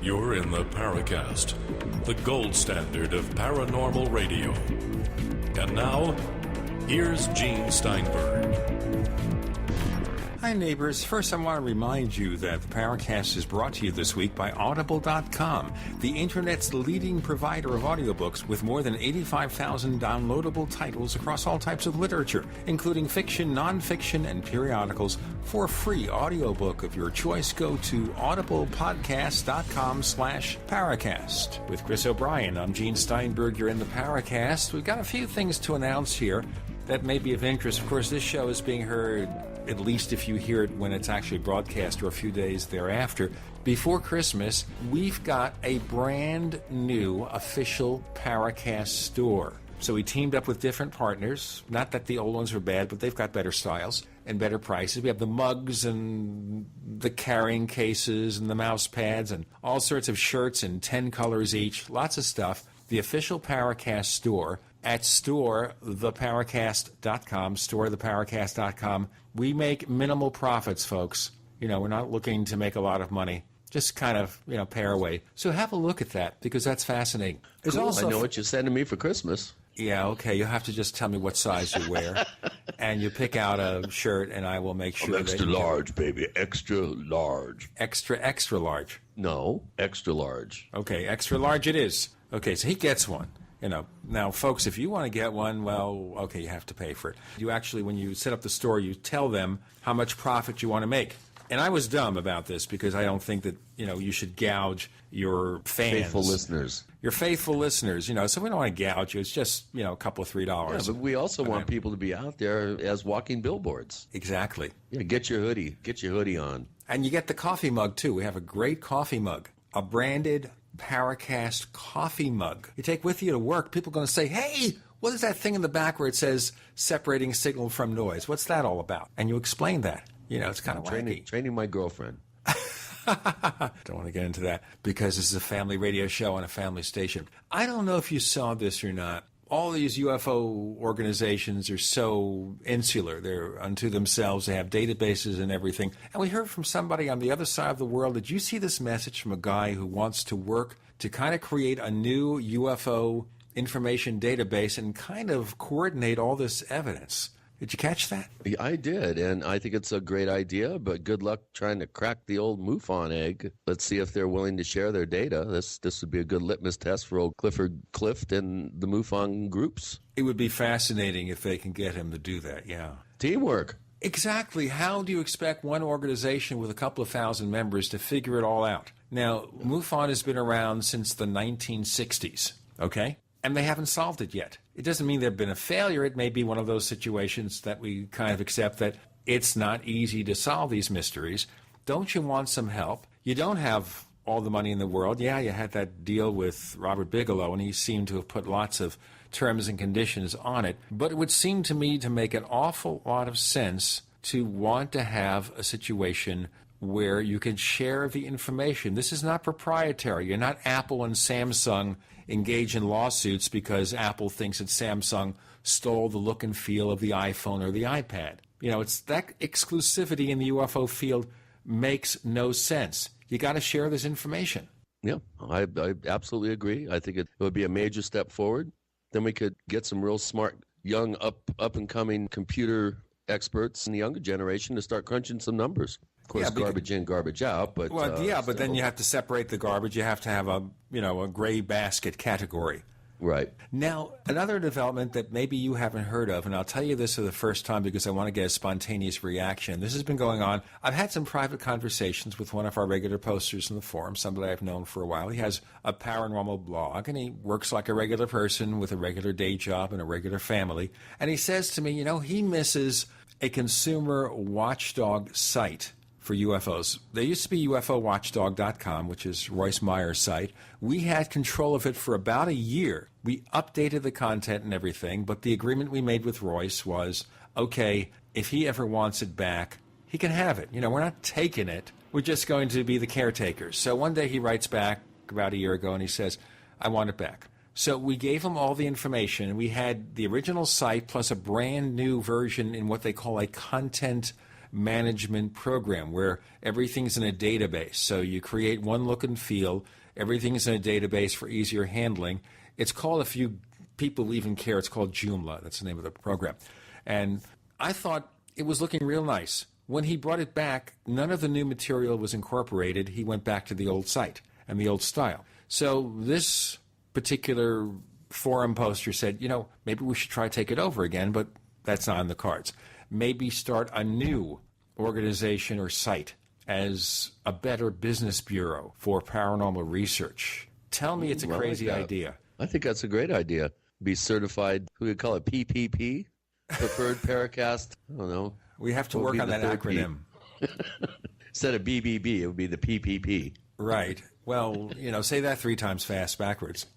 You're in the Paracast, the gold standard of paranormal radio. And now, here's Gene Steinberg. Hi, neighbors. First, I want to remind you that the Paracast is brought to you this week by Audible.com, the Internet's leading provider of audiobooks with more than 85,000 downloadable titles across all types of literature, including fiction, nonfiction, and periodicals. For a free audiobook of your choice, go to audiblepodcast.com/Paracast. With Chris O'Brien, I'm Gene Steinberg. You're in the Paracast. We've got a few things to announce here that may be of interest. Of course, this show is being heard, at least if you hear it when it's actually broadcast or a few days thereafter, before Christmas. We've got a brand new official Paracast store. So we teamed up with different partners. Not that the old ones were bad, but they've got better styles and better prices. We have the mugs and the carrying cases and the mouse pads and all sorts of shirts in 10 colors each. Lots of stuff. The official Paracast store at storetheparacast.com, storetheparacast.com. We make minimal profits, folks. You know, we're not looking to make a lot of money. Just kind of, pay our way. So have a look at that, because that's fascinating. There's cool. Also I know what you're sending me for Christmas. Yeah, okay. You'll have to just tell me what size you wear. And you pick out a shirt, and I will make sure extra large, baby. Extra large. Extra large. No, extra large. Okay, extra large it is. Okay, so he gets one. Now, folks, if you want to get one, well, okay, you have to pay for it. You actually, when you set up the store, you tell them how much profit you want to make. And I was dumb about this because I don't think that, you should gouge your fans. Faithful listeners. Your faithful listeners, so we don't want to gouge you. It's just, a couple of $3. Yeah, but we also want people to be out there as walking billboards. Exactly. Yeah, get your hoodie. Get your hoodie on. And you get the coffee mug, too. We have a great coffee mug. A branded Paracast coffee mug. You take with you to work. People are going to say, hey, what is that thing in the back where it says separating signal from noise? What's that all about? And you explain that. It's kind of wacky. Training my girlfriend. Don't want to get into that because this is a family radio show on a family station. I don't know if you saw this or not. All these UFO organizations are so insular. They're unto themselves. They have databases and everything. And we heard from somebody on the other side of the world. Did you see this message from a guy who wants to work to kind of create a new UFO information database and kind of coordinate all this evidence? Did you catch that? I did, and I think it's a great idea, but good luck trying to crack the old MUFON egg. Let's see if they're willing to share their data. This would be a good litmus test for old Clifford Clift and the MUFON groups. It would be fascinating if they can get him to do that, yeah. Teamwork. Exactly. How do you expect one organization with a couple of thousand members to figure it all out? Now, MUFON has been around since the 1960s, okay? And they haven't solved it yet. It doesn't mean they've been a failure. It may be one of those situations that we kind of accept that it's not easy to solve these mysteries. Don't you want some help? You don't have all the money in the world. Yeah, you had that deal with Robert Bigelow, and he seemed to have put lots of terms and conditions on it. But it would seem to me to make an awful lot of sense to want to have a situation where you can share the information. This is not proprietary. You're not Apple and Samsung engage in lawsuits because Apple thinks that Samsung stole the look and feel of the iPhone or the iPad. It's that exclusivity in the UFO field makes no sense. You got to share this information. Yeah, I absolutely agree. I think it would be a major step forward. Then we could get some real smart, young, up-and-coming computer experts in the younger generation to start crunching some numbers. Of course, garbage in, garbage out. But but then you have to separate the garbage. You have to have a gray basket category. Right. Now, another development that maybe you haven't heard of, and I'll tell you this for the first time because I want to get a spontaneous reaction. This has been going on. I've had some private conversations with one of our regular posters in the forum, somebody I've known for a while. He has a paranormal blog, and he works like a regular person with a regular day job and a regular family. And he says to me, he misses a consumer watchdog site for UFOs. There used to be UFOwatchdog.com, which is Royce Meyer's site. We had control of it for about a year. We updated the content and everything, but the agreement we made with Royce was, okay, if he ever wants it back, he can have it. We're not taking it. We're just going to be the caretakers. So one day he writes back about a year ago and he says, I want it back. So we gave him all the information, and we had the original site plus a brand new version in what they call a content management program where everything's in a database. So you create one look and feel, everything's in a database for easier handling. It's called, if you people even care, it's called Joomla. That's the name of the program. And I thought it was looking real nice. When he brought it back, none of the new material was incorporated. He went back to the old site and the old style. So this particular forum poster said, maybe we should try to take it over again, but that's not in the cards. Maybe start a new organization or site as a better business bureau for paranormal research. Tell me it's a crazy idea. I think that's a great idea. Be certified, we could call it PPP, Preferred Paracast. I don't know. We have to work on that acronym. Instead of BBB, it would be the PPP. Right. Well, say that 3 times fast backwards.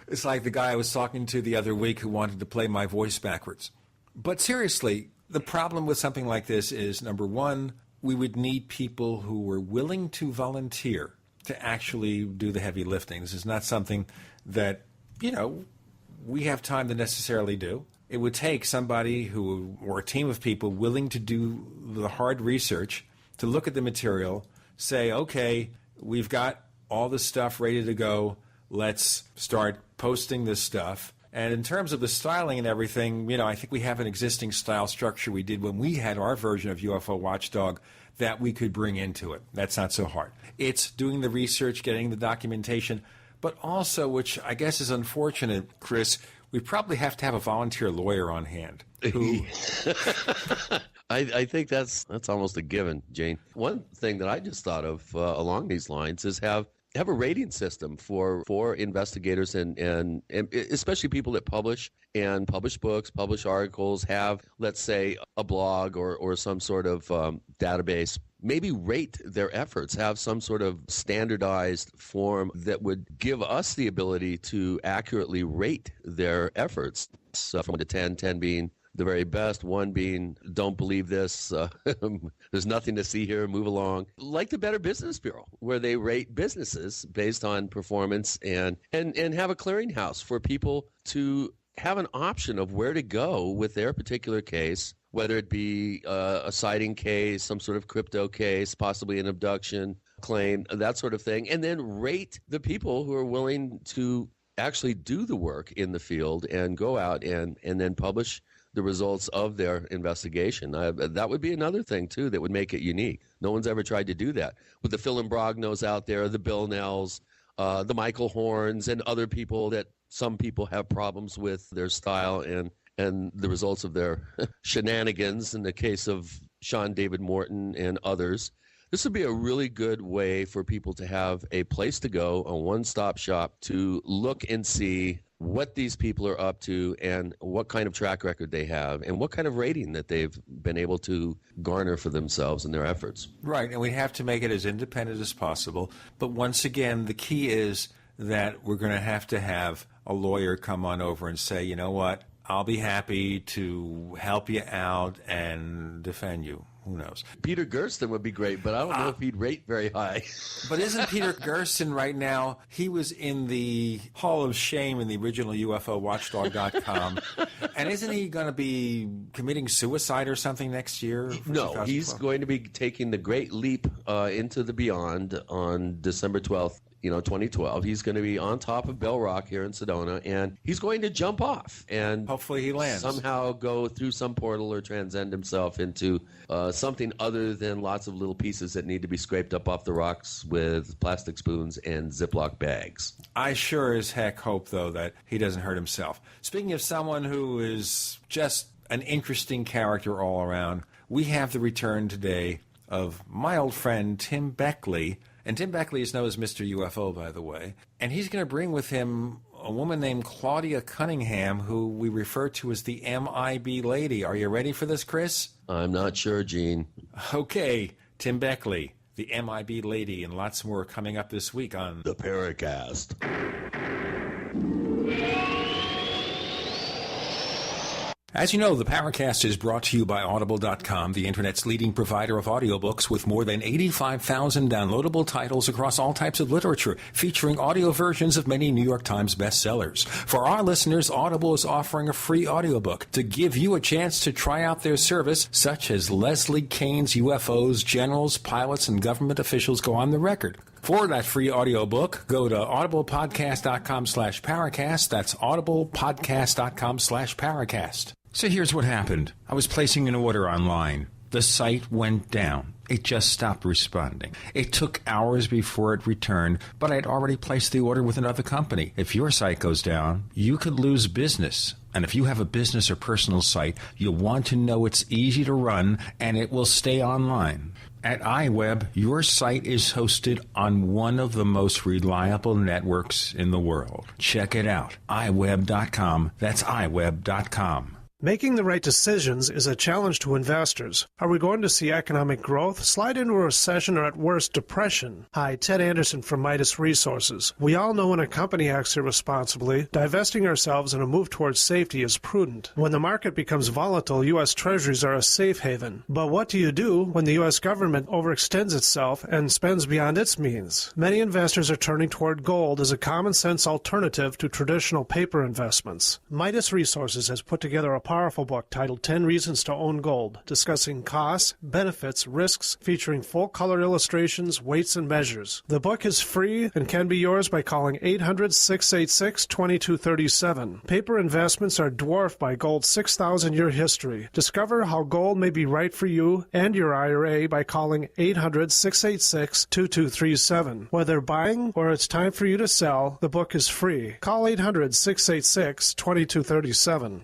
It's like the guy I was talking to the other week who wanted to play my voice backwards. But seriously, the problem with something like this is, number one, we would need people who were willing to volunteer to actually do the heavy lifting. This is not something that, we have time to necessarily do. It would take somebody or a team of people willing to do the hard research, to look at the material, say, okay, we've got all this stuff ready to go. Let's start posting this stuff. And in terms of the styling and everything, I think we have an existing style structure we did when we had our version of UFO Watchdog that we could bring into it. That's not so hard. It's doing the research, getting the documentation, but also, which I guess is unfortunate, Chris, we probably have to have a volunteer lawyer on hand. Who... I think that's almost a given, Jane. One thing that I just thought of along these lines is have a rating system for investigators and especially people that publish books, publish articles, have, let's say, a blog or some sort of database. Maybe rate their efforts, have some sort of standardized form that would give us the ability to accurately rate their efforts. So from 1 to 10, 10 being the very best, 1 being don't believe this, there's nothing to see here, move along. Like the Better Business Bureau, where they rate businesses based on performance and have a clearinghouse for people to have an option of where to go with their particular case, whether it be a sighting case, some sort of crypto case, possibly an abduction claim, that sort of thing, and then rate the people who are willing to actually do the work in the field and go out and then publish the results of their investigation. That would be another thing, too, that would make it unique. No one's ever tried to do that. With the Phil and Brognos out there, the Bill Nells, the Michael Horns, and other people that some people have problems with their style and the results of their shenanigans in the case of Sean David Morton and others. This would be a really good way for people to have a place to go, a one-stop shop, to look and see what these people are up to and what kind of track record they have and what kind of rating that they've been able to garner for themselves and their efforts. Right, and we have to make it as independent as possible. But once again, the key is that we're going to have a lawyer come on over and say, you know what, I'll be happy to help you out and defend you. Who knows? Peter Gersten would be great, but I don't know if he'd rate very high. But isn't Peter Gersten right now, he was in the Hall of Shame in the original UFOWatchdog.com, and isn't he going to be committing suicide or something next year? No, he's going to be taking the great leap into the beyond on December 12th. 2012. He's going to be on top of Bell Rock here in Sedona, and he's going to jump off and hopefully he lands. Somehow go through some portal or transcend himself into something other than lots of little pieces that need to be scraped up off the rocks with plastic spoons and Ziploc bags. I sure as heck hope, though, that he doesn't hurt himself. Speaking of someone who is just an interesting character all around, we have the return today of my old friend Tim Beckley. And Tim Beckley is known as Mr. UFO, by the way. And he's going to bring with him a woman named Claudia Cunningham, who we refer to as the MIB lady. Are you ready for this, Chris? I'm not sure, Gene. Okay, Tim Beckley, the MIB lady, and lots more coming up this week on the Paracast. As you know, the Paracast is brought to you by Audible.com, the Internet's leading provider of audiobooks with more than 85,000 downloadable titles across all types of literature, featuring audio versions of many New York Times bestsellers. For our listeners, Audible is offering a free audiobook to give you a chance to try out their service, such as Leslie Kane's UFOs, generals, pilots, and government officials go on the record. For that free audiobook, go to audiblepodcast.com/Paracast. That's audiblepodcast.com/Paracast. So here's what happened. I was placing an order online. The site went down. It just stopped responding. It took hours before it returned, but I'd already placed the order with another company. If your site goes down, you could lose business. And if you have a business or personal site, you'll want to know it's easy to run and it will stay online. At iWeb, your site is hosted on one of the most reliable networks in the world. Check it out. iWeb.com. That's iWeb.com. Making the right decisions is a challenge to investors. Are we going to see economic growth, slide into a recession, or at worst, depression? Hi, Ted Anderson from Midas Resources. We all know when a company acts irresponsibly, divesting ourselves in a move towards safety is prudent. When the market becomes volatile, U.S. Treasuries are a safe haven. But what do you do when the U.S. government overextends itself and spends beyond its means? Many investors are turning toward gold as a common-sense alternative to traditional paper investments. Midas Resources has put together a powerful book titled 10 Reasons to Own Gold, discussing costs, benefits, risks, featuring full-color illustrations, weights, and measures. The book is free and can be yours by calling 800-686-2237. Paper investments are dwarfed by gold's 6,000-year history. Discover how gold may be right for you and your IRA by calling 800-686-2237. Whether buying or it's time for you to sell, the book is free. Call 800-686-2237.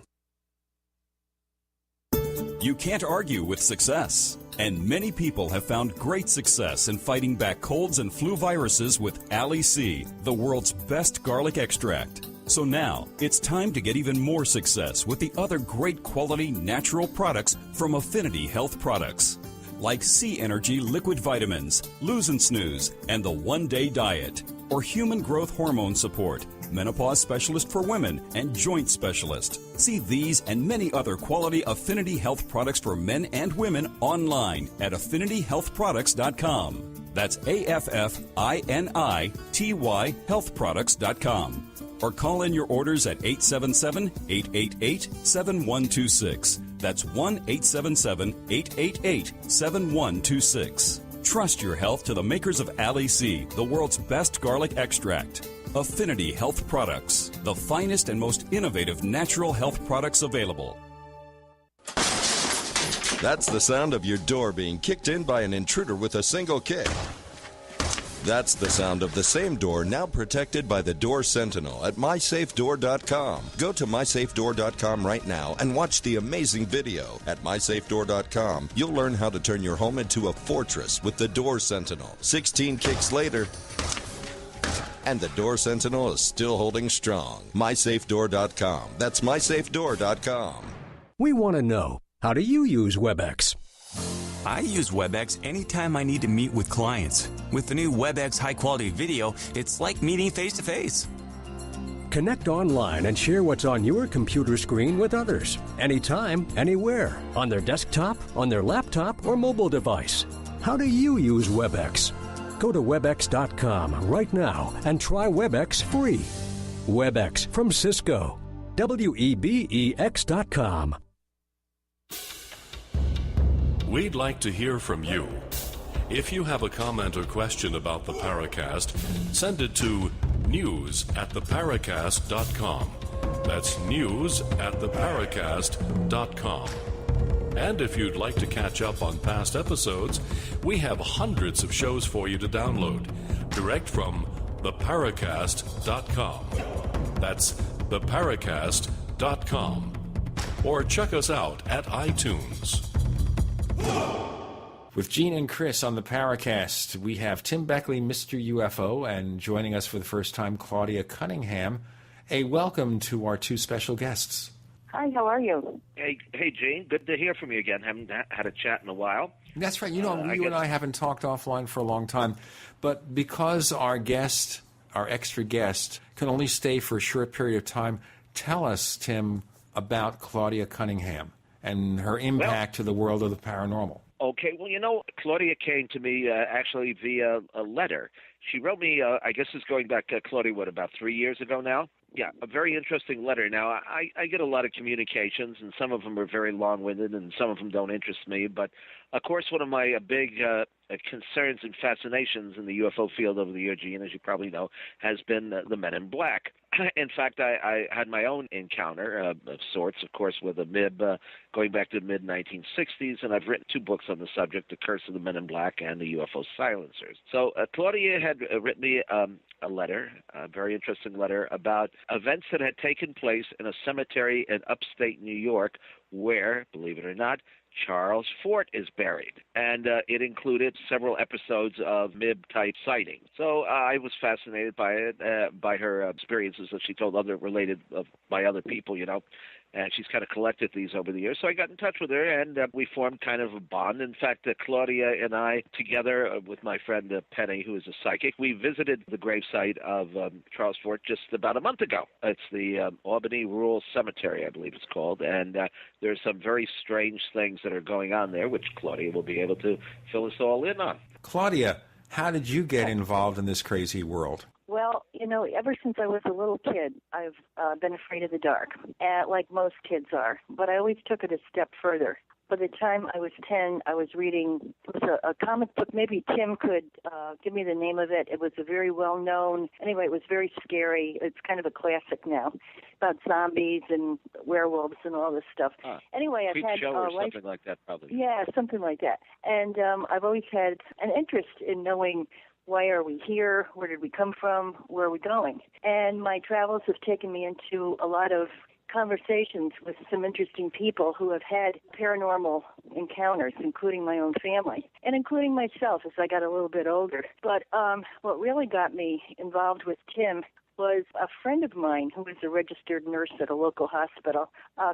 You can't argue with success. And many people have found great success in fighting back colds and flu viruses with Ali C, the world's best garlic extract. So now, it's time to get even more success with the other great quality natural products from Affinity Health Products. Like C Energy Liquid Vitamins, Lose and Snooze, and the One Day Diet. Or Human Growth Hormone Support, Menopause Specialist for Women, and Joint Specialist. See these and many other quality Affinity Health products for men and women online at affinityhealthproducts.com. That's AFFINITY healthproducts.com. Or call in your orders at 877-888-7126. That's 1-877-888-7126. Trust your health to the makers of Ali C, the world's best garlic extract. Affinity Health Products, the finest and most innovative natural health products available. That's the sound of your door being kicked in by an intruder with a single kick. That's the sound of the same door now protected by the Door Sentinel at MySafeDoor.com. Go to MySafeDoor.com right now and watch the amazing video. At MySafeDoor.com, you'll learn how to turn your home into a fortress with the Door Sentinel. 16 kicks later, and the Door Sentinel is still holding strong. MySafeDoor.com. That's MySafeDoor.com. We want to know, how do you use WebEx? I use WebEx anytime I need to meet with clients. With the new WebEx high-quality video, it's like meeting face-to-face. Connect online and share what's on your computer screen with others. Anytime, anywhere. On their desktop, on their laptop, or mobile device. How do you use WebEx? Go to WebEx.com right now and try WebEx free. WebEx from Cisco. WEBEX.com. We'd like to hear from you. If you have a comment or question about the Paracast, send it to news@theparacast.com. That's news@theparacast.com. And if you'd like to catch up on past episodes, we have hundreds of shows for you to download, direct from theparacast.com. That's theparacast.com. Or check us out at iTunes. With Gene and Chris on the Paracast, we have Tim Beckley, Mr. UFO, and joining us for the first time, Claudia Cunningham. A welcome to our two special guests. Hi, how are you? Hey, Gene. Good to hear from you again. Haven't had a chat in a while. That's right. You know, you and I haven't talked offline for a long time. But because our extra guest, can only stay for a short period of time, tell us, Tim, about Claudia Cunningham and her impact to the world of the paranormal. Okay, well, Claudia came to me actually via a letter. She wrote me, I guess it's going back, Claudia, about 3 years ago now? Yeah, a very interesting letter. Now, I get a lot of communications, and some of them are very long-winded, and some of them don't interest me. But, of course, one of my big concerns and fascinations in the UFO field over the year, Gene, as you probably know, has been the Men in Black. In fact, I had my own encounter of sorts, of course, with a MIB going back to the mid-1960s, and I've written 2 books on the subject, The Curse of the Men in Black and the UFO Silencers. So Claudia had written me a letter, a very interesting letter, about events that had taken place in a cemetery in upstate New York where, believe it or not, Charles Fort is buried, and it included several episodes of MIB-type sightings. So I was fascinated by it, by her experiences that she told related by other people, and she's kind of collected these over the years. So I got in touch with her, and we formed kind of a bond. In fact, Claudia and I, together with my friend Penny, who is a psychic, we visited the gravesite of Charles Fort just about a month ago. It's the Albany Rural Cemetery, I believe it's called, and there's some very strange things that are going on there, which Claudia will be able to fill us all in on. Claudia, how did you get involved in this crazy world? Well, ever since I was a little kid, I've been afraid of the dark, like most kids are. But I always took it a step further. By the time I was 10, I was reading a comic book. Maybe Tim could give me the name of it. It was a very well-known, anyway, it was very scary. It's kind of a classic now, about zombies and werewolves and all this stuff. Anyway, I've had show or something like that, probably. Yeah, something like that. And I've always had an interest in knowing, why are we here? Where did we come from? Where are we going? And my travels have taken me into a lot of conversations with some interesting people who have had paranormal encounters, including my own family and including myself as I got a little bit older. But what really got me involved with Tim was a friend of mine who was a registered nurse at a local hospital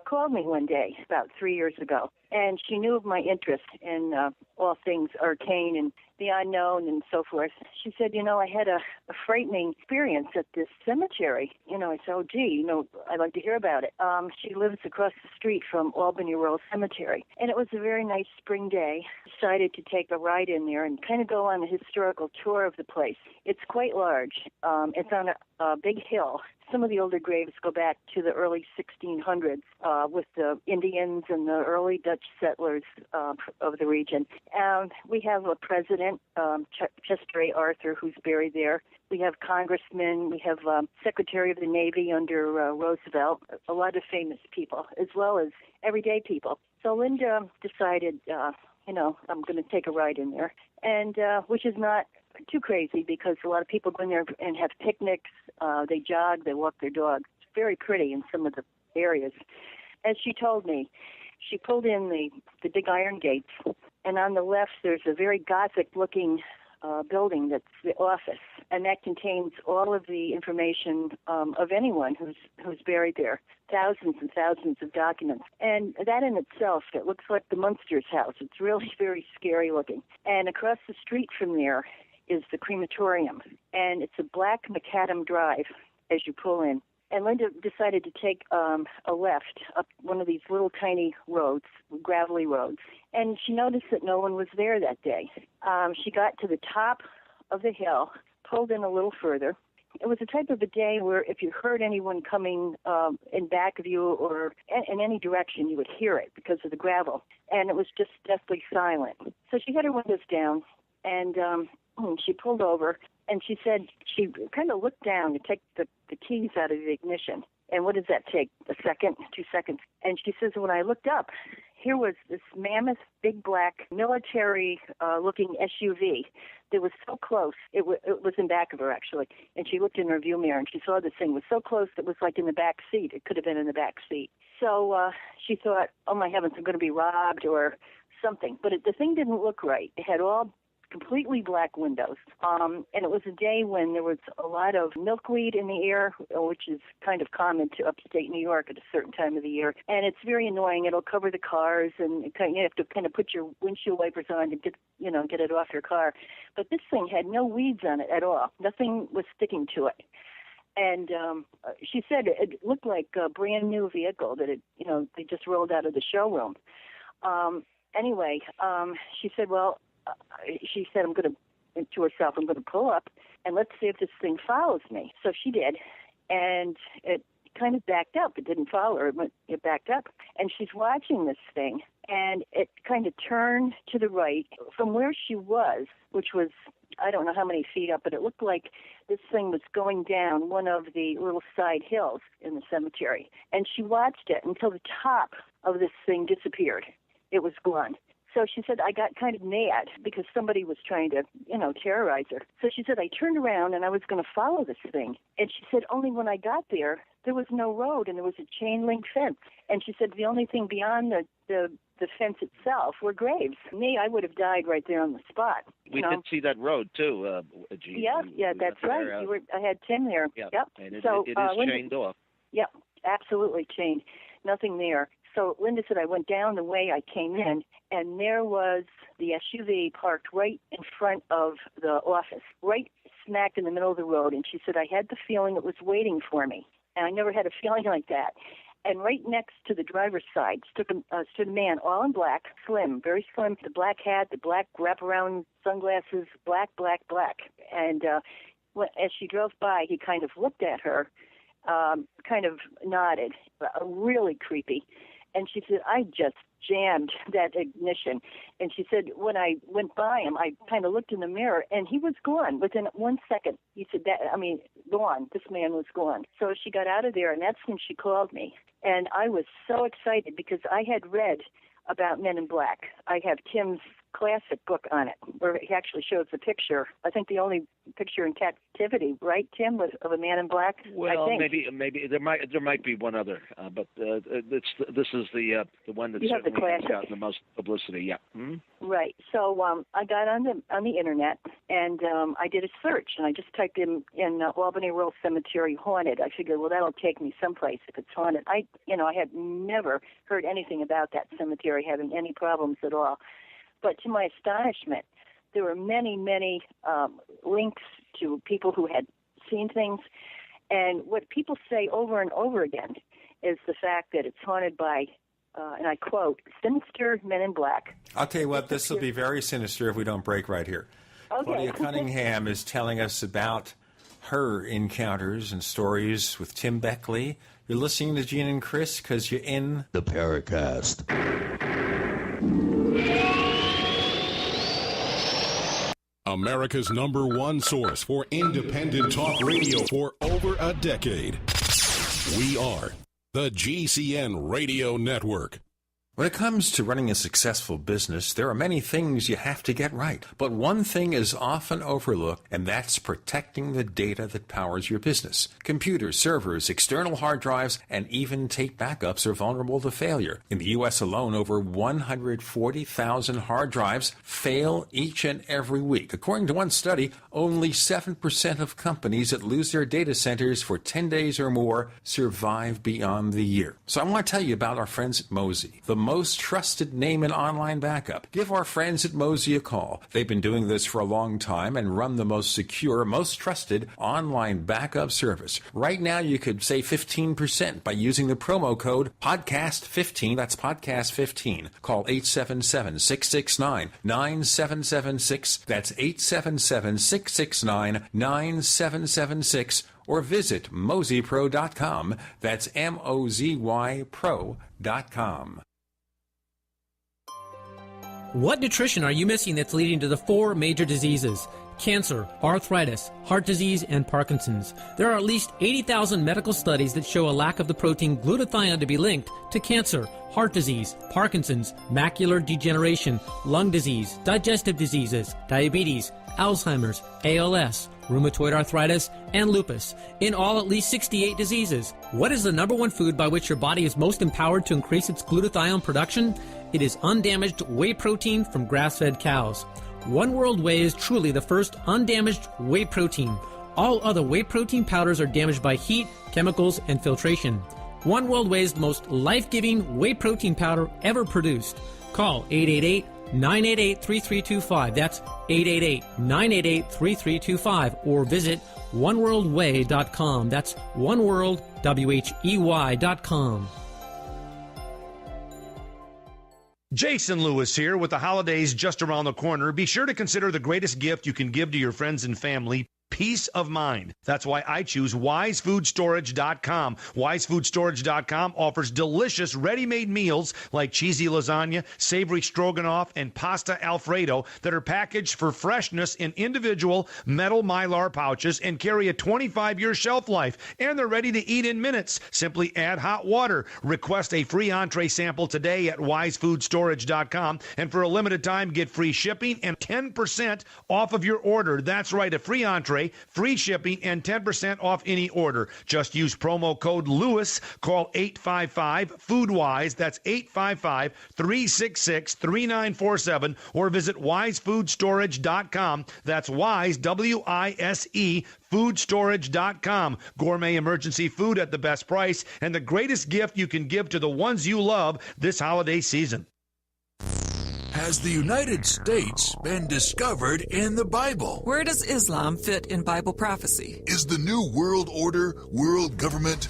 called me one day about 3 years ago, and she knew of my interest in all things arcane and the unknown and so forth. She said, I had a frightening experience at this cemetery. I said, oh, gee, I'd like to hear about it. She lives across the street from Albany Rural Cemetery, and it was a very nice spring day. Decided to take a ride in there and kind of go on a historical tour of the place. It's quite large. It's on a big hill. Some of the older graves go back to the early 1600s with the Indians and the early Dutch settlers of the region. And we have a president, Chester A. Arthur, who's buried there. We have congressmen. We have Secretary of the Navy under Roosevelt, a lot of famous people, as well as everyday people. So Linda decided, I'm going to take a ride in there, and which is not too crazy because a lot of people go in there and have picnics. They jog, they walk their dogs. It's very pretty in some of the areas. As she told me, she pulled in the big iron gates, and on the left there's a very Gothic-looking building that's the office, and that contains all of the information of anyone who's buried there, thousands and thousands of documents. And that in itself, it looks like the Munsters house. It's really very scary looking. And across the street from there is the crematorium, and it's a black macadam drive as you pull in. And Linda decided to take a left up one of these little tiny roads, gravelly roads, and she noticed that no one was there that day. She got to the top of the hill, pulled in a little further. It was a type of a day where if you heard anyone coming in back of you or in any direction, you would hear it because of the gravel, and it was just deathly silent. So she had her windows down, and she pulled over, and she said she kind of looked down to take the keys out of the ignition. And what does that take? A second, 2 seconds? And she says, when I looked up, here was this mammoth, big black, military-looking SUV that was so close. It was in back of her, actually. And she looked in her view mirror, and she saw this thing was so close it was like in the back seat. It could have been in the back seat. So she thought, oh, my heavens, I'm going to be robbed or something. But the thing didn't look right. It had all completely black windows. And it was a day when there was a lot of milkweed in the air, which is kind of common to upstate New York at a certain time of the year. And it's very annoying. It'll cover the cars, and you have to kind of put your windshield wipers on to get it off your car. But this thing had no weeds on it at all. Nothing was sticking to it. And she said it looked like a brand new vehicle that they just rolled out of the showroom. Anyway, she said, I'm going to herself, I'm going to pull up and let's see if this thing follows me. So she did, and it kind of backed up. It didn't follow her. It backed up. And she's watching this thing, and it kind of turned to the right from where she was, which was, I don't know how many feet up, but it looked like this thing was going down one of the little side hills in the cemetery. And she watched it until the top of this thing disappeared. It was gone. So she said, I got kind of mad because somebody was trying to, terrorize her. So she said, I turned around and I was going to follow this thing. And she said, only when I got there was no road and there was a chain link fence. And she said, the only thing beyond the fence itself were graves. Me, I would have died right there on the spot. We did see that road, too, Jean. Yeah, that's right. I had Tim there. Yep. And it is chained off. Yep, absolutely chained. Nothing there. So Linda said I went down the way I came in, and there was the SUV parked right in front of the office, right smack in the middle of the road. And she said I had the feeling it was waiting for me, and I never had a feeling like that. And right next to the driver's side stood a man, all in black, slim, very slim, the black hat, the black wraparound sunglasses, black. And as she drove by, he kind of looked at her, kind of nodded, really creepy. And she said, I just jammed that ignition. And she said, when I went by him, I kind of looked in the mirror, and he was gone within 1 second. He said, gone. This man was gone. So she got out of there, and that's when she called me. And I was so excited because I had read about Men in Black. I have Tim's classic book on it, where he actually shows the picture. I think the only picture in captivity, right, Tim, of a man in black? Well, I think. maybe there might be one other, but this is the one that certainly has gotten the most publicity. Yeah. Mm-hmm. Right. So I got on the internet and I did a search, and I just typed in Albany Rural Cemetery haunted. I figured, well, that'll take me someplace if it's haunted. I had never heard anything about that cemetery having any problems at all. But to my astonishment, there were many, many links to people who had seen things. And what people say over and over again is the fact that it's haunted by, and I quote, sinister men in black. I'll tell you what, this will be very sinister if we don't break right here. Okay. Claudia Cunningham is telling us about her encounters and stories with Tim Beckley. You're listening to Gene and Chris because you're in the Paracast. America's #1 source for independent talk radio for over a decade. We are the GCN Radio Network. When it comes to running a successful business, there are many things you have to get right. But one thing is often overlooked, and that's protecting the data that powers your business. Computers, servers, external hard drives, and even tape backups are vulnerable to failure. In the U.S. alone, over 140,000 hard drives fail each and every week. According to one study, only 7% of companies that lose their data centers for 10 days or more survive beyond the year. So I want to tell you about our friends at Mozy, the most trusted name in online backup. Give our friends at Mozy a call. They've been doing this for a long time and run the most secure, most trusted online backup service. Right now, you could save 15% by using the promo code PODCAST15. That's PODCAST15. Call 877-669-9776. That's 877-669-9776. Or visit mozypro.com. That's mozypro.com. What nutrition are you missing that's leading to the 4 major diseases? Cancer, arthritis, heart disease, and Parkinson's. There are at least 80,000 medical studies that show a lack of the protein glutathione to be linked to cancer, heart disease, Parkinson's, macular degeneration, lung disease, digestive diseases, diabetes, Alzheimer's, ALS, rheumatoid arthritis, and lupus. In all, at least 68 diseases. What is the #1 food by which your body is most empowered to increase its glutathione production? It is undamaged whey protein from grass-fed cows. One World Whey is truly the first undamaged whey protein. All other whey protein powders are damaged by heat, chemicals, and filtration. One World Whey's most life-giving whey protein powder ever produced. Call 888-988-3325. That's 888-988-3325. Or visit oneworldwhey.com. That's oneworldwhey.com. Jason Lewis here. With the holidays just around the corner, be sure to consider the greatest gift you can give to your friends and family: peace of mind. That's why I choose WiseFoodStorage.com. WiseFoodStorage.com offers delicious ready-made meals like cheesy lasagna, savory stroganoff, and pasta Alfredo that are packaged for freshness in individual metal Mylar pouches and carry a 25-year shelf life. And they're ready to eat in minutes. Simply add hot water. Request a free entree sample today at WiseFoodStorage.com. And for a limited time, get free shipping and 10% off of your order. That's right, a free entree, free shipping, and 10% off any order. Just use promo code LEWIS. Call 855-FOODWISE. That's 855-366-3947. Or visit WiseFoodStorage.com. That's Wise, W-I-S-E, foodstorage.com. Gourmet emergency food at the best price and the greatest gift you can give to the ones you love this holiday season. Has the United States been discovered in the Bible? Where does Islam fit in Bible prophecy? Is the New World Order world government?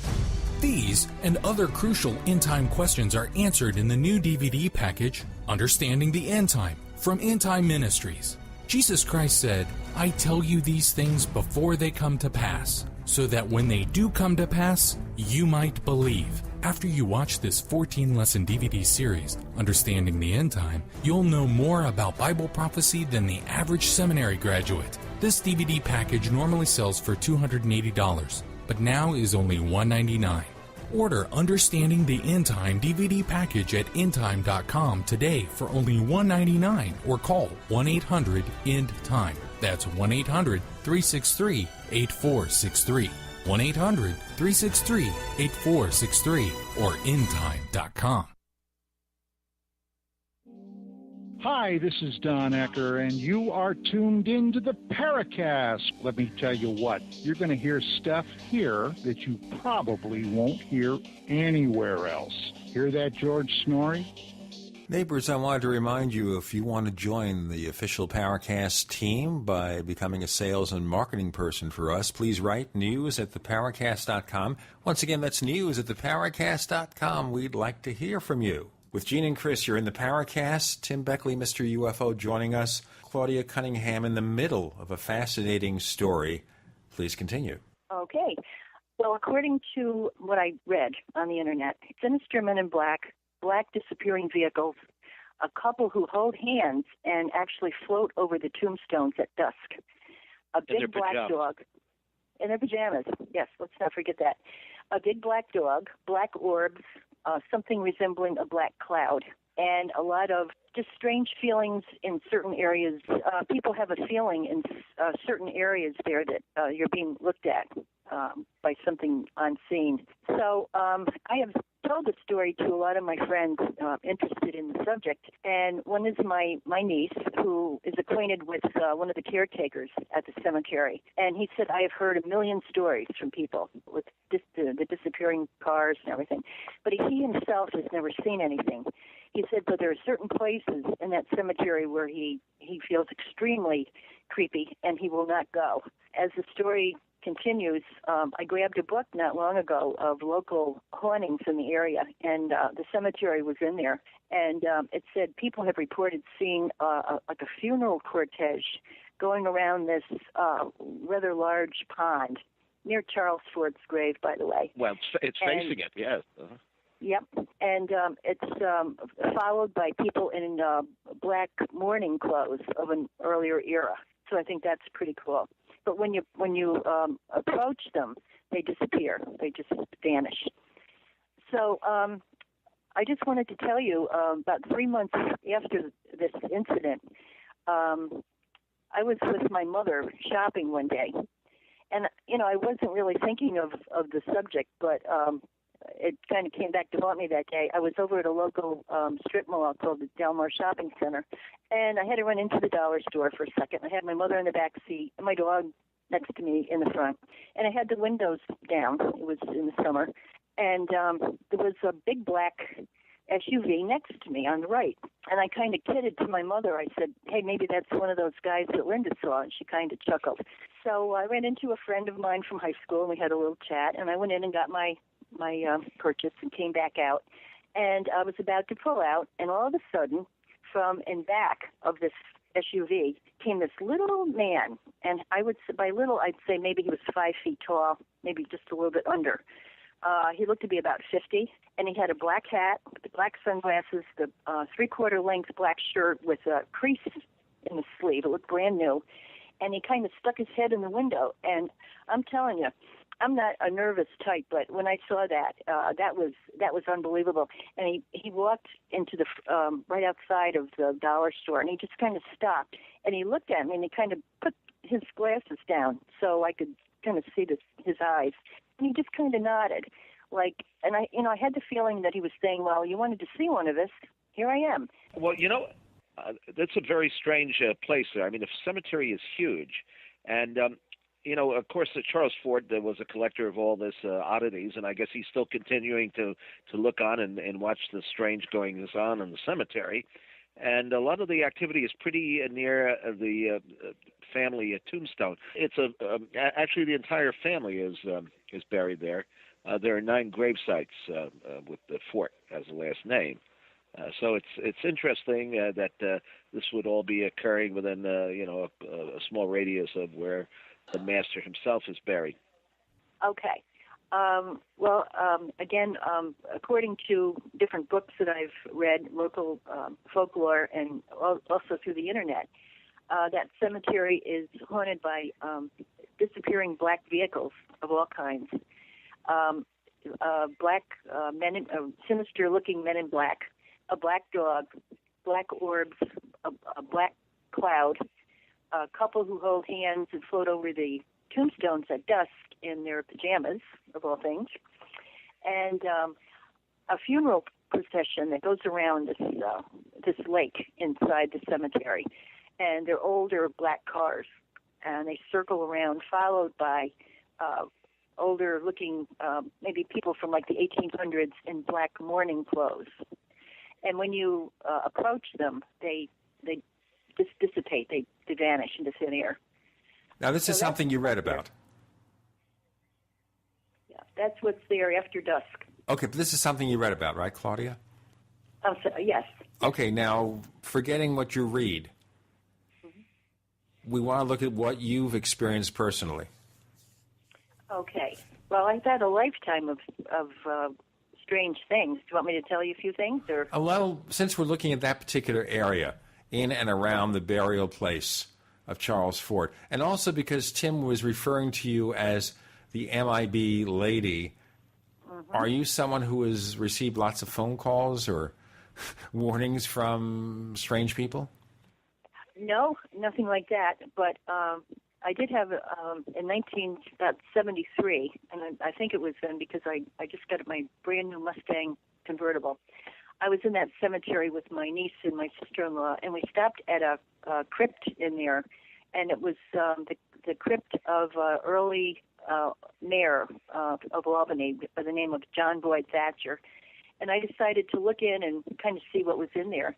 These and other crucial end-time questions are answered in the new DVD package, Understanding the End Time, from End Time Ministries. Jesus Christ said, "I tell you these things before they come to pass, so that when they do come to pass, you might believe." After you watch this 14-lesson DVD series, Understanding the End Time, you'll know more about Bible prophecy than the average seminary graduate. This DVD package normally sells for $280, but now is only $199. Order Understanding the End Time DVD package at endtime.com today for only $199 or call 1-800-END-TIME. That's 1-800-363-8463. 1-800-363-8463 or endtime.com. Hi, this is Don Ecker, and you are tuned into the Paracast. Let me tell you what, you're going to hear stuff here that you probably won't hear anywhere else. Hear that, George Snorri? Neighbors, I wanted to remind you, if you want to join the official Paracast team by becoming a sales and marketing person for us, please write news@theparacast.com. Once again, that's news@theparacast.com. We'd like to hear from you. With Gene and Chris, you're in the Paracast. Tim Beckley, Mr. UFO, joining us. Claudia Cunningham in the middle of a fascinating story. Please continue. Okay. Well, according to what I read on the internet, sinister men in black disappearing vehicles, a couple who hold hands and actually float over the tombstones at dusk, a big black dog, in their pajamas, yes, let's not forget that, a big black dog, black orbs, something resembling a black cloud, and a lot of just strange feelings in certain areas. People have a feeling in certain areas there that you're being looked at by something unseen. So I have told the story to a lot of my friends interested in the subject, and one is my niece, who is acquainted with one of the caretakers at the cemetery, and he said, I have heard a million stories from people with the disappearing cars and everything, but he himself has never seen anything. He said, but there are certain places in that cemetery where he feels extremely creepy, and he will not go. As the story continues, I grabbed a book not long ago of local hauntings in the area, and the cemetery was in there, and it said people have reported seeing like a funeral cortege going around this rather large pond near Charles Ford's grave, by the way. Well, it's facing it, yes. Uh-huh. Yep, and it's followed by people in black mourning clothes of an earlier era. So I think that's pretty cool. But when you approach them, they disappear. They just vanish. So I just wanted to tell you, about 3 months after this incident, I was with my mother shopping one day. And, I wasn't really thinking of the subject, but it kind of came back to haunt me that day. I was over at a local strip mall called the Delmar Shopping Center, and I had to run into the dollar store for a second. I had my mother in the back seat and my dog next to me in the front, and I had the windows down. It was in the summer, And there was a big black SUV next to me on the right. And I kind of kidded to my mother. I said, hey, maybe that's one of those guys that Linda saw. And she kind of chuckled. So I ran into a friend of mine from high school, and we had a little chat. And I went in and got my purchase and came back out. And I was about to pull out, and all of a sudden, from in back of this SUV came this little man. And by little, I'd say maybe he was 5 feet tall, maybe just a little bit under. He looked to be about 50, and he had a black hat, black sunglasses, the three-quarter length black shirt with a crease in the sleeve. It looked brand new, and he kind of stuck his head in the window. And I'm telling you, I'm not a nervous type, but when I saw that, that was unbelievable. And he walked into the right outside of the dollar store, and he just kind of stopped, and he looked at me, and he kind of put his glasses down so I could kind of see his eyes. And he just kind of nodded, and I had the feeling that he was saying, well, you wanted to see one of us, here I am. Well, that's a very strange place there. I mean, the cemetery is huge. And, of course, Charles Fort was a collector of all this oddities, and I guess he's still continuing to look on and watch the strange goings on in the cemetery. And a lot of the activity is pretty near the family tombstone. It's actually the entire family is buried there. There are 9 grave sites with the Fort as the last name. So it's interesting that this would all be occurring within a small radius of where the master himself is buried. Okay. Again, according to different books that I've read, local folklore, and also through the internet, that cemetery is haunted by disappearing black vehicles of all kinds, black men, sinister-looking men in black, a black dog, black orbs, a black cloud, a couple who hold hands and float over the tombstones at dusk in their pajamas, of all things, and a funeral procession that goes around this lake inside the cemetery. And they're older black cars, and they circle around, followed by older-looking, maybe people from like the 1800s in black mourning clothes. And when you approach them, they just dissipate. They vanish into thin air. Now, this is something you read about. Yeah, that's what's there after dusk. Okay, but this is something you read about, right, Claudia? Yes. Okay, now, forgetting what you read, we want to look at what you've experienced personally. Okay. Well, I've had a lifetime of strange things. Do you want me to tell you a few things? Or? Well, since we're looking at that particular area, in and around the burial place of Charles Fort, and also because Tim was referring to you as the MIB lady, are you someone who has received lots of phone calls or warnings from strange people? No, nothing like that. But I did have in 1973, and I think it was then because I just got my brand new Mustang convertible. I was in that cemetery with my niece and my sister-in-law, and we stopped at a crypt in there, and it was the crypt of early mayor of Albany by the name of John Boyd Thatcher. And I decided to look in and kind of see what was in there.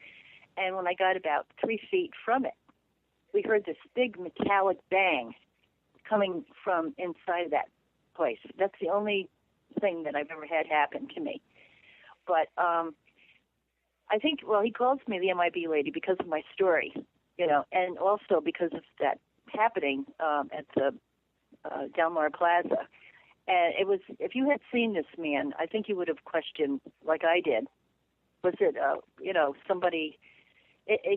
And when I got about 3 feet from it, we heard this big metallic bang coming from inside that place. That's the only thing that I've ever had happen to me. But I think, he calls me the MIB lady because of my story, and also because of that happening at the Del Mar Plaza. And it was, if you had seen this man, I think you would have questioned, like I did, was it, somebody...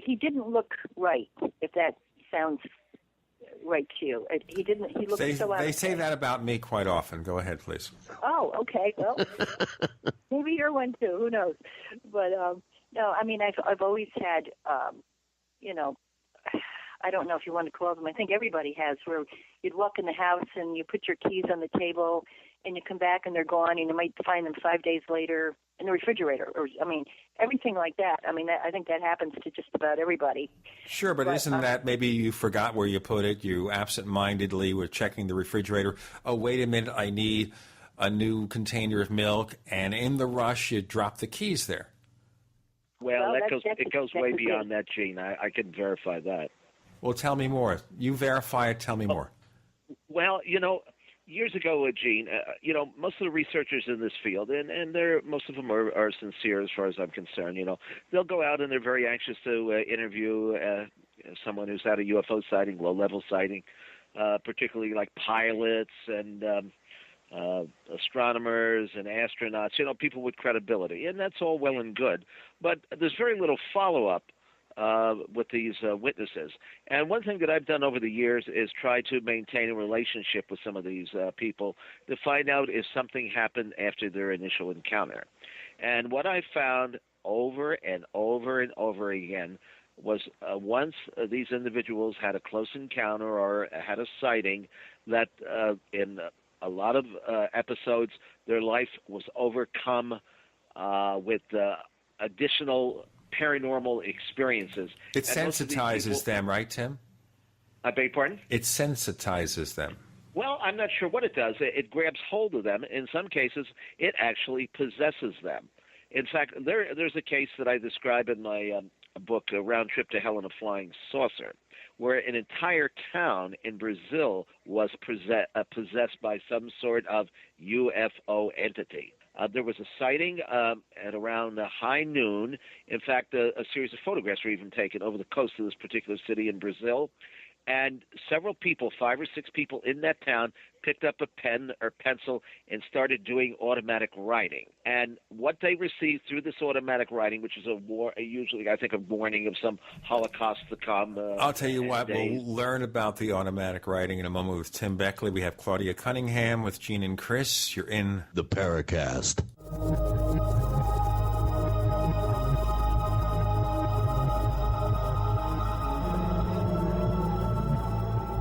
He didn't look right, if that sounds right to you. He didn't. He looked so out. They say that about me quite often. Go ahead, please. Oh, okay. Well, maybe you're one too. Who knows? But no, I mean, I've always had, I don't know if you want to call them. I think everybody has, where you'd walk in the house and you put your keys on the table, and you come back and they're gone, and you might find them 5 days later in the refrigerator, or everything like that. I mean, I think that happens to just about everybody. Sure, but isn't that maybe you forgot where you put it? You absent-mindedly were checking the refrigerator. Oh, wait a minute, I need a new container of milk, and in the rush, you drop the keys there. Well, it goes way beyond that, Gene. I can verify that. Well, tell me more. You verify it. Tell me more. Well, years ago, Gene, most of the researchers in this field, and most of them are sincere as far as I'm concerned. They'll go out and they're very anxious to interview someone who's had a UFO sighting, low-level sighting, particularly like pilots and astronomers and astronauts, people with credibility, and that's all well and good. But there's very little follow-up with these witnesses. And one thing that I've done over the years is try to maintain a relationship with some of these people to find out if something happened after their initial encounter. And what I found over and over and over again was once these individuals had a close encounter or had a sighting, that in a lot of episodes their life was overcome with additional paranormal experiences. It sensitizes them, right, Tim? I beg your pardon? It sensitizes them. Well, I'm not sure what it does. It grabs hold of them. In some cases, it actually possesses them. In fact, there's a case that I describe in my book, A Round Trip to Hell in a Flying Saucer, where an entire town in Brazil was possessed by some sort of UFO entity. There was a sighting at around high noon. In fact, a series of photographs were even taken over the coast of this particular city in Brazil. And several people, 5 or 6 people in that town, picked up a pen or pencil and started doing automatic writing. And what they received through this automatic writing, which is usually, I think, a warning of some Holocaust to come. I'll tell you what, we'll learn about the automatic writing in a moment with Tim Beckley. We have Claudia Cunningham with Gene and Chris. You're in the Paracast.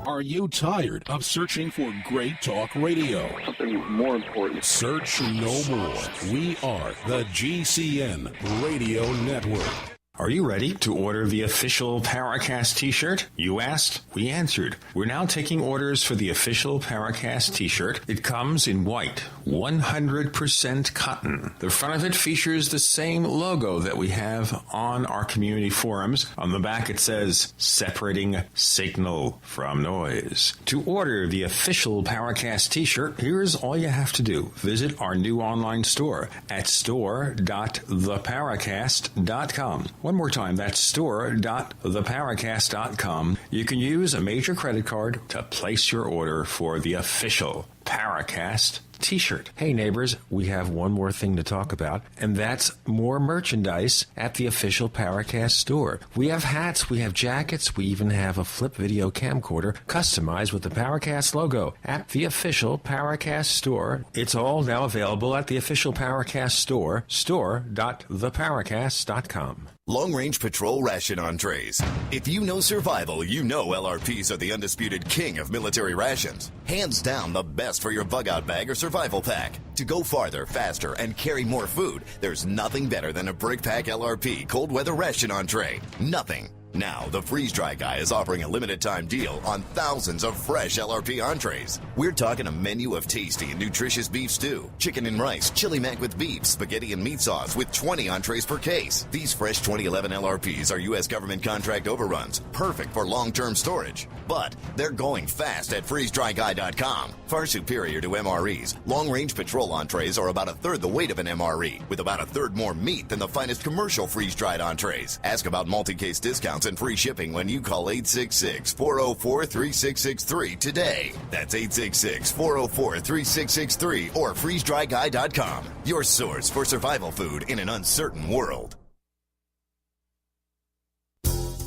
Are you tired of searching for great talk radio? Something more important. Search no more. We are the GCN Radio Network. Are you ready to order the official Paracast t-shirt? You asked, we answered. We're now taking orders for the official Paracast t-shirt. It comes in white, 100% cotton. The front of it features the same logo that we have on our community forums. On the back it says, separating signal from noise. To order the official Paracast t-shirt, here's all you have to do. Visit our new online store at store.theparacast.com. One more time, that's store.theparacast.com. You can use a major credit card to place your order for the official Paracast t-shirt. Hey neighbors, we have one more thing to talk about, and that's more merchandise at the official Paracast store. We have hats, we have jackets, we even have a flip video camcorder customized with the Paracast logo at the official Paracast store. It's all now available at the official Paracast store, store.theparacast.com. Long-range patrol ration entrees. If you know survival, you know LRPs are the undisputed king of military rations. Hands down the best for your bug-out bag or survival pack. To go farther, faster, and carry more food, there's nothing better than a Brick Pack LRP cold weather ration entree. Nothing. Now, the Freeze Dry Guy is offering a limited time deal on thousands of fresh LRP entrees. We're talking a menu of tasty and nutritious beef stew, chicken and rice, chili mac with beef, spaghetti and meat sauce with 20 entrees per case. These fresh 2011 LRPs are U.S. government contract overruns, perfect for long-term storage. But they're going fast at freezedryguy.com. Far superior to MREs, long-range patrol entrees are about a third the weight of an MRE, with about a third more meat than the finest commercial freeze-dried entrees. Ask about multi-case discounts and free shipping when you call 866-404-3663 today. That's 866-404-3663 or freezedryguy.com. Your source for survival food in an uncertain world.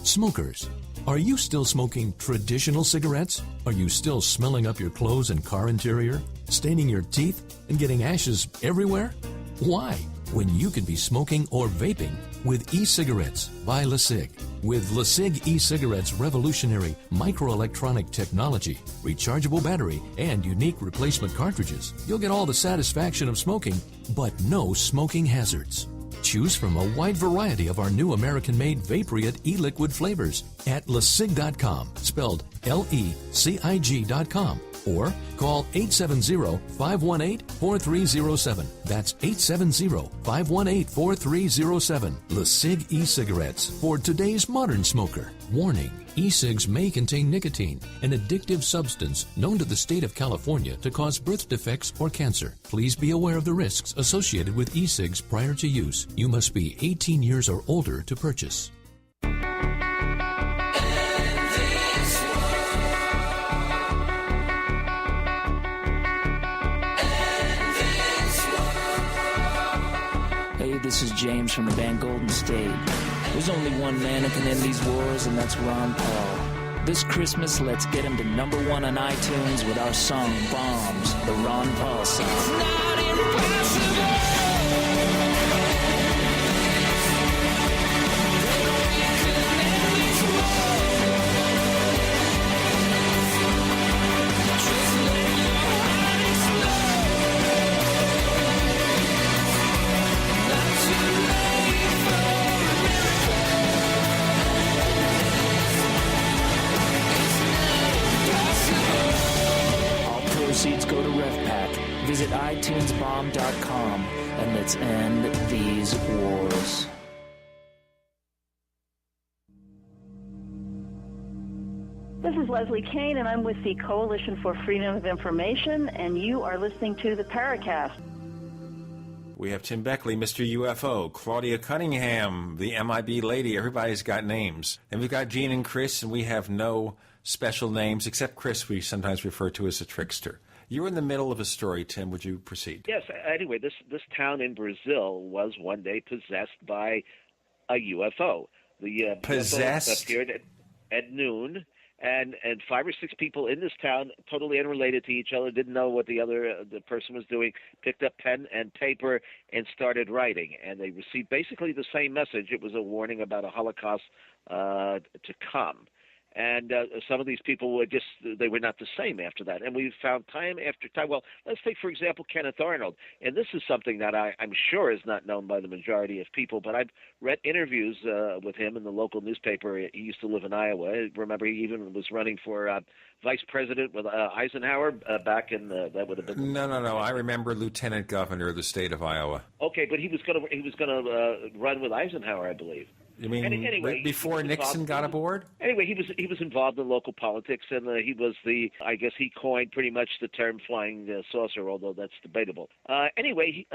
Smokers, are you still smoking traditional cigarettes? Are you still smelling up your clothes and car interior, staining your teeth, and getting ashes everywhere? Why? When you could be smoking or vaping with e-cigarettes by LeSig. With LeSig e-cigarettes' revolutionary microelectronic technology, rechargeable battery, and unique replacement cartridges, you'll get all the satisfaction of smoking, but no smoking hazards. Choose from a wide variety of our new American-made Vaporite e-liquid flavors at LeSig.com, spelled LECIG.com. Or call 870-518-4307. That's 870-518-4307. Le Cig e-cigarettes for today's modern smoker. Warning, e-cigs may contain nicotine, an addictive substance known to the state of California to cause birth defects or cancer. Please be aware of the risks associated with e-cigs prior to use. You must be 18 years or older to purchase. Hey, this is James from the band Golden State. There's only one man who can end these wars, and that's Ron Paul. This Christmas, let's get him to #1 on iTunes with our song, Bombs, the Ron Paul song. It's not impossible. Proceeds go to RefPack. Visit iTunesBomb.com and let's end these wars. This is Leslie Kane, and I'm with the Coalition for Freedom of Information, and you are listening to the Paracast. We have Tim Beckley, Mr. UFO, Claudia Cunningham, the MIB lady. Everybody's got names. And we've got Gene and Chris, and we have no special names, except Chris we sometimes refer to as a trickster. You're in the middle of a story, Tim. Would you proceed? Yes. Anyway, this town in Brazil was one day possessed by a UFO. The possessed UFO appeared at noon, and 5 or 6 people in this town, totally unrelated to each other, didn't know what the person was doing, picked up pen and paper and started writing. And they received basically the same message. It was a warning about a Holocaust to come. And some of these people they were not the same after that. And we've found time after time. Well, let's take, for example, Kenneth Arnold. And this is something that I'm sure is not known by the majority of people, but I've read interviews with him in the local newspaper. He used to live in Iowa. I remember he even was running for vice president with Eisenhower back in that would have been. No. I remember Lieutenant Governor of the state of Iowa. Okay, but he was going to run with Eisenhower, I believe. You mean anyway, before Nixon got aboard? Anyway, he was involved in local politics, and he was I guess he coined pretty much the term flying saucer, although that's debatable. Anyway,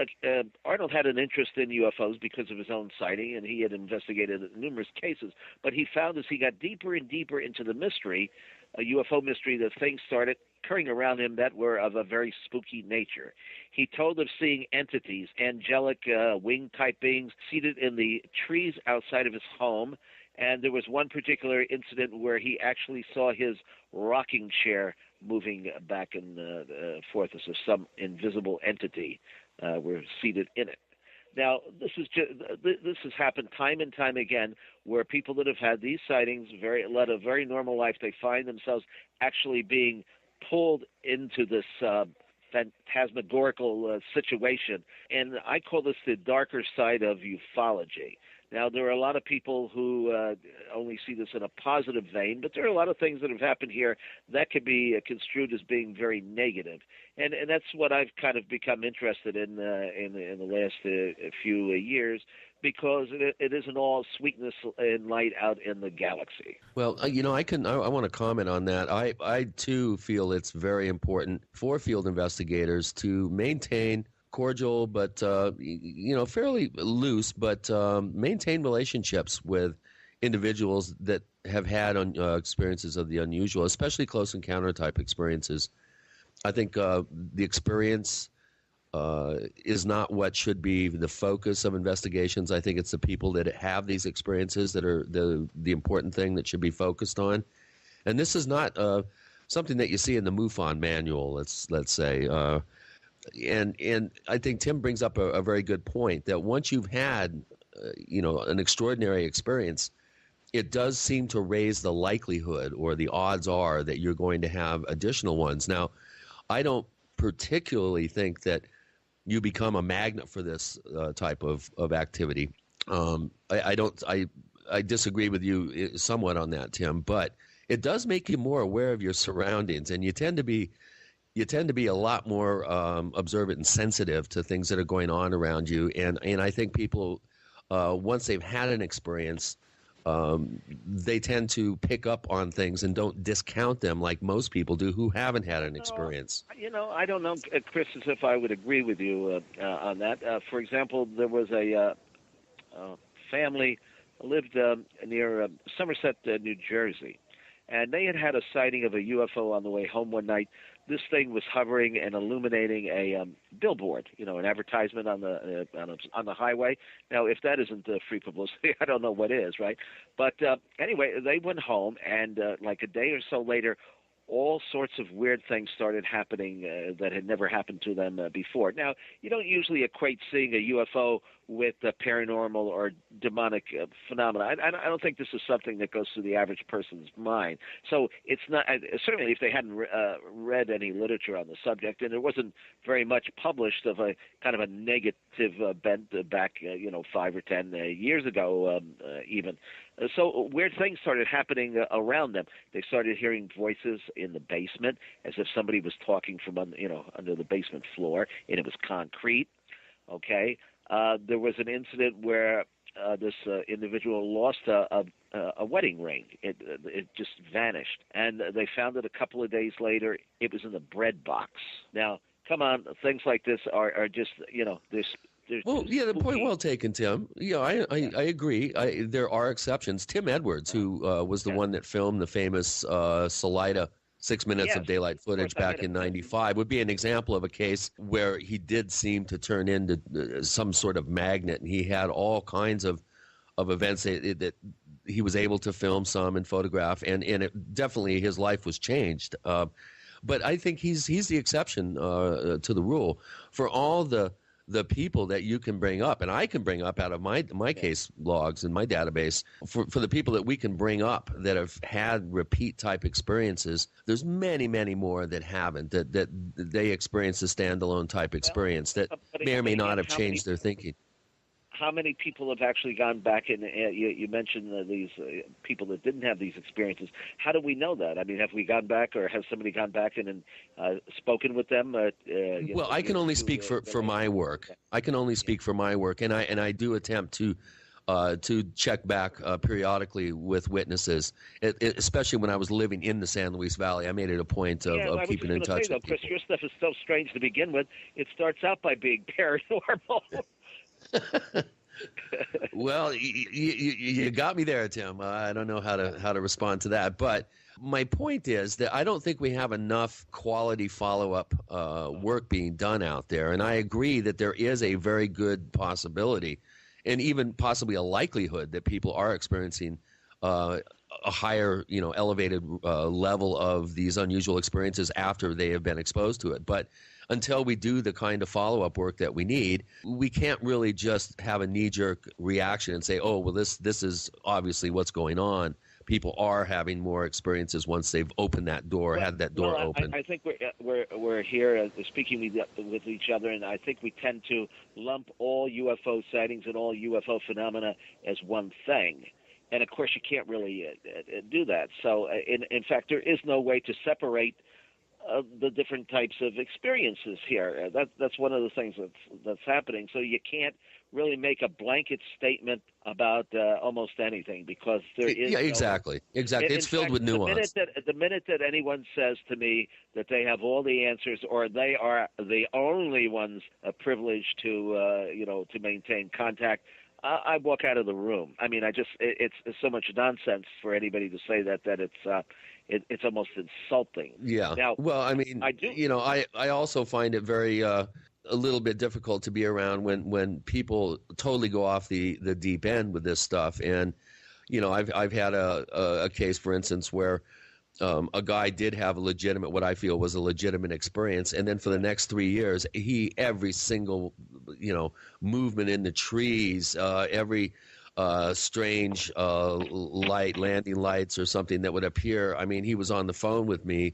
Arnold had an interest in UFOs because of his own sighting, and he had investigated numerous cases. But he found as he got deeper and deeper into the mystery, a UFO mystery, that things started occurring around him that were of a very spooky nature. He told of seeing entities, angelic wing-type beings, seated in the trees outside of his home. And there was one particular incident where he actually saw his rocking chair moving back and forth as if some invisible entity were seated in it. Now, this has happened time and time again, where people that have had these sightings, led a very normal life, they find themselves actually being pulled into this phantasmagorical situation. And I call this the darker side of ufology. Now, there are a lot of people who only see this in a positive vein, but there are a lot of things that have happened here that could be construed as being very negative. And that's what I've kind of become interested in the last few years, because it isn't all sweetness and light out in the galaxy. Well, I want to comment on that. I too feel it's very important for field investigators to maintain cordial but fairly loose but maintain relationships with individuals that have had experiences of the unusual, especially close encounter type experiences. I think the experience is not what should be the focus of investigations. I think it's the people that have these experiences that are the important thing that should be focused on. And this is not something that you see in the MUFON manual, let's say. And I think Tim brings up a very good point that once you've had, an extraordinary experience, it does seem to raise the likelihood, or the odds are, that you're going to have additional ones. Now, I don't particularly think that you become a magnet for this type of activity. I disagree with you somewhat on that, Tim, but it does make you more aware of your surroundings, and you tend to be you tend to be a lot more observant and sensitive to things that are going on around you. And I think people, once they've had an experience, they tend to pick up on things and don't discount them like most people do who haven't had an experience. I don't know, Chris, as if I would agree with you on that. For example, there was a family lived near Somerset, New Jersey, and they had a sighting of a UFO on the way home one night. This thing was hovering and illuminating a billboard, an advertisement on the highway. Now, if that isn't free publicity, I don't know what is, right? But anyway, they went home, and like a day or so later, all sorts of weird things started happening that had never happened to them before. Now, you don't usually equate seeing a UFO with paranormal or demonic phenomena. I don't think this is something that goes through the average person's mind. So it's not, certainly if they hadn't read any literature on the subject, and there wasn't very much published of a kind of a negative bent back, 5 or 10 years ago even. So weird things started happening around them. They started hearing voices in the basement as if somebody was talking from under the basement floor, and it was concrete. Okay. There was an incident where this individual lost a wedding ring. It just vanished, and they found it a couple of days later. It was in the bread box. Now, come on, things like this are just there's. The point well taken, Tim. Yeah, I agree. There are exceptions. Tim Edwards, who was the one that filmed the famous Salida 6 minutes of daylight footage back in '95, would be an example of a case where he did seem to turn into some sort of magnet, and he had all kinds of events that he was able to film some and photograph, and it, definitely his life was changed. But I think he's the exception to the rule. For all the people that you can bring up, and I can bring up out of my case logs in my database, for the people that we can bring up that have had repeat type experiences, there's many, many more that haven't, that they experience a standalone type experience that may or may not have changed their thinking. How many people have actually gone back and you mentioned these people that didn't have these experiences? How do we know that? I mean, have we gone back, or has somebody gone back and spoken with them? Well, I can only speak for my work. I can only speak for my work, and I do attempt to check back periodically with witnesses, especially when I was living in the San Luis Valley. I made it a point of keeping in touch with Chris, your stuff is so strange to begin with. It starts out by being paranormal. Well, you got me there, Tim. I don't know how to respond to that, but my point is that I don't think we have enough quality follow-up work being done out there, and I agree that there is a very good possibility, and even possibly a likelihood, that people are experiencing a higher, elevated level of these unusual experiences after they have been exposed to it. But until we do the kind of follow-up work that we need, we can't really just have a knee-jerk reaction and say, oh, well, this is obviously what's going on. People are having more experiences once they've opened that door, had that door open. I think we're here speaking with each other, and I think we tend to lump all UFO sightings and all UFO phenomena as one thing. And, of course, you can't really do that. So, in fact, there is no way to separate the different types of experiences here. That's one of the things that's happening. So you can't really make a blanket statement about almost anything, because there is exactly. It's filled with nuance. The minute that anyone says to me that they have all the answers, or they are the only ones privileged to maintain contact, I walk out of the room. I mean, it's so much nonsense for anybody to say that it's almost insulting. Yeah. Now, well, I mean, I also find it very a little bit difficult to be around when people totally go off the deep end with this stuff. And I've had a case, for instance, where a guy did have what I feel was a legitimate experience, and then for the next 3 years, every single movement in the trees, every strange landing lights or something that would appear. I mean, he was on the phone with me,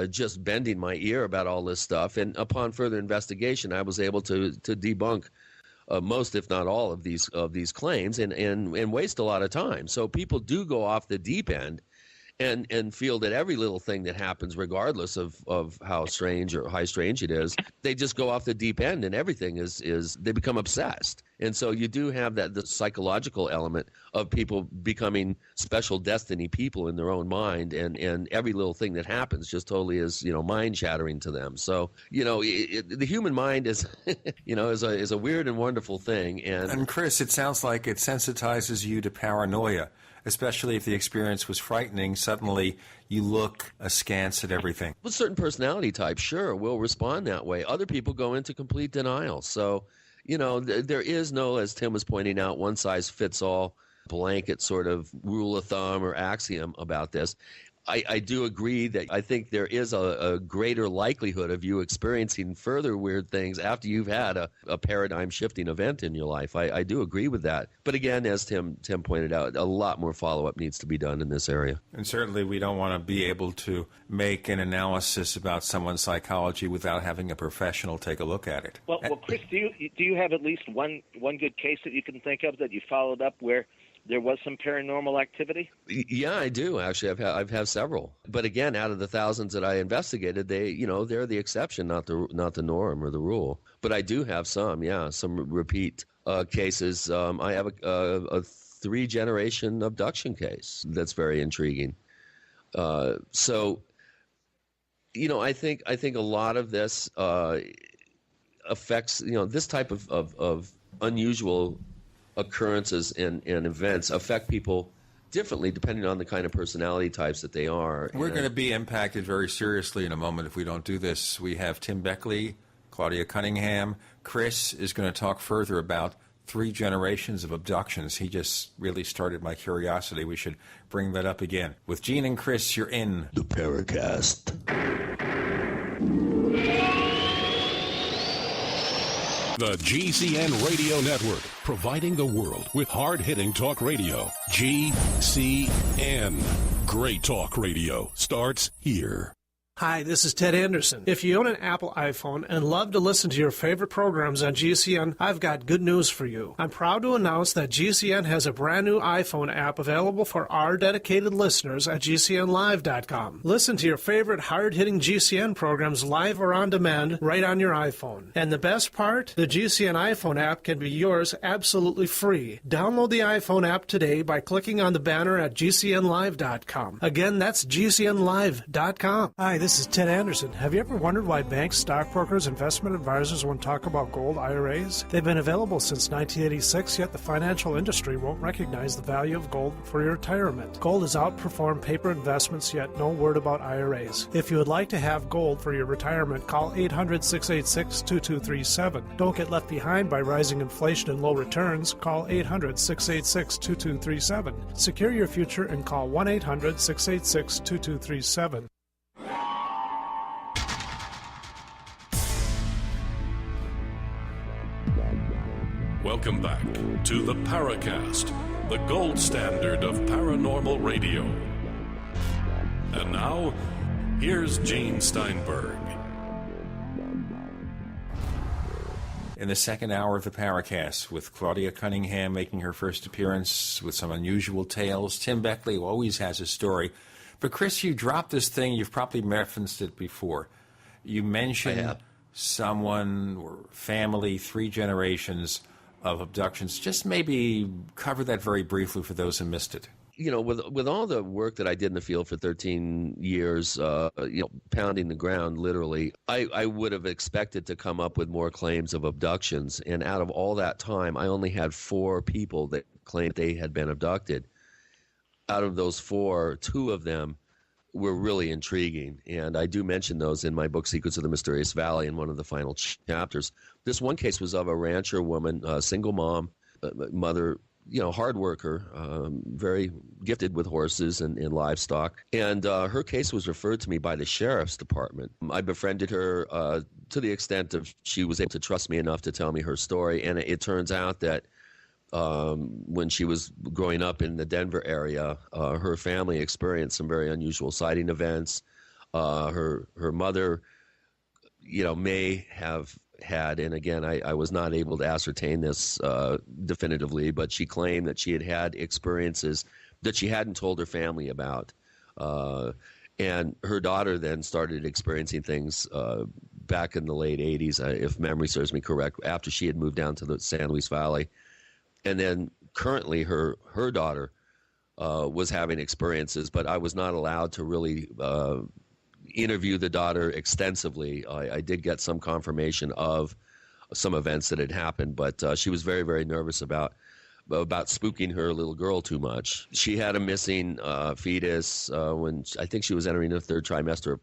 just bending my ear about all this stuff. And upon further investigation, I was able to debunk most, if not all, of these claims, and waste a lot of time. So people do go off the deep end. and feel that every little thing that happens, regardless of how strange or how strange it is, they just go off the deep end, and everything is they become obsessed. And so you do have the psychological element of people becoming special destiny people in their own mind, and every little thing that happens just totally is, mind shattering to them. So, the human mind is, is a weird and wonderful thing. And Chris, it sounds like it sensitizes you to paranoia, especially if the experience was frightening. Suddenly you look askance at everything. Well, certain personality types, sure, will respond that way. Other people go into complete denial. So, there is no, as Tim was pointing out, one-size-fits-all blanket sort of rule of thumb or axiom about this. I do agree that I think there is a greater likelihood of you experiencing further weird things after you've had a paradigm-shifting event in your life. I do agree with that. But again, as Tim pointed out, a lot more follow-up needs to be done in this area. And certainly we don't want to be able to make an analysis about someone's psychology without having a professional take a look at it. Well, Chris, do you have at least one good case that you can think of that you followed up where there was some paranormal activity? Yeah, I do. Actually, I've had several. But again, out of the thousands that I investigated, they're the exception, not the norm or the rule. But I do have some repeat cases. I have a 3-generation abduction case that's very intriguing. So, I think a lot of this affects, this type of unusual occurrences and events affect people differently depending on the kind of personality types that they are. We're going to be impacted very seriously in a moment if we don't do this. We have Tim Beckley, Claudia Cunningham. Chris is going to talk further about 3 generations of abductions. He just really started my curiosity. We should bring that up again. With Gene and Chris, you're in the Paracast. The GCN Radio Network, providing the world with hard-hitting talk radio. GCN. Great talk radio starts here. Hi, this is Ted Anderson. If you own an Apple iPhone and love to listen to your favorite programs on GCN, I've got good news for you. I'm proud to announce that GCN has a brand new iPhone app available for our dedicated listeners at GCNlive.com. Listen to your favorite hard-hitting GCN programs live or on demand right on your iPhone. And the best part? The GCN iPhone app can be yours absolutely free. Download the iPhone app today by clicking on the banner at GCNlive.com. Again, that's GCNlive.com. Hi, this is Ted Anderson. Have you ever wondered why banks, stockbrokers, investment advisors won't talk about gold IRAs? They've been available since 1986, yet the financial industry won't recognize the value of gold for your retirement. Gold has outperformed paper investments, yet no word about IRAs. If you would like to have gold for your retirement, call 800-686-2237. Don't get left behind by rising inflation and low returns. Call 800-686-2237. Secure your future and call 1-800-686-2237. Welcome back to the Paracast, the gold standard of paranormal radio. And now, here's Gene Steinberg. In the second hour of the Paracast, with Claudia Cunningham making her first appearance with some unusual tales. Tim Beckley, who always has a story. But Chris, you dropped this thing, you've probably referenced it before. You mentioned someone or family, 3 generations of abductions. Just maybe cover that very briefly for those who missed it. With all the work that I did in the field for 13 years, pounding the ground literally, I would have expected to come up with more claims of abductions. And out of all that time, I only had 4 people that claimed they had been abducted. Out of those 4, 2 of them were really intriguing. And I do mention those in my book, Secrets of the Mysterious Valley, in one of the final chapters. This one case was of a rancher woman, a single mom, mother, hard worker, very gifted with horses and livestock. And her case was referred to me by the sheriff's department. I befriended her to the extent of she was able to trust me enough to tell me her story. And it turns out that when she was growing up in the Denver area, her family experienced some very unusual sighting events. Her mother, may have had, and again, I was not able to ascertain this definitively, but she claimed that she had experiences that she hadn't told her family about And her daughter then started experiencing things back in the late 80s, if memory serves me correct, after she had moved down to the San Luis Valley. And then currently her daughter was having experiences, but I was not allowed to really interview the daughter extensively. I did get some confirmation of some events that had happened, but she was very, very nervous about spooking her little girl too much. She had a missing fetus when I think she was entering the third trimester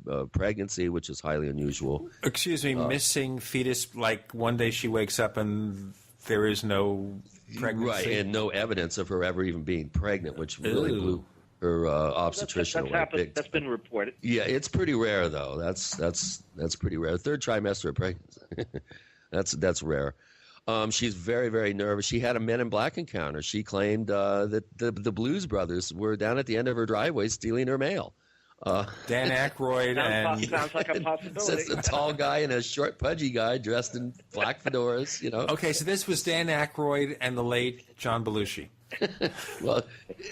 of pregnancy, which is highly unusual. Excuse me, missing fetus, like one day she wakes up and there is no pregnancy? Right, and no evidence of her ever even being pregnant, which really blew her obstetrician away. That's been reported. Yeah, it's pretty rare, though. That's pretty rare. Third trimester of pregnancy. That's rare. She's very, very nervous. She had a Men in Black encounter. She claimed that the Blues Brothers were down at the end of her driveway stealing her mail. Dan Aykroyd sounds like a possibility. It's a tall guy and a short, pudgy guy dressed in black fedoras. Okay, so this was Dan Aykroyd and the late John Belushi. Well,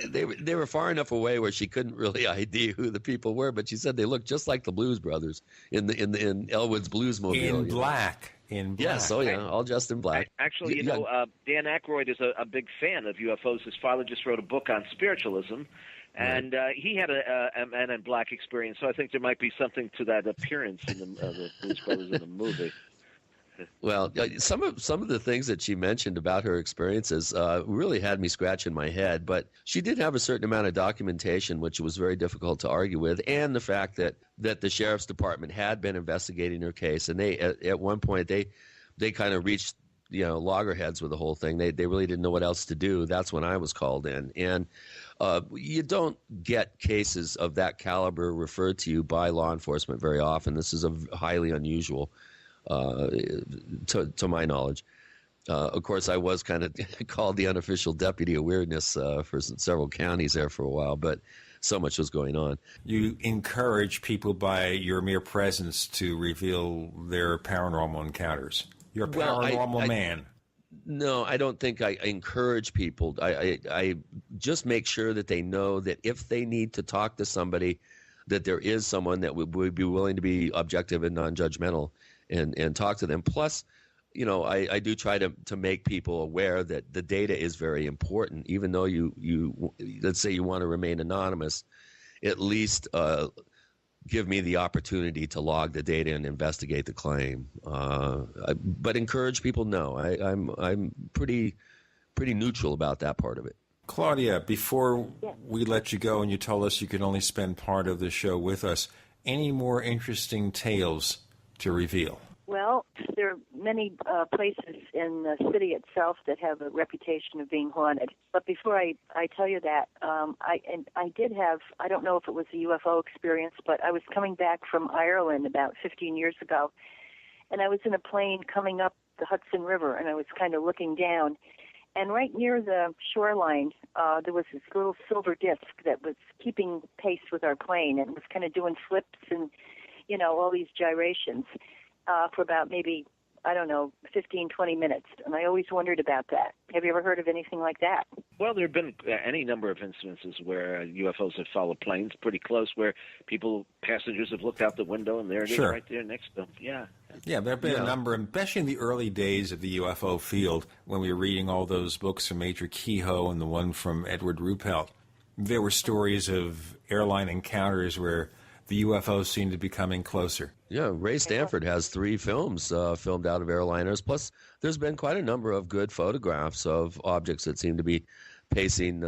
they were far enough away where she couldn't really ID who the people were, but she said they looked just like the Blues Brothers in Elwood's Bluesmobile. In black. In black. Yes, all dressed in black. Actually, Dan Aykroyd is a big fan of UFOs. His father just wrote a book on spiritualism, and he had a Men in Black experience. So I think there might be something to that appearance in the Blues Brothers in the movie. Well, some of the things that she mentioned about her experiences really had me scratching my head, but she did have a certain amount of documentation, which was very difficult to argue with, and the fact that the sheriff's department had been investigating her case, and they at one point they kind of reached loggerheads with the whole thing. They really didn't know what else to do. That's when I was called in, and you don't get cases of that caliber referred to you by law enforcement very often. This is a highly unusual. To my knowledge. Of course, I was kind of called the unofficial deputy of weirdness for several counties there for a while, but so much was going on. You encourage people by your mere presence to reveal their paranormal encounters. You're a paranormal man. No, I don't think I encourage people. I just make sure that they know that if they need to talk to somebody, that there is someone that would be willing to be objective and non-judgmental and talk to them. Plus, I do try to make people aware that the data is very important. Even though you let's say you want to remain anonymous, at least give me the opportunity to log the data and investigate the claim. But encourage people, no. I'm pretty neutral about that part of it. Claudia, before we let you go and you told us you could only spend part of the show with us, any more interesting tales to reveal? Well, there are many places in the city itself that have a reputation of being haunted. But before I tell you that, I did have, I don't know if it was a UFO experience, but I was coming back from Ireland about 15 years ago, and I was in a plane coming up the Hudson River, and I was kind of looking down. And right near the shoreline, there was this little silver disc that was keeping pace with our plane and was kind of doing flips and, all these gyrations for about maybe, 15, 20 minutes. And I always wondered about that. Have you ever heard of anything like that? Well, there have been any number of instances where UFOs have followed planes pretty close, where passengers have looked out the window and there it is right there next to them. Yeah. Yeah, there have been a number, especially in the early days of the UFO field, when we were reading all those books from Major Kehoe and the one from Edward Ruppelt. There were stories of airline encounters where the UFOs seemed to be coming closer. Yeah, Ray Stanford has 3 films filmed out of airliners. Plus, there's been quite a number of good photographs of objects that seem to be pacing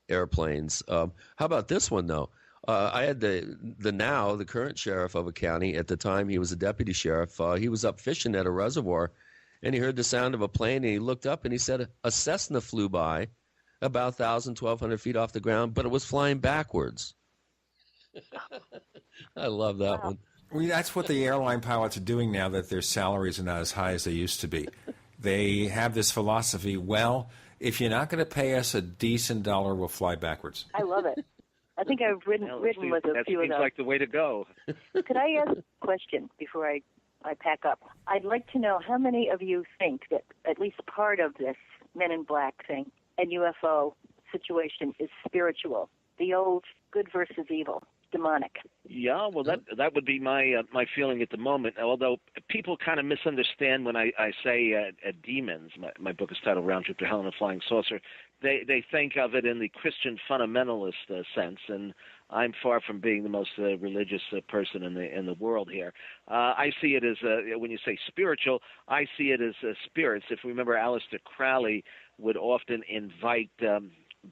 airplanes. How about this one, though? I had the current sheriff of a county. At the time, he was a deputy sheriff. He was up fishing at a reservoir, and he heard the sound of a plane, and he looked up, and he said a Cessna flew by about 1,000, 1,200 feet off the ground, but it was flying backwards. I love that one. Well, that's what the airline pilots are doing now that their salaries are not as high as they used to be. They have this philosophy, well, if you're not going to pay us a decent dollar, we'll fly backwards. I love it. I think I've ridden with a few of those. That seems like the way to go. Could I ask a question before I pack up? I'd like to know how many of you think that at least part of this Men in Black thing and UFO situation is spiritual. the old good versus evil, demonic. Yeah, well, that would be my feeling at the moment. Although people kind of misunderstand when I say demons. My book is titled Round Trip to Hell and a Flying Saucer. They think of it in the Christian fundamentalist sense, and I'm far from being the most religious person in the world here. I see it as when you say spiritual, I see it as spirits. If we remember, Aleister Crowley would often invite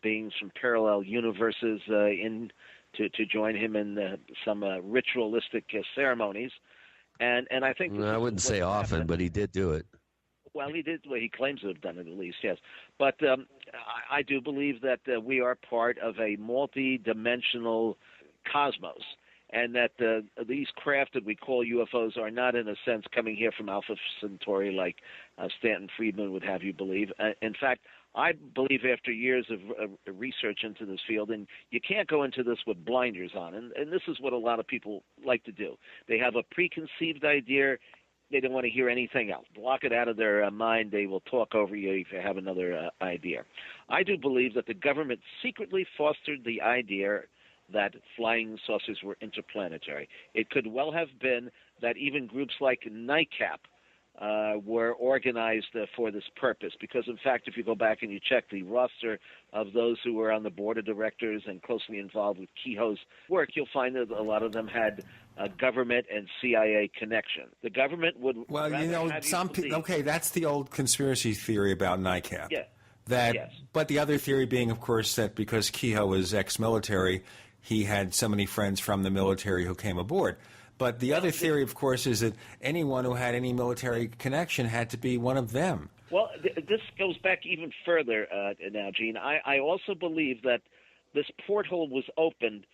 beings from parallel universes in to join him in some ritualistic ceremonies, and I think I wouldn't say often, but he did do it. Well, he did. Well, he claims to have done it at least, yes. But I do believe that we are part of a multi-dimensional cosmos, and that these craft that we call UFOs are not, in a sense, coming here from Alpha Centauri like Stanton Friedman would have you believe. In fact, I believe after years of research into this field, and you can't go into this with blinders on, and this is what a lot of people like to do. They have a preconceived idea. They don't want to hear anything else. Block it out of their mind. They will talk over you if you have another idea. I do believe that the government secretly fostered the idea that flying saucers were interplanetary. It could well have been that even groups like NICAP were organized for this purpose, because, in fact, if you go back and you check the roster of those who were on the board of directors and closely involved with Kehoe's work, you'll find that a lot of them had a government and CIA connection. The government would... Well, you know, some people... Okay, that's the old conspiracy theory about NICAP. Yeah. That, but the other theory being, of course, that because Kehoe was ex-military, he had so many friends from the military who came aboard. But the other theory, of course, is that anyone who had any military connection had to be one of them. Well, this goes back even further now, Gene. I also believe that this porthole was opened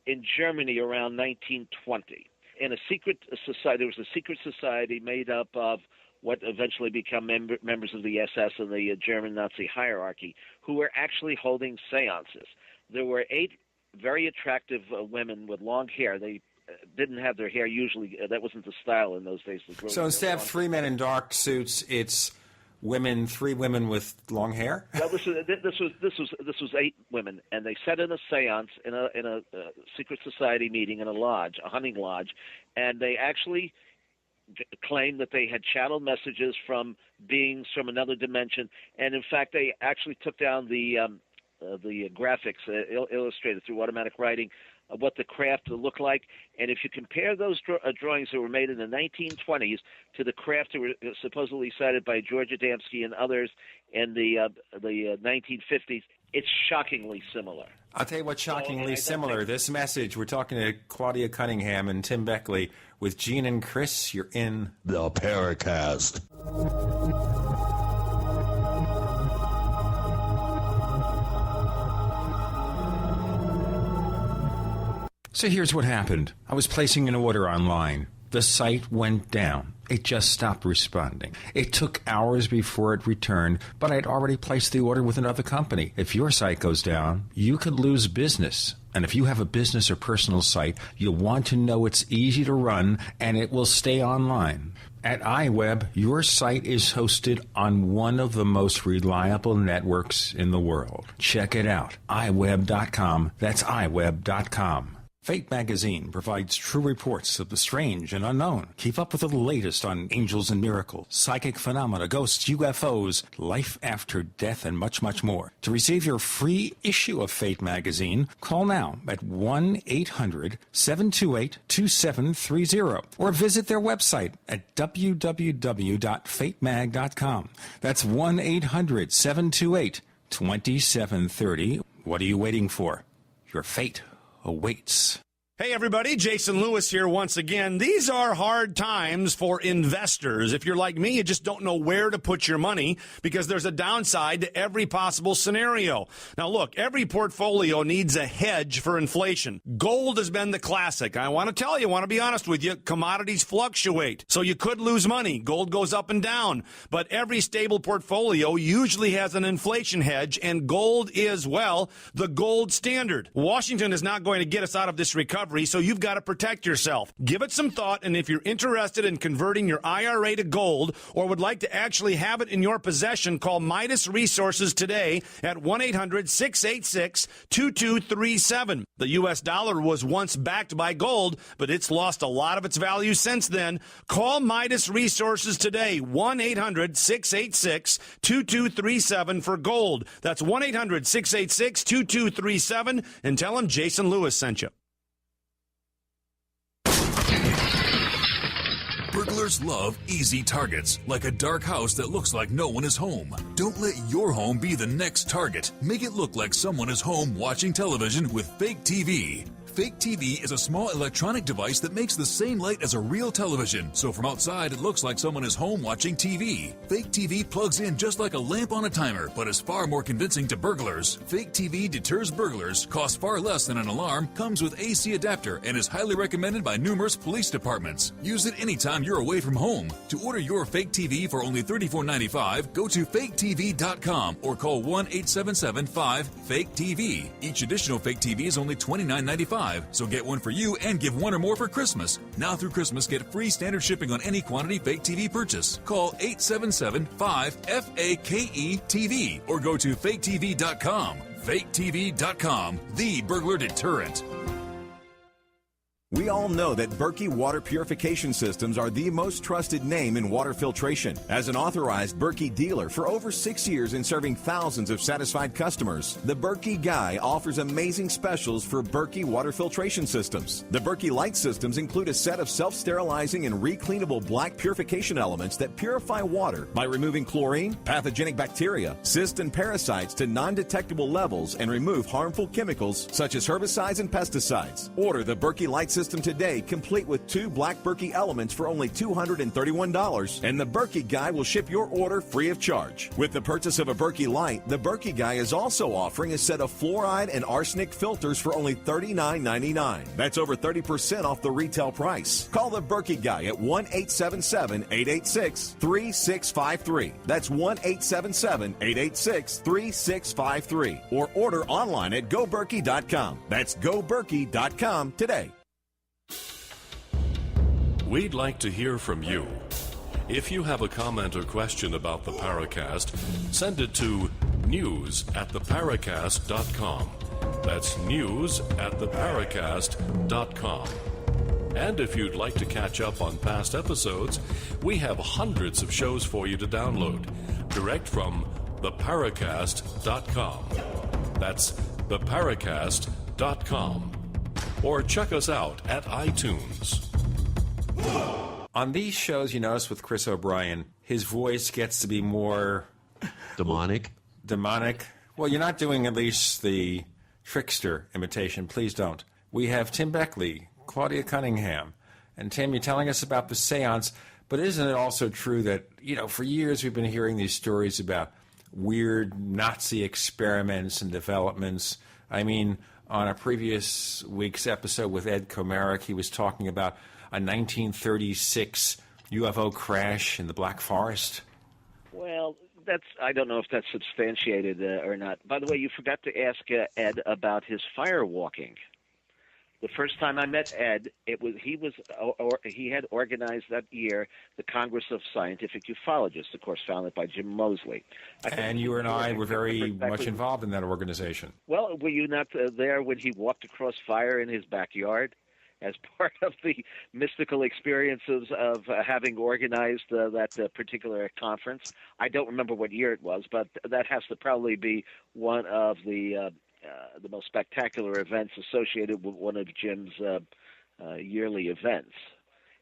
in Germany around 1920. In a secret society, there was a secret society made up of what eventually become members of the SS and the German Nazi hierarchy, who were actually holding seances. There were 8 very attractive women with long hair. They didn't have their hair usually. That wasn't the style in those days. So instead of 3 men in dark suits, it's 3 women with long hair? Well, this was 8 women, and they sat in a seance in a secret society meeting in a lodge, a hunting lodge, and they actually claimed that they had channeled messages from beings from another dimension, and in fact, they actually took down the graphics illustrated through automatic writing of what the craft looked like. And if you compare those drawings that were made in the 1920s to the craft that were supposedly cited by George Adamski and others in the 1950s, it's shockingly similar. I'll tell you what's shockingly similar. This message, we're talking to Claudia Cunningham and Tim Beckley with Gene and Chris. You're in the Paracast. So here's what happened. I was placing an order online. The site went down. It just stopped responding. It took hours before it returned, but I'd already placed the order with another company. If your site goes down, you could lose business. And if you have a business or personal site, you'll want to know it's easy to run and it will stay online. At iWeb, your site is hosted on one of the most reliable networks in the world. Check it out. iWeb.com. That's iWeb.com. Fate magazine provides true reports of the strange and unknown. Keep up with the latest on angels and miracles, psychic phenomena, ghosts, UFOs, life after death, and much, much more. To receive your free issue of Fate magazine, call now at 1-800-728-2730 or visit their website at www.fatemag.com. That's 1-800-728-2730. What are you waiting for? Your fate awaits. Hey everybody, Jason Lewis here once again. These are hard times for investors. If you're like me, you just don't know where to put your money because there's a downside to every possible scenario. Now look, every portfolio needs a hedge for inflation. Gold has been the classic. I want to be honest with you, commodities fluctuate. So you could lose money. Gold goes up and down. But every stable portfolio usually has an inflation hedge, and gold is, well, the gold standard. Washington is not going to get us out of this recovery recovery, so you've got to protect yourself. Give it some thought, and if you're interested in converting your IRA to gold or would like to actually have it in your possession, call Midas Resources today at 1-800-686-2237. The U.S. dollar was once backed by gold, but it's lost a lot of its value since then. Call Midas Resources today, 1-800-686-2237 for gold. That's 1-800-686-2237, and tell them Jason Lewis sent you. Burglars love easy targets, like a dark house that looks like no one is home. Don't let your home be the next target. Make it look like someone is home watching television with fake TV. Fake TV is a small electronic device that makes the same light as a real television, so from outside it looks like someone is home watching TV. Fake TV plugs in just like a lamp on a timer, but is far more convincing to burglars. Fake TV deters burglars, costs far less than an alarm, comes with AC adapter, and is highly recommended by numerous police departments. Use it anytime you're away from home. To order your fake TV for only $34.95, go to faketv.com or call 1-877-5-FAKE-TV. Each additional fake TV is only $29.95. So get one for you and give one or more for Christmas. Now through Christmas, get free standard shipping on any quantity fake TV purchase. Call 877-5-FAKE-TV or go to faketv.com. Faketv.com, the burglar deterrent. We all know that Berkey Water Purification Systems are the most trusted name in water filtration. As an authorized Berkey dealer for over 6 years and serving thousands of satisfied customers, the Berkey Guy offers amazing specials for Berkey Water Filtration Systems. The Berkey Light Systems include a set of self-sterilizing and recleanable black purification elements that purify water by removing chlorine, pathogenic bacteria, cysts, and parasites to non-detectable levels and remove harmful chemicals such as herbicides and pesticides. Order the Berkey Light System today, complete with 2 black Berkey elements for only $231, and the Berkey Guy will ship your order free of charge. With the purchase of a Berkey Light, the Berkey Guy is also offering a set of fluoride and arsenic filters for only $39.99. That's over 30% off the retail price. Call the Berkey Guy at 1-877-886-3653. That's 1-877-886-3653. Or order online at goberkey.com. That's goberkey.com today. We'd like to hear from you. If you have a comment or question about the Paracast, send it to news@theparacast.com. That's news@theparacast.com. And if you'd like to catch up on past episodes, we have hundreds of shows for you to download direct from theparacast.com. That's theparacast.com. Or check us out at iTunes. On these shows, you notice with Chris O'Brien, his voice gets to be more... Demonic? Demonic. Well, you're not doing at least the trickster imitation. Please don't. We have Tim Beckley, Claudia Cunningham. And Tim, you're telling us about the seance, but isn't it also true that, for years we've been hearing these stories about weird Nazi experiments and developments? I mean, on a previous week's episode with Ed Komarick, he was talking about a 1936 UFO crash in the Black Forest? Well, I don't know if that's substantiated or not. By the way, you forgot to ask Ed about his firewalking. The first time I met Ed, he had organized that year the Congress of Scientific Ufologists, of course, founded by Jim Moseley. And you and I were very much involved in that organization. Well, were you not there when he walked across fire in his backyard as part of the mystical experiences of having organized that particular conference? I don't remember what year it was, but that has to probably be one of the most spectacular events associated with one of Jim's yearly events.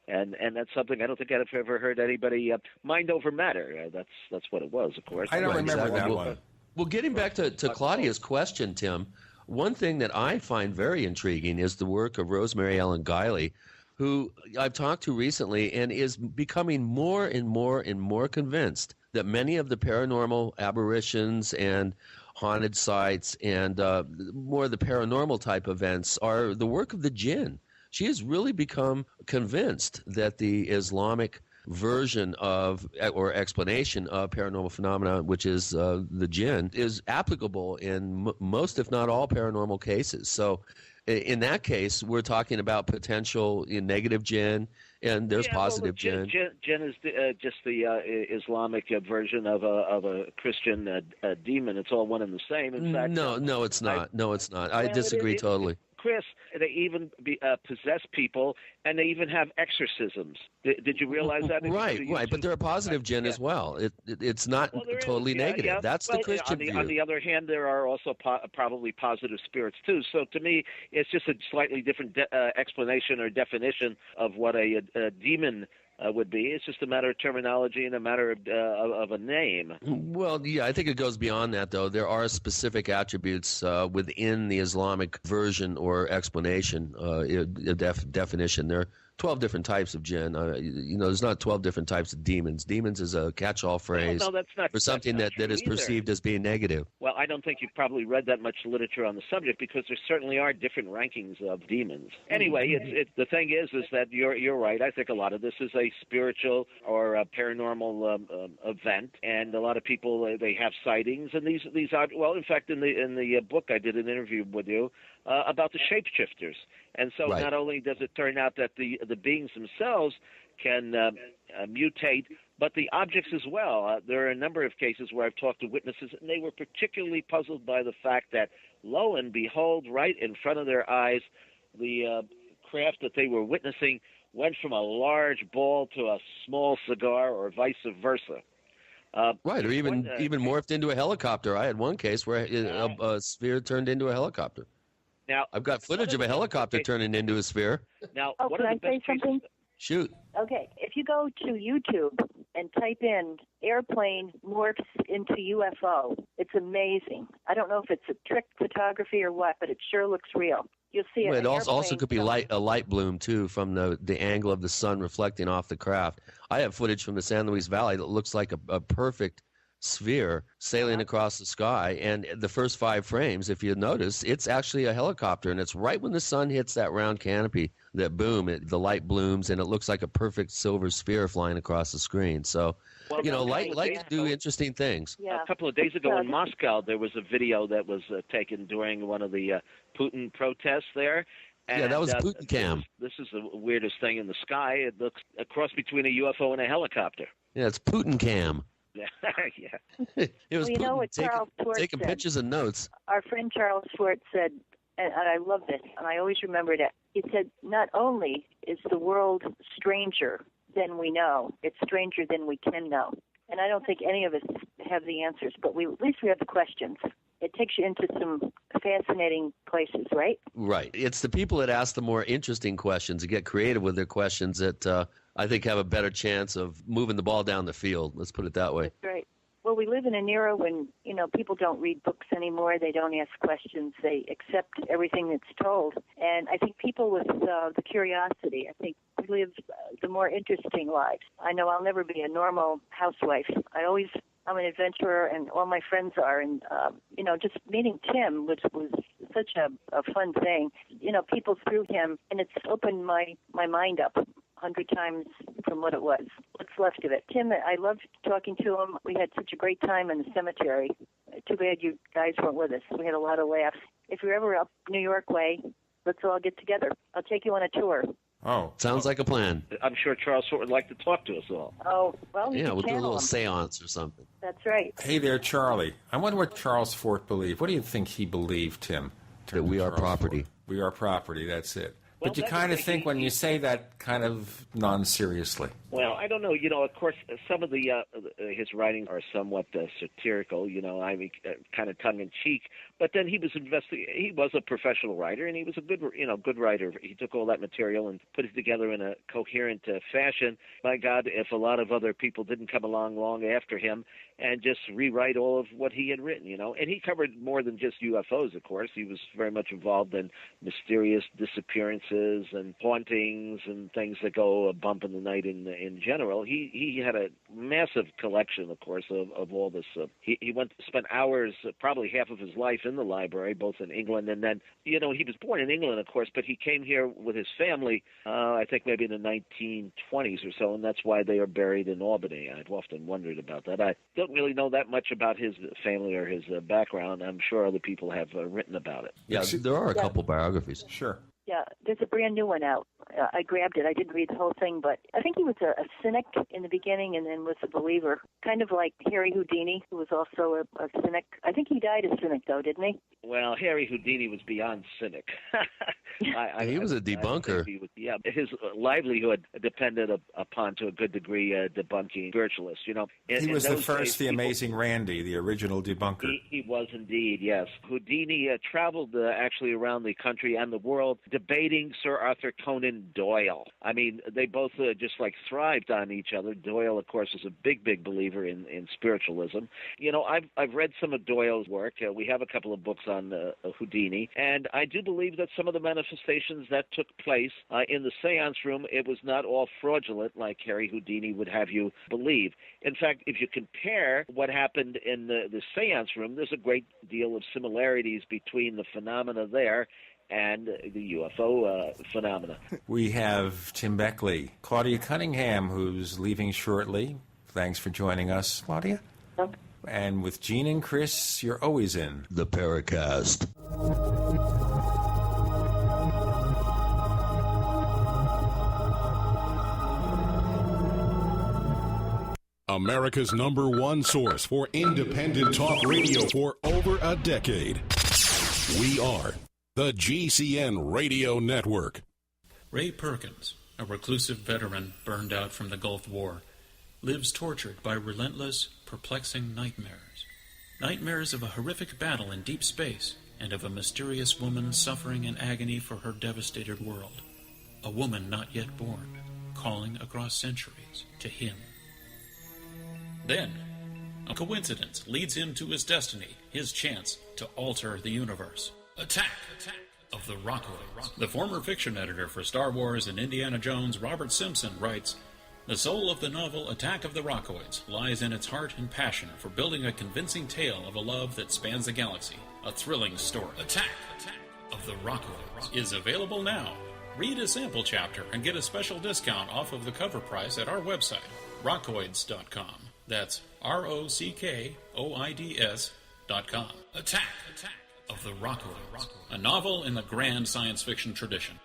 And that's something I don't think I've ever heard anybody mind over matter. That's what it was, of course. I don't remember that one. Well, getting back to Claudia's question, Tim, one thing that I find very intriguing is the work of Rosemary Ellen Guiley, who I've talked to recently and is becoming more and more and more convinced that many of the paranormal aberrations and haunted sites and more of the paranormal type events are the work of the jinn. She has really become convinced that the Islamic version of or explanation of paranormal phenomena, which is the jinn, is applicable in most, if not all, paranormal cases. So in that case, we're talking about potential negative jinn, and there's positive jinn. Jinn is just the Islamic version of a Christian demon. It's all one and the same. In fact, no, it's not. No, it's not. I disagree totally. Chris, they even possess people, and they even have exorcisms. Did you realize that? Right. But there are positive jinn as well. It's not totally negative. Yeah. That's the Christian view. On the other hand, there are also probably positive spirits too. So to me, it's just a slightly different explanation or definition of what a demon would be. It's just a matter of terminology and a matter of a name. Well, yeah, I think it goes beyond that, though. There are specific attributes within the Islamic version or explanation, definition. There are 12 different types of jinn. There's not 12 different types of demons. Demons is a catch-all phrase for something that is perceived as being negative. Well, I don't think you've probably read that much literature on the subject because there certainly are different rankings of demons. Anyway, the thing is that you're right. I think a lot of this is a spiritual or a paranormal event, and a lot of people they have sightings, and these are in fact in the book I did an interview with you about the shapeshifters. And so not only does it turn out that the beings themselves can mutate, but the objects as well. There are a number of cases where I've talked to witnesses, and they were particularly puzzled by the fact that, lo and behold, right in front of their eyes, the craft that they were witnessing went from a large ball to a small cigar or vice versa. Right, or even morphed into a helicopter. I had one case where a sphere turned into a helicopter. Now, I've got footage of a helicopter turning into a sphere. Now, can I say something? Shoot. Okay, if you go to YouTube and type in airplane morphs into UFO, it's amazing. I don't know if it's a trick photography or what, but it sure looks real. You'll see it. Well, it also could be a light bloom, too, from the angle of the sun reflecting off the craft. I have footage from the San Luis Valley that looks like a perfect sphere sailing across the sky, and the first 5 frames, if you notice, it's actually a helicopter, and it's right when the sun hits that round canopy that boom, the light blooms, and it looks like a perfect silver sphere flying across the screen. So, light can do interesting things. A couple of days ago in Moscow, there was a video that was taken during one of the Putin protests there. And, that was Putin cam. This is the weirdest thing in the sky. It looks a cross between a UFO and a helicopter. Yeah, it's Putin cam. Yeah. It was taking said, pictures and notes. Our friend Charles Schwartz said, and I love this, and I always remembered it. He said, not only is the world stranger than we know, it's stranger than we can know. And I don't think any of us have the answers, but at least we have the questions. It takes you into some fascinating places, right? Right. It's the people that ask the more interesting questions, that get creative with their questions, that I think have a better chance of moving the ball down the field. Let's put it that way. That's right. Well, we live in an era when, people don't read books anymore. They don't ask questions. They accept everything that's told. And I think people with the curiosity, I think we live the more interesting lives. I know I'll never be a normal housewife. I'm an adventurer, and all my friends are. And, just meeting Tim was such a fun thing. People through him, and it's opened my mind up 100 times from what it was. What's left of it. Tim, I loved talking to him. We had such a great time in the cemetery. Too bad you guys weren't with us. We had a lot of laughs. If you're ever up New York way, let's all get together. I'll take you on a tour. Oh, sounds like a plan. I'm sure Charles Fort would like to talk to us all. Oh, well, we'll do a little seance or something. That's right. Hey there, Charlie. I wonder what Charles Fort believed. What do you think he believed, Tim? That we are property. We are property, that's it. But you kind of think when you say that kind of non-seriously. Well, I don't know. Of course, some of his writings are somewhat satirical. Kind of tongue-in-cheek. But then he was He was a professional writer, and he was a good writer. He took all that material and put it together in a coherent fashion. My God, if a lot of other people didn't come along long after him and just rewrite all of what he had written, And he covered more than just UFOs, of course. He was very much involved in mysterious disappearances and hauntings and things that go bump in the night in in general. He had a massive collection, of course, of all this. He spent hours, probably half of his life in the library, both in England and then, he was born in England, of course, but he came here with his family, I think maybe in the 1920s or so, and that's why they are buried in Albany. I've often wondered about that. I don't really know that much about his family or his background. I'm sure other people have written about it. Yeah, there are a couple biographies. Sure. Yeah, there's a brand new one out. I grabbed it. I didn't read the whole thing, but I think he was a cynic in the beginning and then was a believer, kind of like Harry Houdini, who was also a cynic. I think he died a cynic, though, didn't he? Well, Harry Houdini was beyond cynic. He was a debunker. His livelihood depended upon, to a good degree, debunking spiritualists. He was the first, the Amazing Randy, the original debunker. He was indeed, yes. Houdini traveled actually around the country and the world debating Sir Arthur Conan Doyle. I mean, they both just thrived on each other. Doyle, of course, was a big believer in spiritualism. I've read some of Doyle's work. We have a couple of books on Houdini, and I do believe that some of the manifestations that took place in the seance room, it was not all fraudulent like Harry Houdini would have you believe. In fact, if you compare what happened in the seance room, there's a great deal of similarities between the phenomena there and the UFO phenomena. We have Tim Beckley, Claudia Cunningham, who's leaving shortly. Thanks for joining us, Claudia. Yep. And with Gene and Chris, you're always in the Paracast. America's #1 source for independent talk radio for over a decade. We are the GCN Radio Network. Ray Perkins, a reclusive veteran burned out from the Gulf War, lives tortured by relentless, perplexing nightmares. Nightmares of a horrific battle in deep space and of a mysterious woman suffering in agony for her devastated world. A woman not yet born, calling across centuries to him. Then, a coincidence leads him to his destiny, his chance to alter the universe. Attack of the Rockoids. The former fiction editor for Star Wars and Indiana Jones, Robert Simpson, writes, "The soul of the novel Attack of the Rockoids lies in its heart and passion for building a convincing tale of a love that spans the galaxy, a thrilling story. Attack of the Rockoids is available now. Read a sample chapter and get a special discount off of the cover price at our website, rockoids.com. That's ROCKOIDS.com. Attack of the Rockoids, a novel in the grand science fiction tradition."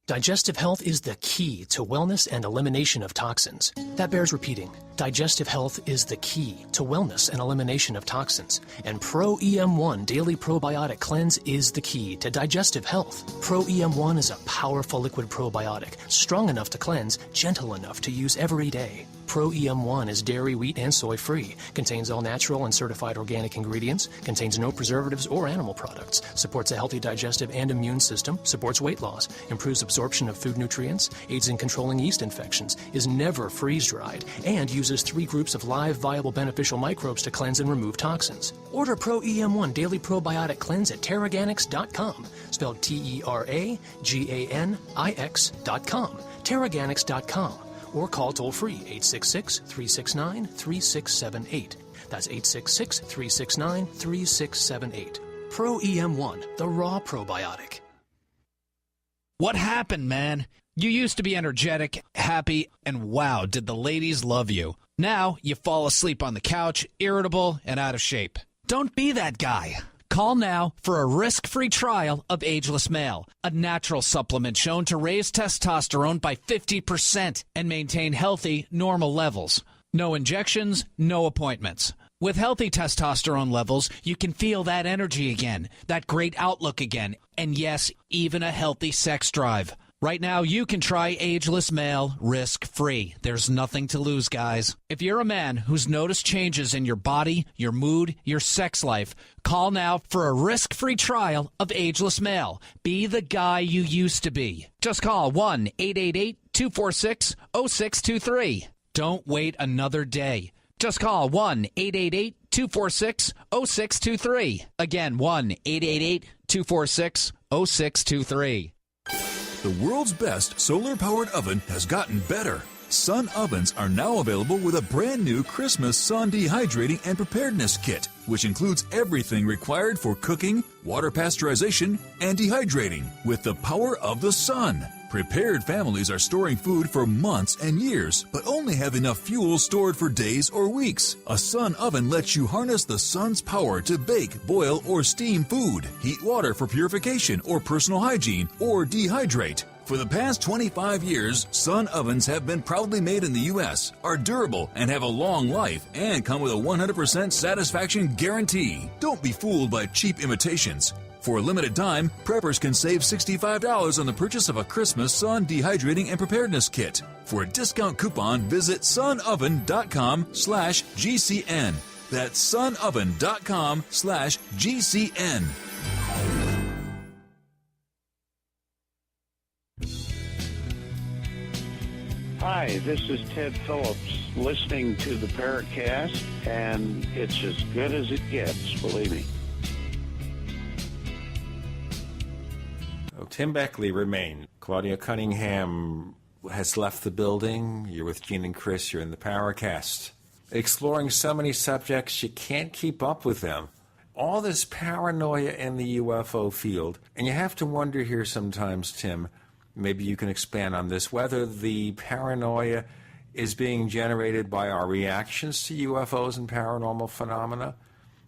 Digestive health is the key to wellness and elimination of toxins. That bears repeating. Digestive health is the key to wellness and elimination of toxins. And Pro EM1 Daily Probiotic Cleanse is the key to digestive health. Pro EM1 is a powerful liquid probiotic, strong enough to cleanse, gentle enough to use every day. Pro EM1 is dairy, wheat, and soy-free, contains all natural and certified organic ingredients, contains no preservatives or animal products, supports a healthy digestive and immune system, supports weight loss, improves absorption of food nutrients, aids in controlling yeast infections, is never freeze-dried, and uses 3 groups of live, viable, beneficial microbes to cleanse and remove toxins. Order Pro EM1 Daily Probiotic Cleanse at Terraganics.com, spelled TerraGanix.com, Terraganics.com. Or call toll-free 866-369-3678. That's 866-369-3678. Pro EM1, the raw probiotic. What happened, man? You used to be energetic, happy, and wow, did the ladies love you. Now you fall asleep on the couch, irritable, and out of shape. Don't be that guy. Call now for a risk-free trial of Ageless Male, a natural supplement shown to raise testosterone by 50% and maintain healthy, normal levels. No injections, no appointments. With healthy testosterone levels, you can feel that energy again, that great outlook again, and yes, even a healthy sex drive. Right now, you can try Ageless Male risk-free. There's nothing to lose, guys. If you're a man who's noticed changes in your body, your mood, your sex life, call now for a risk-free trial of Ageless Male. Be the guy you used to be. Just call 1-888-246-0623. Don't wait another day. Just call 1-888-246-0623. Again, 1-888-246-0623. The world's best solar-powered oven has gotten better. Sun ovens are now available with a brand new Christmas Sun Dehydrating and Preparedness Kit, which includes everything required for cooking, water pasteurization, and dehydrating with the power of the sun. Prepared families are storing food for months and years, but only have enough fuel stored for days or weeks. A sun oven lets you harness the sun's power to bake, boil, or steam food, heat water for purification or personal hygiene, or dehydrate. For the past 25 years, Sun ovens have been proudly made in the U.S., are durable, and have a long life, and come with a 100% satisfaction guarantee. Don't be fooled by cheap imitations. For a limited time, preppers can save $65 on the purchase of a Christmas Sun Dehydrating and Preparedness Kit. For a discount coupon, visit sunoven.com/GCN. That's sunoven.com/GCN. Hi, this is Ted Phillips listening to the Paracast, and it's as good as it gets, believe me. Tim Beckley remained. Claudia Cunningham has left the building. You're with Gene and Chris. You're in the Paracast. Exploring so many subjects, you can't keep up with them. All this paranoia in the UFO field. And you have to wonder here sometimes, Tim, maybe you can expand on this, whether the paranoia is being generated by our reactions to UFOs and paranormal phenomena,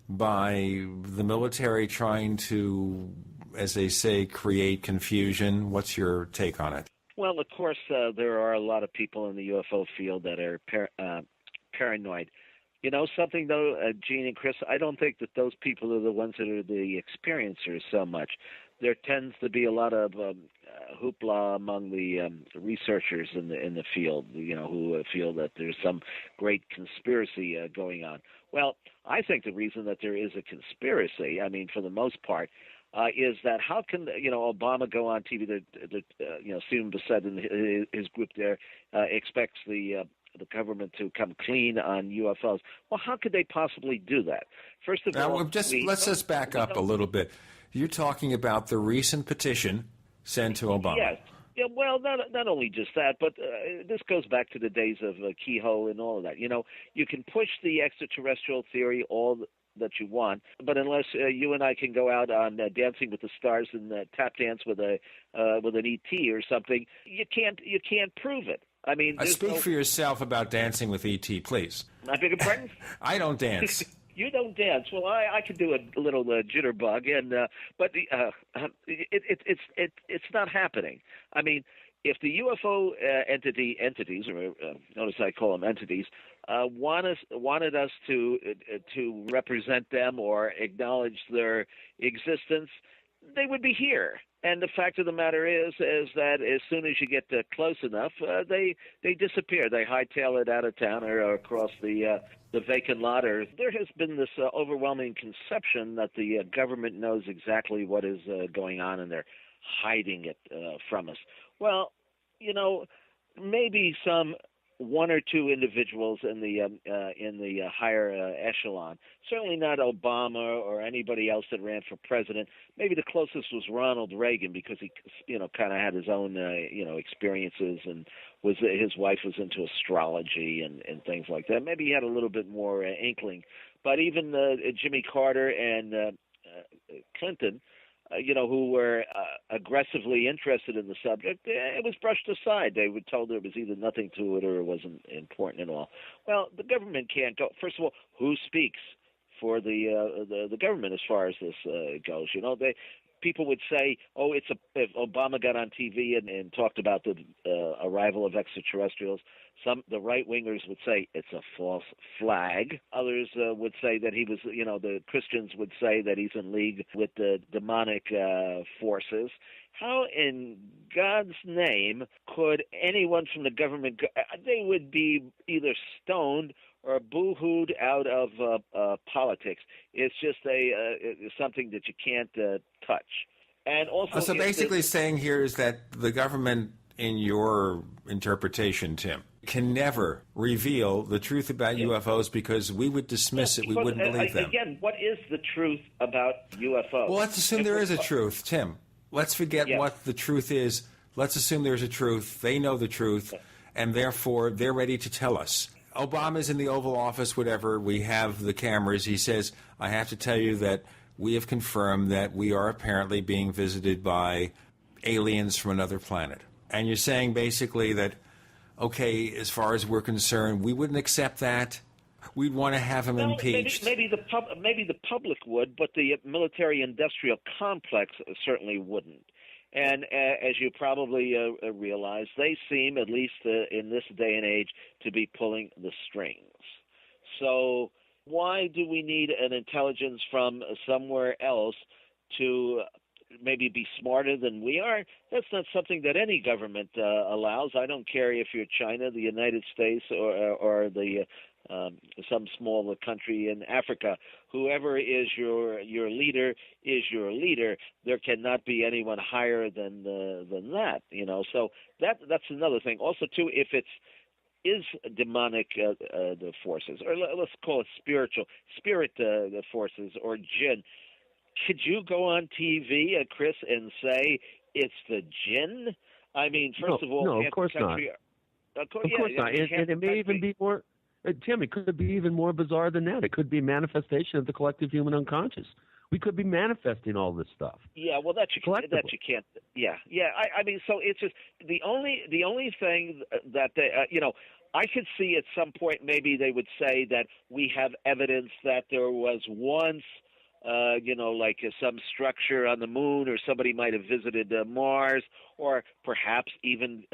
by the military trying to, as they say, create confusion. What's your take on it? Well, of course, there are a lot of people in the UFO field that are paranoid. You know something, though, Gene and Chris, I don't think that those people are the ones that are the experiencers so much. There tends to be a lot of hoopla among the researchers in the field, you know, who feel that there's some great conspiracy going on. Well, I think the reason that there is a conspiracy, I mean, for the most part, is that how can, you know, Obama go on TV, you know, Stephen Bissett and his group there expects the government to come clean on UFOs. Well, how could they possibly do that? First of all, let's just back up a little bit. You're talking about the recent petition sent to Obama. Yes. Yeah, well, not only just that, but this goes back to the days of Keyhole and all of that. You know, you can push the extraterrestrial theory all that you want, but unless you and I can go out on Dancing with the Stars and tap dance with an ET or something, you can't prove it. I mean, speak for yourself about Dancing with ET, please. I beg your pardon? I don't dance. You don't dance. Well, I could do a little jitterbug, but it's not happening. I mean, if the UFO entities, or notice I call them entities, wanted us to represent them or acknowledge their existence, they would be here. And the fact of the matter is that as soon as you get close enough, they disappear. They hightail it out of town or across the vacant lot. Or there has been this overwhelming conception that the government knows exactly what is going on, and they're hiding it from us. Well, you know, maybe one or two individuals in the higher echelon. Certainly not Obama or anybody else that ran for president. Maybe the closest was Ronald Reagan, because he, you know, kind of had his own, experiences, and his wife was into astrology and things like that. Maybe he had a little bit more inkling. But even Jimmy Carter and Clinton, who were aggressively interested in the subject, it was brushed aside. They were told there was either nothing to it or it wasn't important at all. Well, the government can't go. First of all, who speaks for the government as far as this goes? You know, people would say, if Obama got on TV and talked about the arrival of extraterrestrials, the right-wingers would say it's a false flag. Others would say that he was, the Christians would say that he's in league with the demonic forces. How in God's name could anyone from the government they would be either stoned or boo-hooed out of politics. It's just something that you can't touch. And also, so basically saying here is that the government, in your interpretation, Tim, can never reveal the truth about UFOs because we would dismiss it. We wouldn't believe them. Again, what is the truth about UFOs? Well, let's assume there is a truth, Tim. Let's forget what the truth is Let's assume there's a truth. They know the truth, and therefore they're ready to tell us. Obama's in the Oval Office, whatever. We have the cameras. He says, I have to tell you that we have confirmed that we are apparently being visited by aliens from another planet. And you're saying basically that, okay, as far as we're concerned, we wouldn't accept that. We'd want to have him impeached. Maybe the public would, but the military-industrial complex certainly wouldn't. And as you probably realize, they seem, at least in this day and age, to be pulling the strings. So why do we need an intelligence from somewhere else to maybe be smarter than we are? That's not something that any government allows. I don't care if you're China, the United States, or the some small country in Africa. Whoever is your leader is your leader. There cannot be anyone higher than that. So that's another thing. Also, too, if is demonic the forces, or let's call it spirit forces, or jinn. Could you go on TV, Chris, and say it's the jinn? I mean, first of all, no, of course not. Of course not. And it may even be more. Tim, it could be even more bizarre than that. It could be a manifestation of the collective human unconscious. We could be manifesting all this stuff. Yeah, well, that you can't. Yeah. I mean, so it's just the only thing that they, I could see at some point maybe they would say that we have evidence that there was once, like some structure on the moon, or somebody might have visited Mars, or perhaps even,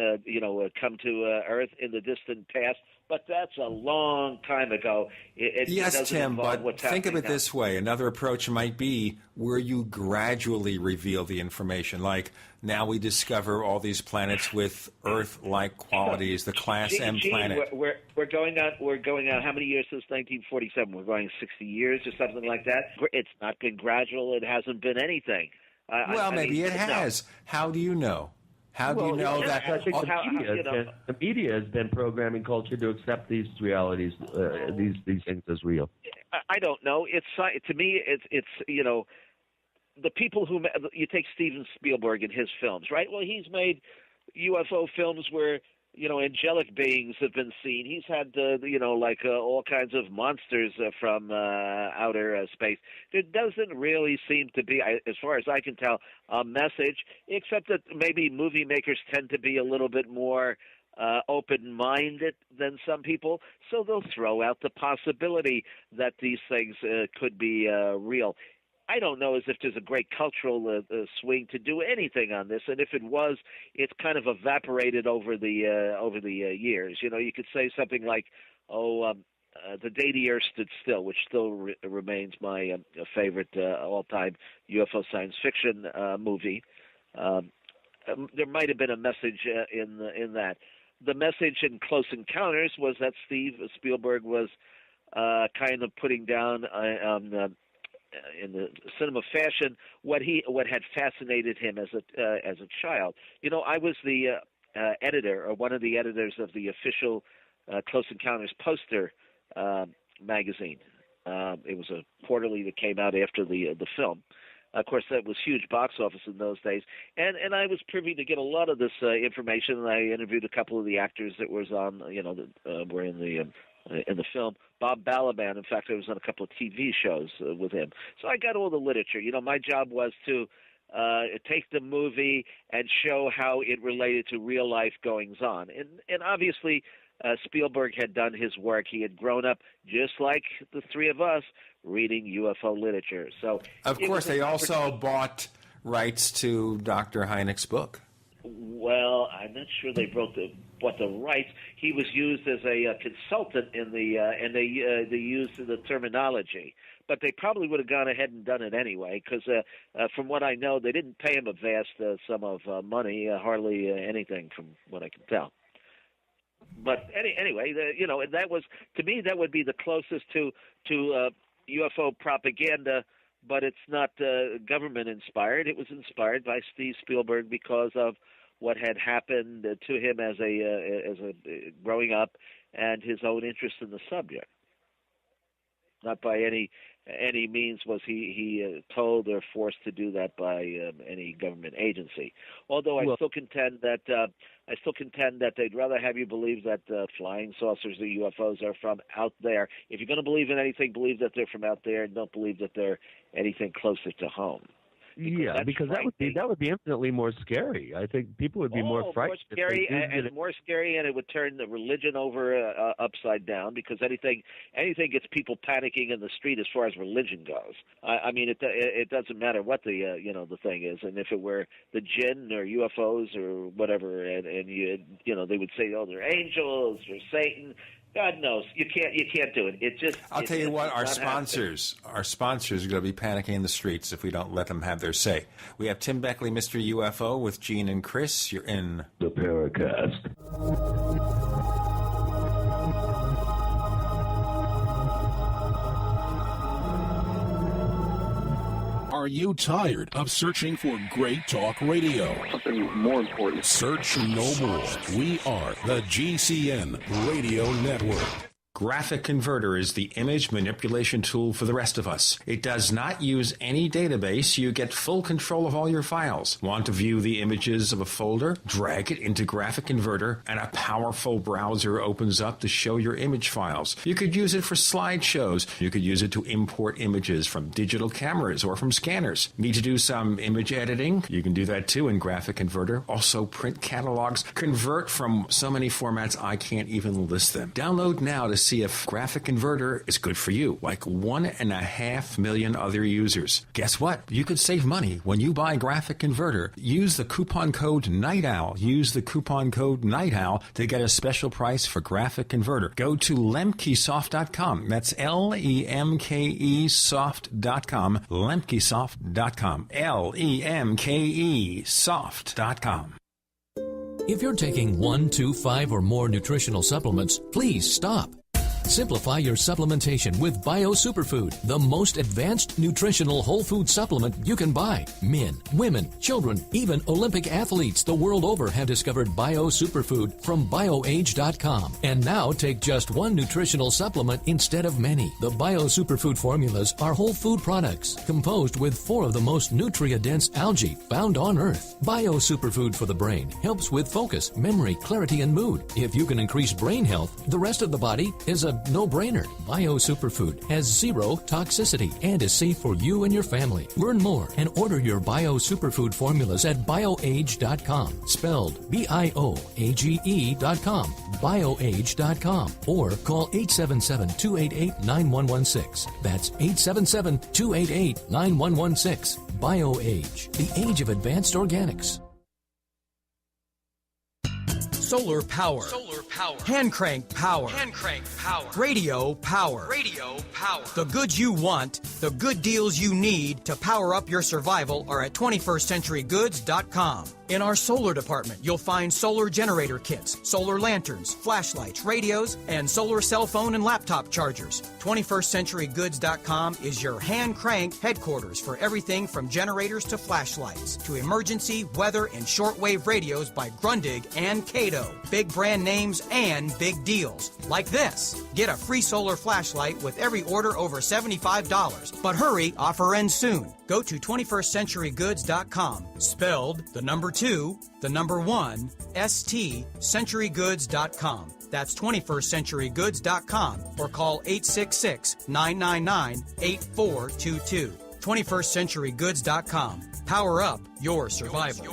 come to Earth in the distant past. But that's a long time ago. Yes, Tim, but think of it this way. Another approach might be where you gradually reveal the information. Like now we discover all these planets with Earth-like qualities, the Class M planet. We're going on how many years since 1947? We're going 60 years or something like that. It's not been gradual. It hasn't been anything. Maybe it has. No. How do you know? How do you know that? I think the media has been programming culture to accept these realities, these things as real. I don't know. It's to me, it's the people who you take Steven Spielberg and his films, right? Well, he's made UFO films where angelic beings have been seen. He's had all kinds of monsters from outer space. There doesn't really seem to be, as far as I can tell, a message, except that maybe movie makers tend to be a little bit more open-minded than some people, so they'll throw out the possibility that these things could be real. I don't know as if there's a great cultural swing to do anything on this, and if it was, it's kind of evaporated over the years. You could say something like, The Day the Earth Stood Still, which still remains my favorite all-time UFO science fiction movie. There might have been a message in that. The message in Close Encounters was that Steve Spielberg was kind of putting down in the cinema fashion what had fascinated him as a child. I was the editor, or one of the editors of the official Close Encounters poster magazine. It was a quarterly that came out after the film. Of course, that was huge box office in those days, and I was privy to get a lot of this information. And I interviewed a couple of the actors that was on, that were in the film. Bob Balaban, in fact, I was on a couple of TV shows with him. So I got all the literature. My job was to take the movie and show how it related to real life goings-on. And obviously, Spielberg had done his work. He had grown up, just like the three of us, reading UFO literature. So, of course, they also bought rights to Dr. Hynek's book. Well, I'm not sure they bought the rights. He was used as a consultant and they used the terminology. But they probably would have gone ahead and done it anyway, because from what I know, they didn't pay him a vast sum of money, hardly anything from what I can tell. But anyway, that was, to me, that would be the closest to UFO propaganda. But it's not government inspired. It was inspired by Steve Spielberg because of what had happened to him as a growing up, and his own interest in the subject. Not by any any means was he told or forced to do that by any government agency. Although I still contend that they'd rather have you believe that flying saucers or UFOs are from out there. If you're going to believe in anything, believe that they're from out there, and don't believe that they're anything closer to home. Because that would be infinitely more scary. I think people would be more frightened. More scary, and it would turn the religion over upside down, because anything gets people panicking in the street as far as religion goes. I mean, it doesn't matter what the thing is, and if it were the jinn or UFOs or whatever, and they would say, oh, they're angels or Satan. God knows, you can't do it. I'll tell you what, our sponsors are going to be panicking in the streets if we don't let them have their say. We have Tim Beckley, Mr. UFO, with Gene and Chris. You're in the Paracast. Are you tired of searching for great talk radio? Something more important. Search no more. We are the GCN Radio Network. Graphic Converter is the image manipulation tool for the rest of us. It does not use any database. You get full control of all your files. Want to view the images of a folder? Drag it into Graphic Converter, and a powerful browser opens up to show your image files. You could use it for slideshows. You could use it to import images from digital cameras or from scanners. Need to do some image editing? You can do that too in Graphic Converter. Also print catalogs. Convert from so many formats I can't even list them. Download now to see if Graphic Converter is good for you, like 1.5 million other users. Guess what? You could save money when you buy Graphic Converter. Use the coupon code Night Owl. Use the coupon code Night Owl to get a special price for Graphic Converter. Go to lemkesoft.com. That's LEMKE soft.com. lemkesoft.com. LEMKE soft.com. If you're taking 1, 2, 5, or more nutritional supplements, please stop. Simplify your supplementation with Bio Superfood, the most advanced nutritional whole food supplement you can buy. Men, women, children, even Olympic athletes the world over have discovered Bio Superfood from BioAge.com. And now take just one nutritional supplement instead of many. The Bio Superfood formulas are whole food products composed with 4 of the most nutrient-dense algae found on Earth. Bio Superfood for the brain helps with focus, memory, clarity, and mood. If you can increase brain health, the rest of the body is a no-brainer. Bio Superfood has 0 toxicity and is safe for you and your family. Learn more and order your Bio Superfood formulas at BioAge.com, spelled BIOAGE.com, BioAge.com, or call 877-288-9116. That's 877-288-9116. BioAge, the age of advanced organics. Solar power. Hand crank power. Radio power. The goods you want, the good deals you need to power up your survival are at 21stcenturygoods.com. In our solar department, you'll find solar generator kits, solar lanterns, flashlights, radios, and solar cell phone and laptop chargers. 21stcenturygoods.com is your hand-crank headquarters for everything from generators to flashlights to emergency, weather, and shortwave radios by Grundig and Cato. Big brand names and big deals. Like this. Get a free solar flashlight with every order over $75. But hurry, offer ends soon. Go to 21stcenturygoods.com, spelled the number 2, the number 1, ST, centurygoods.com. That's 21stcenturygoods.com, or call 866-999-8422. 21stcenturygoods.com. Power up your survival.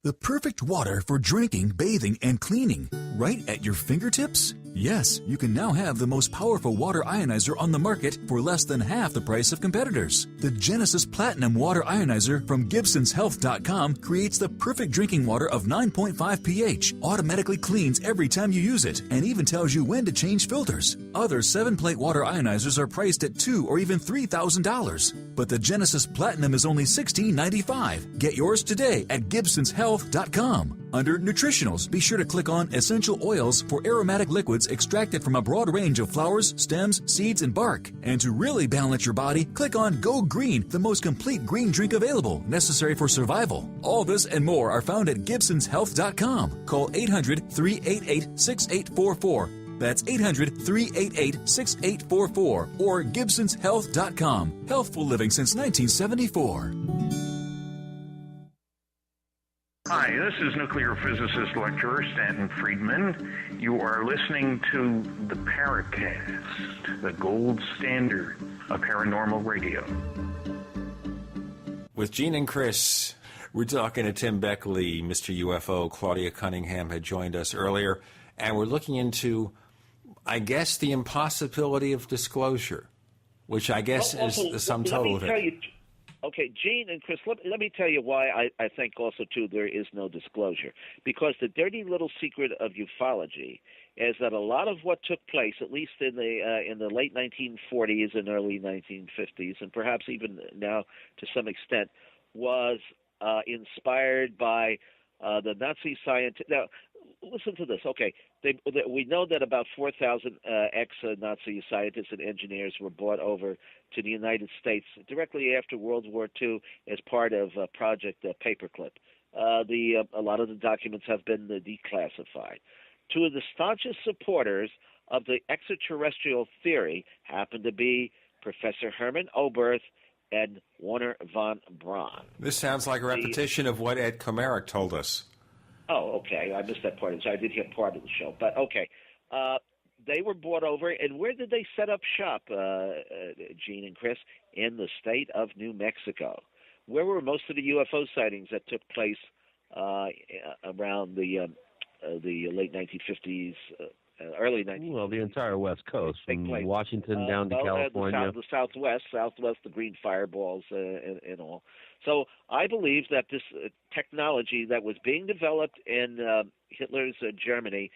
The perfect water for drinking, bathing, and cleaning, right at your fingertips? Yes, you can now have the most powerful water ionizer on the market for less than half the price of competitors. The Genesis Platinum Water Ionizer from GibsonsHealth.com creates the perfect drinking water of 9.5 pH, automatically cleans every time you use it, and even tells you when to change filters. Other 7-plate water ionizers are priced at $2,000 or even $3,000. But the Genesis Platinum is only $16.95. Get yours today at GibsonsHealth.com. Under Nutritionals, be sure to click on Essential Oils for aromatic liquids extracted from a broad range of flowers, stems, seeds, and bark. And to really balance your body, click on Go Green, the most complete green drink available, necessary for survival. All this and more are found at GibsonsHealth.com. Call 800-388-6844. That's 800-388-6844 or GibsonsHealth.com. Healthful living since 1974. Hi, this is nuclear physicist lecturer Stanton Friedman. You are listening to the Paracast, the gold standard of paranormal radio. With Gene and Chris, we're talking to Tim Beckley, Mr. UFO. Claudia Cunningham had joined us earlier, and we're looking into, I guess, the impossibility of disclosure, which I guess is the sum total of it. Okay, Gene and Chris, let me tell you why I think also, too, there is no disclosure. Because the dirty little secret of ufology is that a lot of what took place, at least in the late 1940s and early 1950s, and perhaps even now to some extent, was inspired by the Nazi scientists. Now, listen to this. Okay, we know that about 4,000 ex-Nazi scientists and engineers were brought over to the United States directly after World War II as part of Project Paperclip. A lot of the documents have been declassified. Two of the staunchest supporters of the extraterrestrial theory happen to be Professor Herman Oberth and Warner von Braun. This sounds like a repetition of what Ed Komarick told us. Oh, okay. I missed that part. So I did hear part of the show. But, okay. They were brought over, and where did they set up shop, Gene and Chris? In the state of New Mexico. Where were most of the UFO sightings that took place around the late 1950s, early 1950s? Well, the entire West Coast, from Washington down to California. The Southwest, the green fireballs and all. So I believe that this technology that was being developed in Hitler's Germany,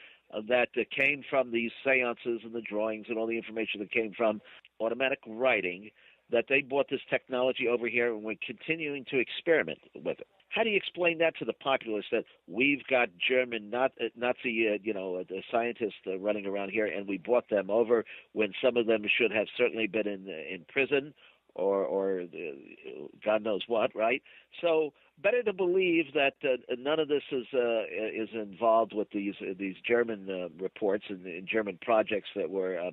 that came from these seances and the drawings and all the information that came from automatic writing, that they brought this technology over here and were continuing to experiment with it. How do you explain that to the populace, that we've got German Nazi scientists running around here, and we brought them over when some of them should have certainly been in prison or God knows what, right? So better to believe that none of this is involved with these German reports and German projects that were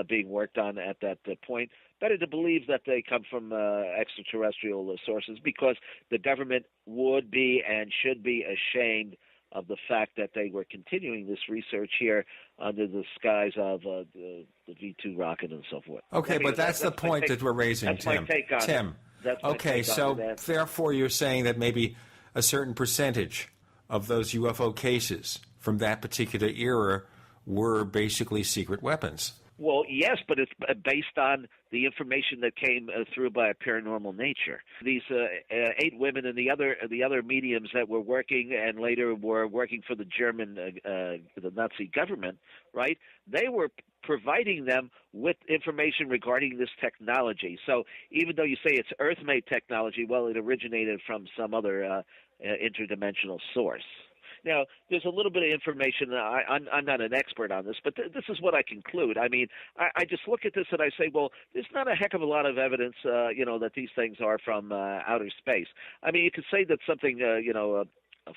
being worked on at that point. Better to believe that they come from extraterrestrial sources, because the government would be and should be ashamed of the fact that they were continuing this research here under the skies of the V2 rocket and so forth. Okay, but that's the point that we're raising, Tim. That's my take on it. Okay, so therefore you're saying that maybe a certain percentage of those UFO cases from that particular era were basically secret weapons. Well, yes, but it's based on the information that came through by a paranormal nature. These 8 women and the other mediums that were working and later were working for the German, the Nazi government, right? They were providing them with information regarding this technology. So even though you say it's Earth-made technology, well, it originated from some other interdimensional source. Now, there's a little bit of information. I'm not an expert on this, but this is what I conclude. I mean, I just look at this and I say, well, there's not a heck of a lot of evidence, that these things are from outer space. I mean, you could say that something,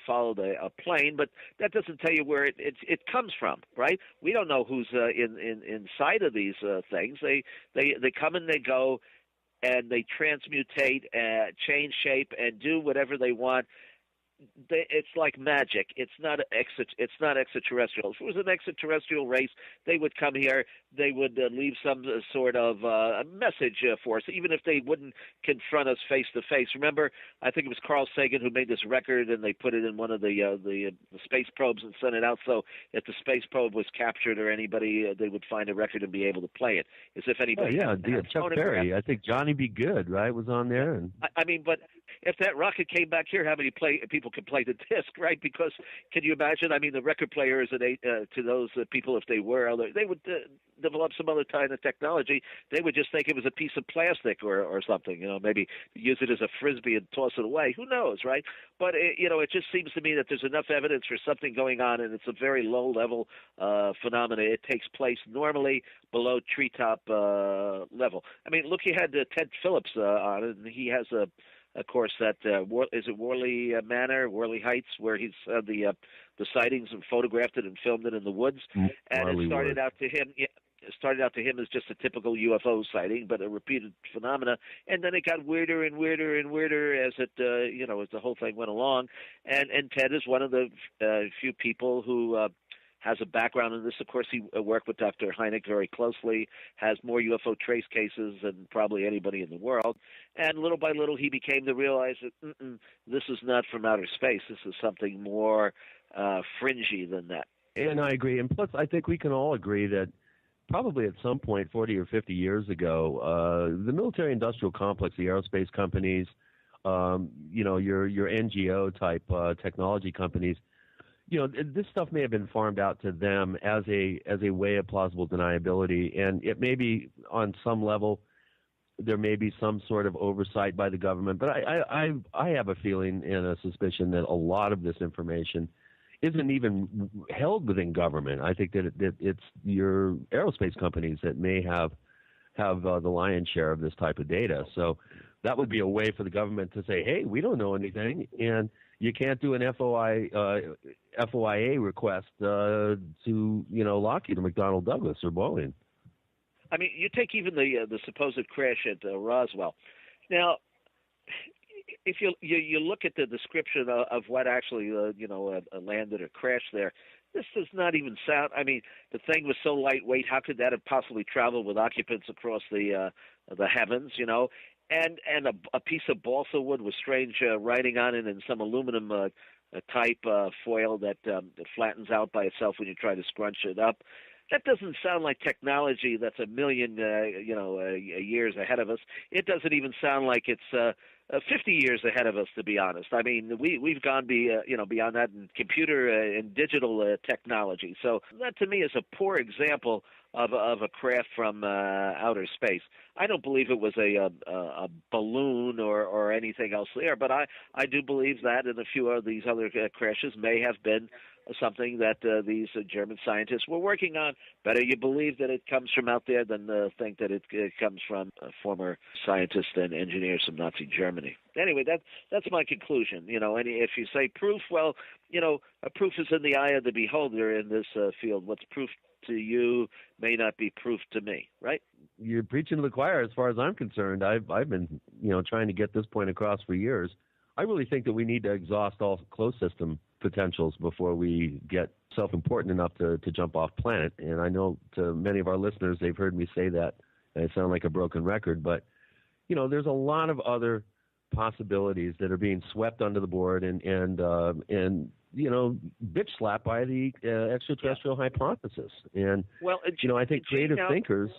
followed a plane, but that doesn't tell you where it comes from, right? We don't know who's inside of these things. They come and they go, and they transmutate, change shape, and do whatever they want. It's like magic. It's not extraterrestrial. If it was an extraterrestrial race, they would come here. They would leave some sort of a message for us, even if they wouldn't confront us face to face. Remember, I think it was Carl Sagan who made this record, and they put it in one of the space probes and sent it out. So if the space probe was captured or anybody, they would find a record and be able to play it, as if anybody. Chuck Berry. I think Johnny B. Good, right, was on there. And I mean, but if that rocket came back here, how many people could play the disc, right? Because can you imagine? I mean, the record players to those people, if they would develop some other kind of technology. They would just think it was a piece of plastic or something. Maybe use it as a frisbee and toss it away. Who knows, right? But it just seems to me that there's enough evidence for something going on, and it's a very low level phenomena. It takes place normally below treetop level. I mean, look, you had Ted Phillips on it, and he has a of course, that is it Worley Manor, Worley Heights, where he's the sightings and photographed it and filmed it in the woods. And Marley it started Wood. out to him. It started out to him as just a typical UFO sighting, but a repeated phenomena. And then it got weirder and weirder and weirder as it, as the whole thing went along. And Ted is one of the few people who has a background in this. Of course, he worked with Dr. Hynek very closely, has more UFO trace cases than probably anybody in the world. And little by little, he became to realize that this is not from outer space. This is something more fringy than that. And I agree. And plus, I think we can all agree that probably at some point 40 or 50 years ago, the military-industrial complex, the aerospace companies, your NGO-type technology companies, this stuff may have been farmed out to them as a way of plausible deniability. And it may be on some level there may be some sort of oversight by the government. But I have a feeling and a suspicion that a lot of this information isn't even held within government. I think that it's your aerospace companies that may have the lion's share of this type of data. So that would be a way for the government to say, hey, we don't know anything, and you can't do an FOIA request to Lockheed or McDonnell Douglas or Boeing. I mean, you take even the supposed crash at Roswell. Now, if you look at the description of what actually landed or crashed there, this does not even sound. I mean, the thing was so lightweight. How could that have possibly traveled with occupants across the heavens? And a piece of balsa wood with strange writing on it, and some aluminum type foil that flattens out by itself when you try to scrunch it up. That doesn't sound like technology that's a million years ahead of us. It doesn't even sound like it's 50 years ahead of us, to be honest. I mean, we've gone beyond that in computer and digital technology. So that to me is a poor example of a craft from outer space. I don't believe it was a balloon or anything else there, but I do believe that, and a few of these other crashes may have been something that these German scientists were working on. Better you believe that it comes from out there than think that it comes from former scientists and engineers from Nazi Germany. Anyway, that's my conclusion. And if you say proof, well, proof is in the eye of the beholder in this field. What's proof to you may not be proof to me, right? You're preaching to the choir as far as I'm concerned. I've been, trying to get this point across for years. I really think that we need to exhaust all closed system potentials before we get self-important enough to jump off planet. And I know to many of our listeners, they've heard me say that, and I sound like a broken record, but, there's a lot of other possibilities that are being swept under the board and bitch slapped by the extraterrestrial hypothesis. And, I think creative thinkers...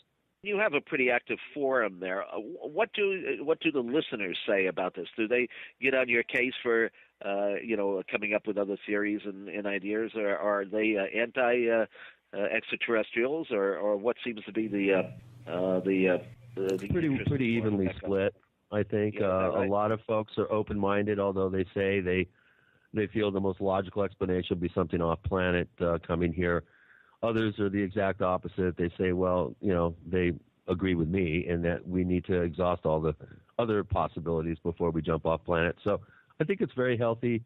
You have a pretty active forum there. What do the listeners say about this? Do they get on your case for coming up with other theories and ideas, or are they anti extraterrestrials, or what seems to be the pretty evenly split? I think a lot of folks are open-minded, although they say they feel the most logical explanation would be something off planet coming here. Others are the exact opposite. They say, well, they agree with me in that we need to exhaust all the other possibilities before we jump off planet. So I think it's very healthy,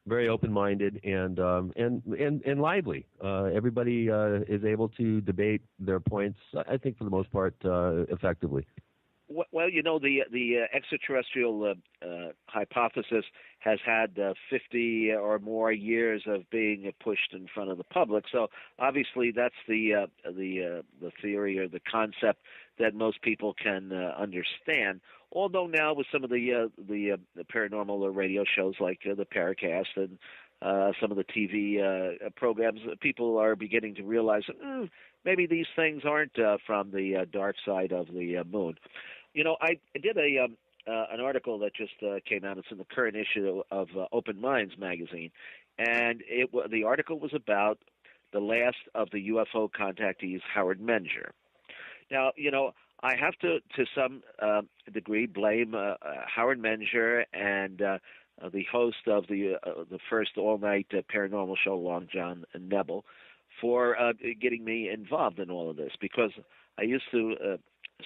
very open-minded, and lively. Everybody is able to debate their points, I think, for the most part, effectively. Well, the extraterrestrial hypothesis has had 50 or more years of being pushed in front of the public. So obviously, that's the theory or the concept that most people can understand. Although now with some of the paranormal radio shows like the Paracast and some of the TV programs, people are beginning to realize that maybe these things aren't from the dark side of the moon. I did an article that just came out. It's in the current issue of Open Minds magazine, and the article was about the last of the UFO contactees, Howard Menger. Now, I have to some degree, blame Howard Menger and the host of the first all-night paranormal show, Long John Nebel, for getting me involved in all of this, because I used to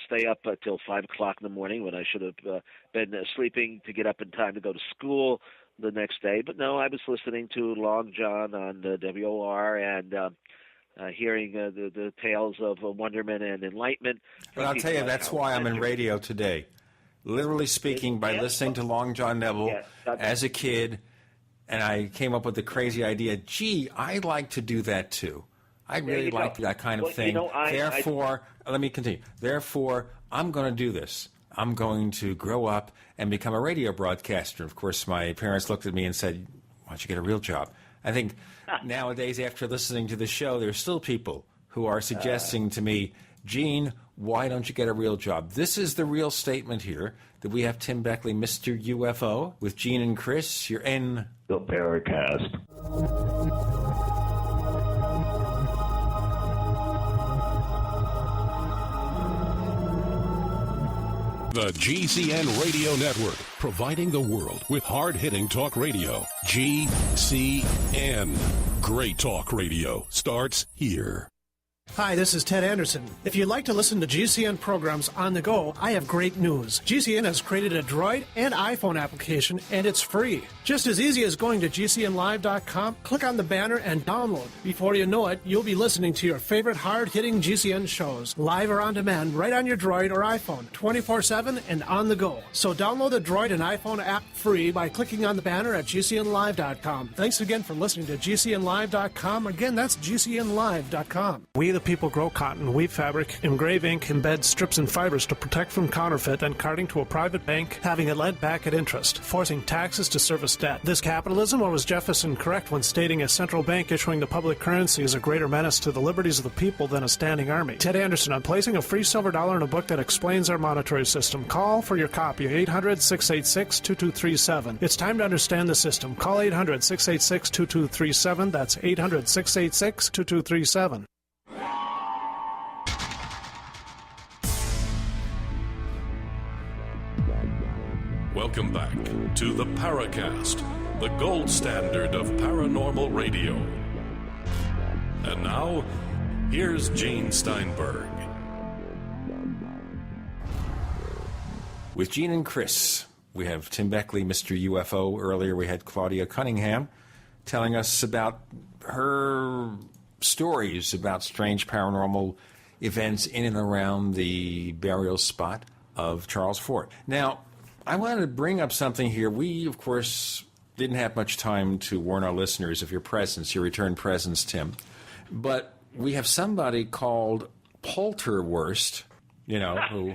stay up till 5 o'clock in the morning when I should have been sleeping to get up in time to go to school the next day. But no, I was listening to Long John on WOR and hearing the tales of wonderment and enlightenment. But I'll tell you, that's why I'm in radio today. Literally speaking, by listening to Long John Neville as a kid, and I came up with the crazy idea, gee, I'd like to do that too. I really like that kind of thing. Therefore, let me continue. Therefore, I'm going to do this. I'm going to grow up and become a radio broadcaster. Of course, my parents looked at me and said, why don't you get a real job? I think nowadays, after listening to the show, there's still people who are suggesting to me, Gene, why don't you get a real job? This is the real statement here that we have Tim Beckley, Mr. UFO, with Gene and Chris. You're in the Paracast. The GCN Radio Network, providing the world with hard-hitting talk radio. GCN. Great talk radio starts here. Hi, this is Ted Anderson. If you'd like to listen to GCN programs on the go, I have great news. GCN has created a Droid and iPhone application, and it's free. Just as easy as going to GCNlive.com, click on the banner, and download. Before you know it, you'll be listening to your favorite hard-hitting GCN shows, live or on demand, right on your Droid or iPhone, 24/7 and on the go. So download the Droid and iPhone app free by clicking on the banner at GCNlive.com. Thanks again for listening to GCNlive.com. Again, that's GCNlive.com. We the people grow cotton, weave fabric, engrave ink, embed strips and fibers to protect from counterfeit and carting to a private bank, having it lent back at interest, forcing taxes to service debt. This capitalism, or was Jefferson correct when stating a central bank issuing the public currency is a greater menace to the liberties of the people than a standing army? Ted Anderson, I'm placing a free silver dollar in a book that explains our monetary system. Call for your copy, 800-686-2237. It's time to understand the system. Call 800-686-2237. That's 800-686-2237. Welcome back to the Paracast, the gold standard of paranormal radio. And now, here's Gene Steinberg. With Gene and Chris, we have Tim Beckley, Mr. UFO. Earlier we had Claudia Cunningham telling us about her stories about strange paranormal events in and around the burial spot of Charles Fort. Now, I wanted to bring up something here. We, of course, didn't have much time to warn our listeners of your presence, your return presence, Tim. But we have somebody called Polterwurst, who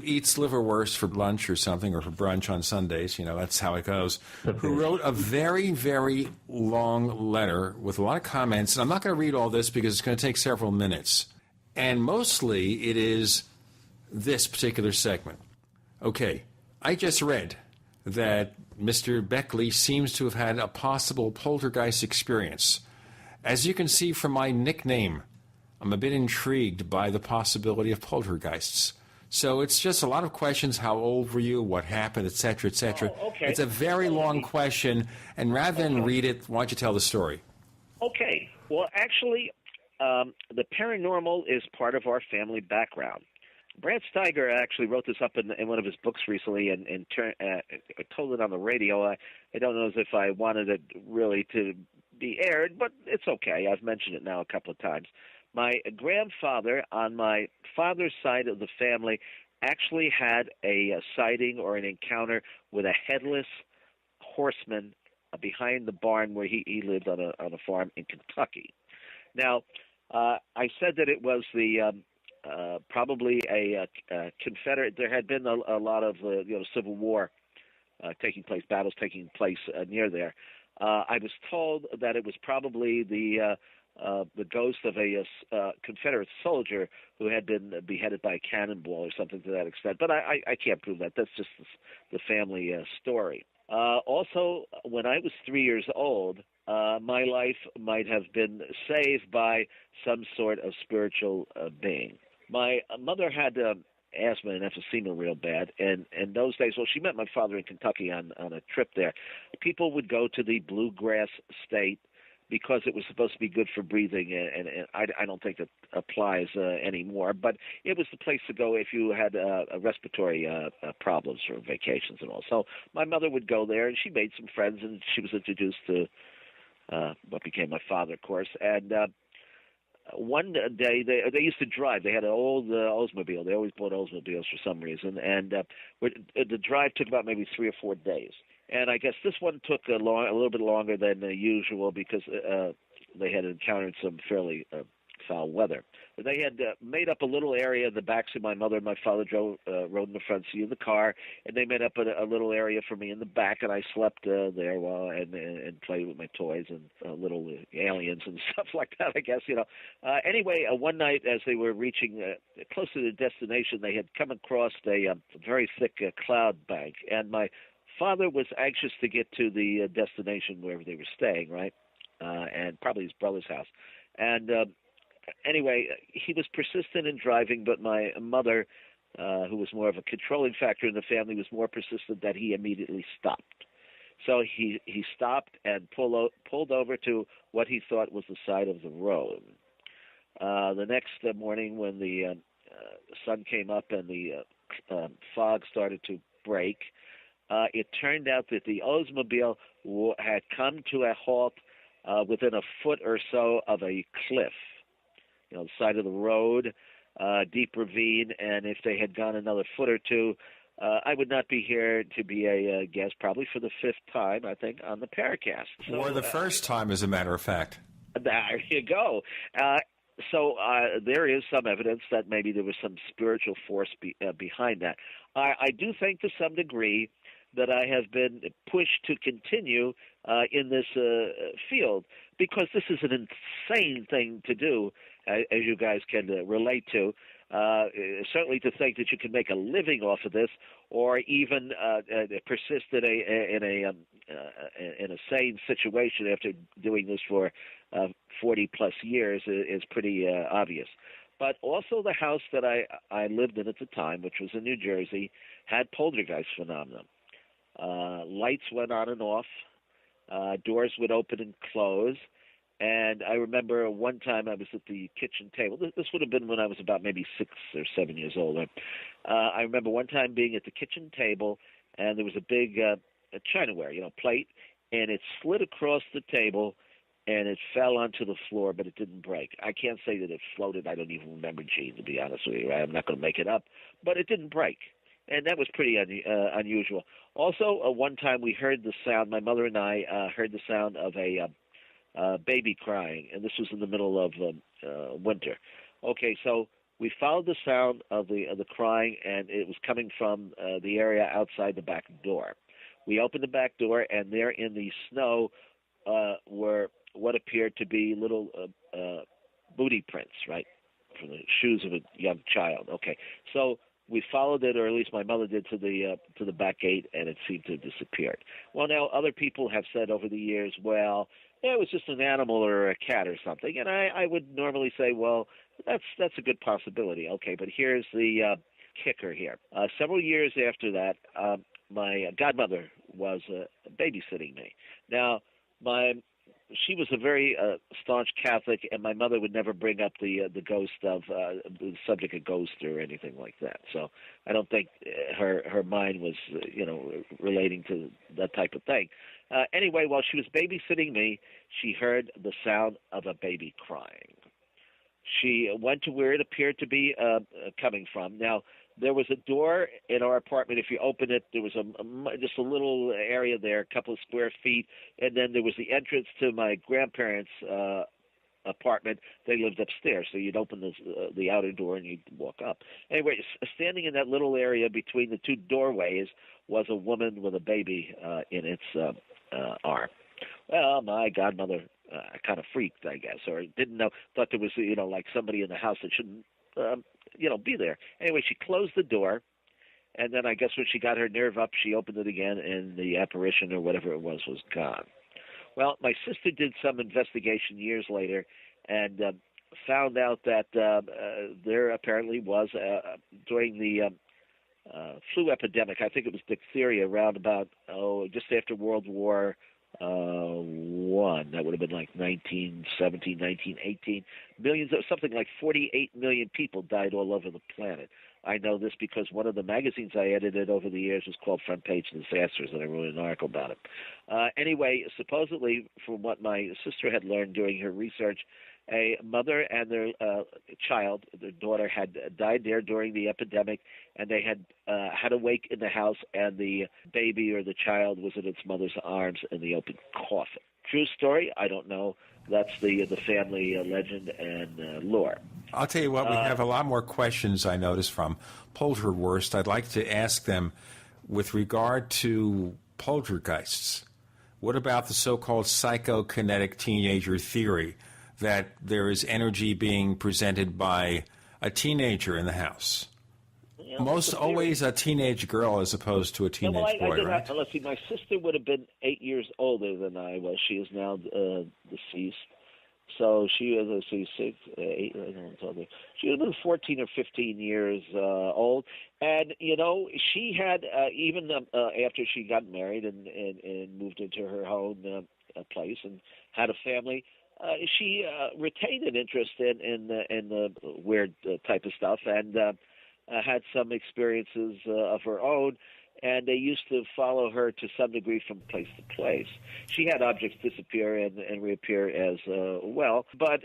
eats liverwurst for lunch or something, or for brunch on Sundays. That's how it goes. Who wrote a very, very long letter with a lot of comments. And I'm not going to read all this because it's going to take several minutes. And mostly it is this particular segment. Okay. I just read that Mr. Beckley seems to have had a possible poltergeist experience. As you can see from my nickname, I'm a bit intrigued by the possibility of poltergeists. So it's just a lot of questions. How old were you? What happened? Et cetera, et cetera. Oh, okay. It's a very long question. And rather than read it, why don't you tell the story? Okay. Well, actually, the paranormal is part of our family background. Brad Steiger actually wrote this up in one of his books recently and told it on the radio. I don't know if I wanted it really to be aired, but it's okay. I've mentioned it now a couple of times. My grandfather on my father's side of the family actually had a sighting or an encounter with a headless horseman behind the barn where he lived on a farm in Kentucky. Now, I said that it was probably a Confederate. There had been a lot of Civil War battles taking place near there. I was told that it was probably the ghost of a Confederate soldier who had been beheaded by a cannonball or something to that extent. But I can't prove that. That's just the family story. Also, when I was 3 years old, my life might have been saved by some sort of spiritual being. My mother had asthma and emphysema real bad, and in those days, she met my father in Kentucky on a trip there. People would go to the Bluegrass State because it was supposed to be good for breathing, and I don't think that applies anymore. But it was the place to go if you had respiratory problems or vacations and all. So my mother would go there, and she made some friends, and she was introduced to what became my father, of course. And one day they used to drive. They had an old Oldsmobile. They always bought Oldsmobiles for some reason, and the drive took about maybe 3 or 4 days. And I guess this one took a little bit longer than usual because they had encountered some fairly foul weather. They had made up a little area in the back, so my mother and my father rode in the front seat of the car, and they made up a little area for me in the back, and I slept there while and played with my toys and little aliens and stuff like that, I guess, you know. Anyway, one night as they were reaching close to the destination, they had come across a very thick cloud bank, and my father was anxious to get to the destination wherever they were staying, right, and probably his brother's house. And anyway, he was persistent in driving, but my mother, who was more of a controlling factor in the family, was more persistent that he immediately stopped. So he stopped and pulled over to what he thought was the side of the road. The next morning when the sun came up and the fog started to break, it turned out that the Oldsmobile had come to a halt within a foot or so of a cliff. You know, the side of the road, deep ravine, and if they had gone another foot or two, I would not be here to be a guest, probably for the 5th time, I think, on the Paracast. So, or the first time, as a matter of fact. There you go. So there is some evidence that maybe there was some spiritual force behind that. I do think to some degree that I have been pushed to continue in this field because this is an insane thing to do, as you guys can relate to. Certainly to think that you can make a living off of this, or even persist in a sane situation after doing this for 40 plus years is pretty obvious. But also the house that I lived in at the time, which was in New Jersey, had poltergeist phenomena. Lights went on and off, doors would open and close, and I remember one time I was at the kitchen table. This would have been when I was about maybe 6 or 7 years old. I remember one time being at the kitchen table, and there was a big chinaware, plate, and it slid across the table, and it fell onto the floor, but it didn't break. I can't say that it floated. I don't even remember, Gene, to be honest with you. Right? I'm not going to make it up, but it didn't break. And that was pretty unusual. Also, one time we heard the sound, my mother and I heard the sound of a baby crying, and this was in the middle of winter. Okay, so we followed the sound of the crying, and it was coming from the area outside the back door. We opened the back door, and there in the snow were what appeared to be little booty prints, right, from the shoes of a young child. Okay, so we followed it, or at least my mother did, to the back gate, and it seemed to have disappeared. Well, now other people have said over the years, well, it was just an animal or a cat or something, and I would normally say, well, that's a good possibility. Okay, but here's the kicker here. Several years after that, my godmother was babysitting me. Now, she was a very staunch Catholic, and my mother would never bring up the ghost of the subject of ghost or anything like that. So I don't think her mind was, relating to that type of thing. Anyway, while she was babysitting me, she heard the sound of a baby crying. She went to where it appeared to be coming from. Now, there was a door in our apartment. If you open it, there was just a little area there, a couple of square feet, and then there was the entrance to my grandparents' apartment. They lived upstairs, so you'd open the outer door and you'd walk up. Anyway, standing in that little area between the two doorways was a woman with a baby in its arm. Well, my godmother kind of freaked, I guess, or didn't know, thought there was, like somebody in the house that shouldn't be there. Anyway, she closed the door, and then I guess when she got her nerve up, she opened it again, and the apparition or whatever it was gone. Well, my sister did some investigation years later and found out that there apparently was, during the flu epidemic, I think it was diphtheria, around about, just after World War 1971. That would have been like 1917, 1918. Millions of, something like 48 million people died all over the planet. I know this because one of the magazines I edited over the years was called Front Page Disasters, and I wrote an article about it. Anyway, supposedly, from what my sister had learned during her research, a mother and their child, their daughter, had died there during the epidemic, and they had to wake in the house, and the baby or the child was in its mother's arms in the open coffin. True story? I don't know. That's the family legend and lore. I'll tell you what, we have a lot more questions, I noticed, from Polterwurst. I'd like to ask them with regard to poltergeists. What about the so-called psychokinetic teenager theory, that there is energy being presented by a teenager in the house? Yeah, most always a teenage girl as opposed to a teenage boy, right? Let's see, my sister would have been 8 years older than I was. She is now deceased. So she was, let's see, 6, 8, I don't know, she would have been 14 or 15 years old. And, you know, she had, even after she got married and moved into her own place and had a family, she retained an interest in the weird type of stuff and had some experiences of her own, and they used to follow her to some degree from place to place. She had objects disappear and reappear as well, but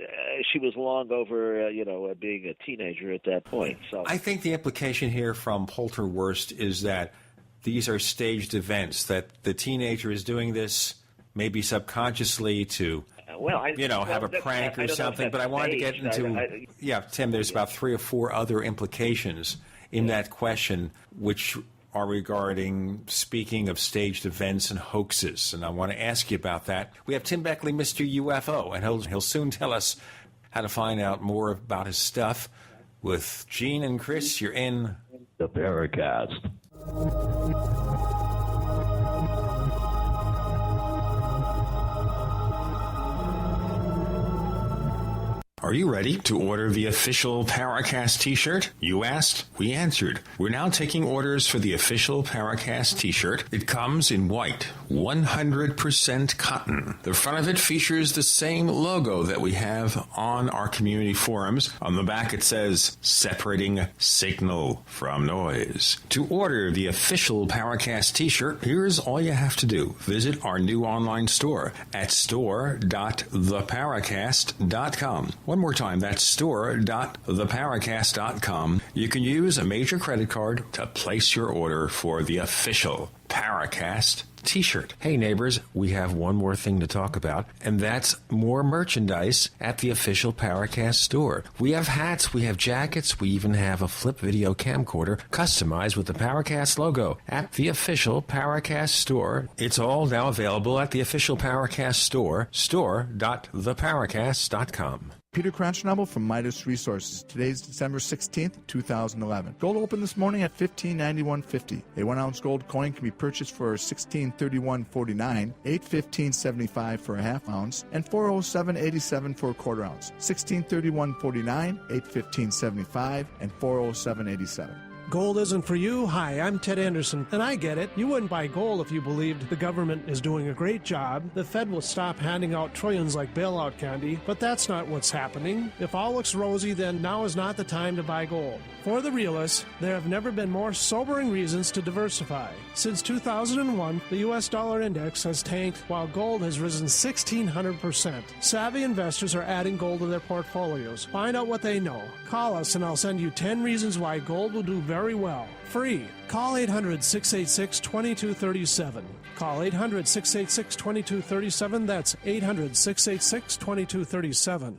she was long over, being a teenager at that point. So I think the implication here from Polterwurst is that these are staged events, that the teenager is doing this maybe subconsciously to have a prank or something, but I wanted to get into... Tim, there's about 3 or 4 other implications in that question, which are regarding, speaking of staged events and hoaxes, and I want to ask you about that. We have Tim Beckley, Mr. UFO, and he'll soon tell us how to find out more about his stuff. With Gene and Chris, you're in... The Paracast. Are you ready to order the official Paracast t-shirt? You asked, we answered. We're now taking orders for the official Paracast t-shirt. It comes in white, 100% cotton. The front of it features the same logo that we have on our community forums. On the back it says, separating signal from noise. To order the official Paracast t-shirt, here's all you have to do. Visit our new online store at store.theparacast.com. One more time, that's store.theparacast.com. You can use a major credit card to place your order for the official Paracast t-shirt. Hey neighbors, we have one more thing to talk about, and that's more merchandise at the official Paracast store. We have hats, we have jackets, we even have a flip video camcorder customized with the Paracast logo at the official Paracast store. It's all now available at the official Paracast store, store.theparacast.com. Peter Cronschnabel from Midas Resources. Today's December 16th, 2011. Gold opened this morning at $15.91.50. A 1-ounce gold coin can be purchased for $16.31.49, $8.15.75 for a half ounce, and $407.87 for a quarter ounce. $16.31.49, $8.15.75, and $407.87. Gold isn't for you? Hi, I'm Ted Anderson, and I get it. You wouldn't buy gold if you believed the government is doing a great job. The Fed will stop handing out trillions like bailout candy, but that's not what's happening. If all looks rosy, then now is not the time to buy gold. For the realists, there have never been more sobering reasons to diversify. Since 2001, the U.S. dollar index has tanked while gold has risen 1,600%. Savvy investors are adding gold to their portfolios. Find out what they know. Call us and I'll send you 10 reasons why gold will do very well. Free. Call 800-686-2237. Call 800-686-2237. That's 800-686-2237.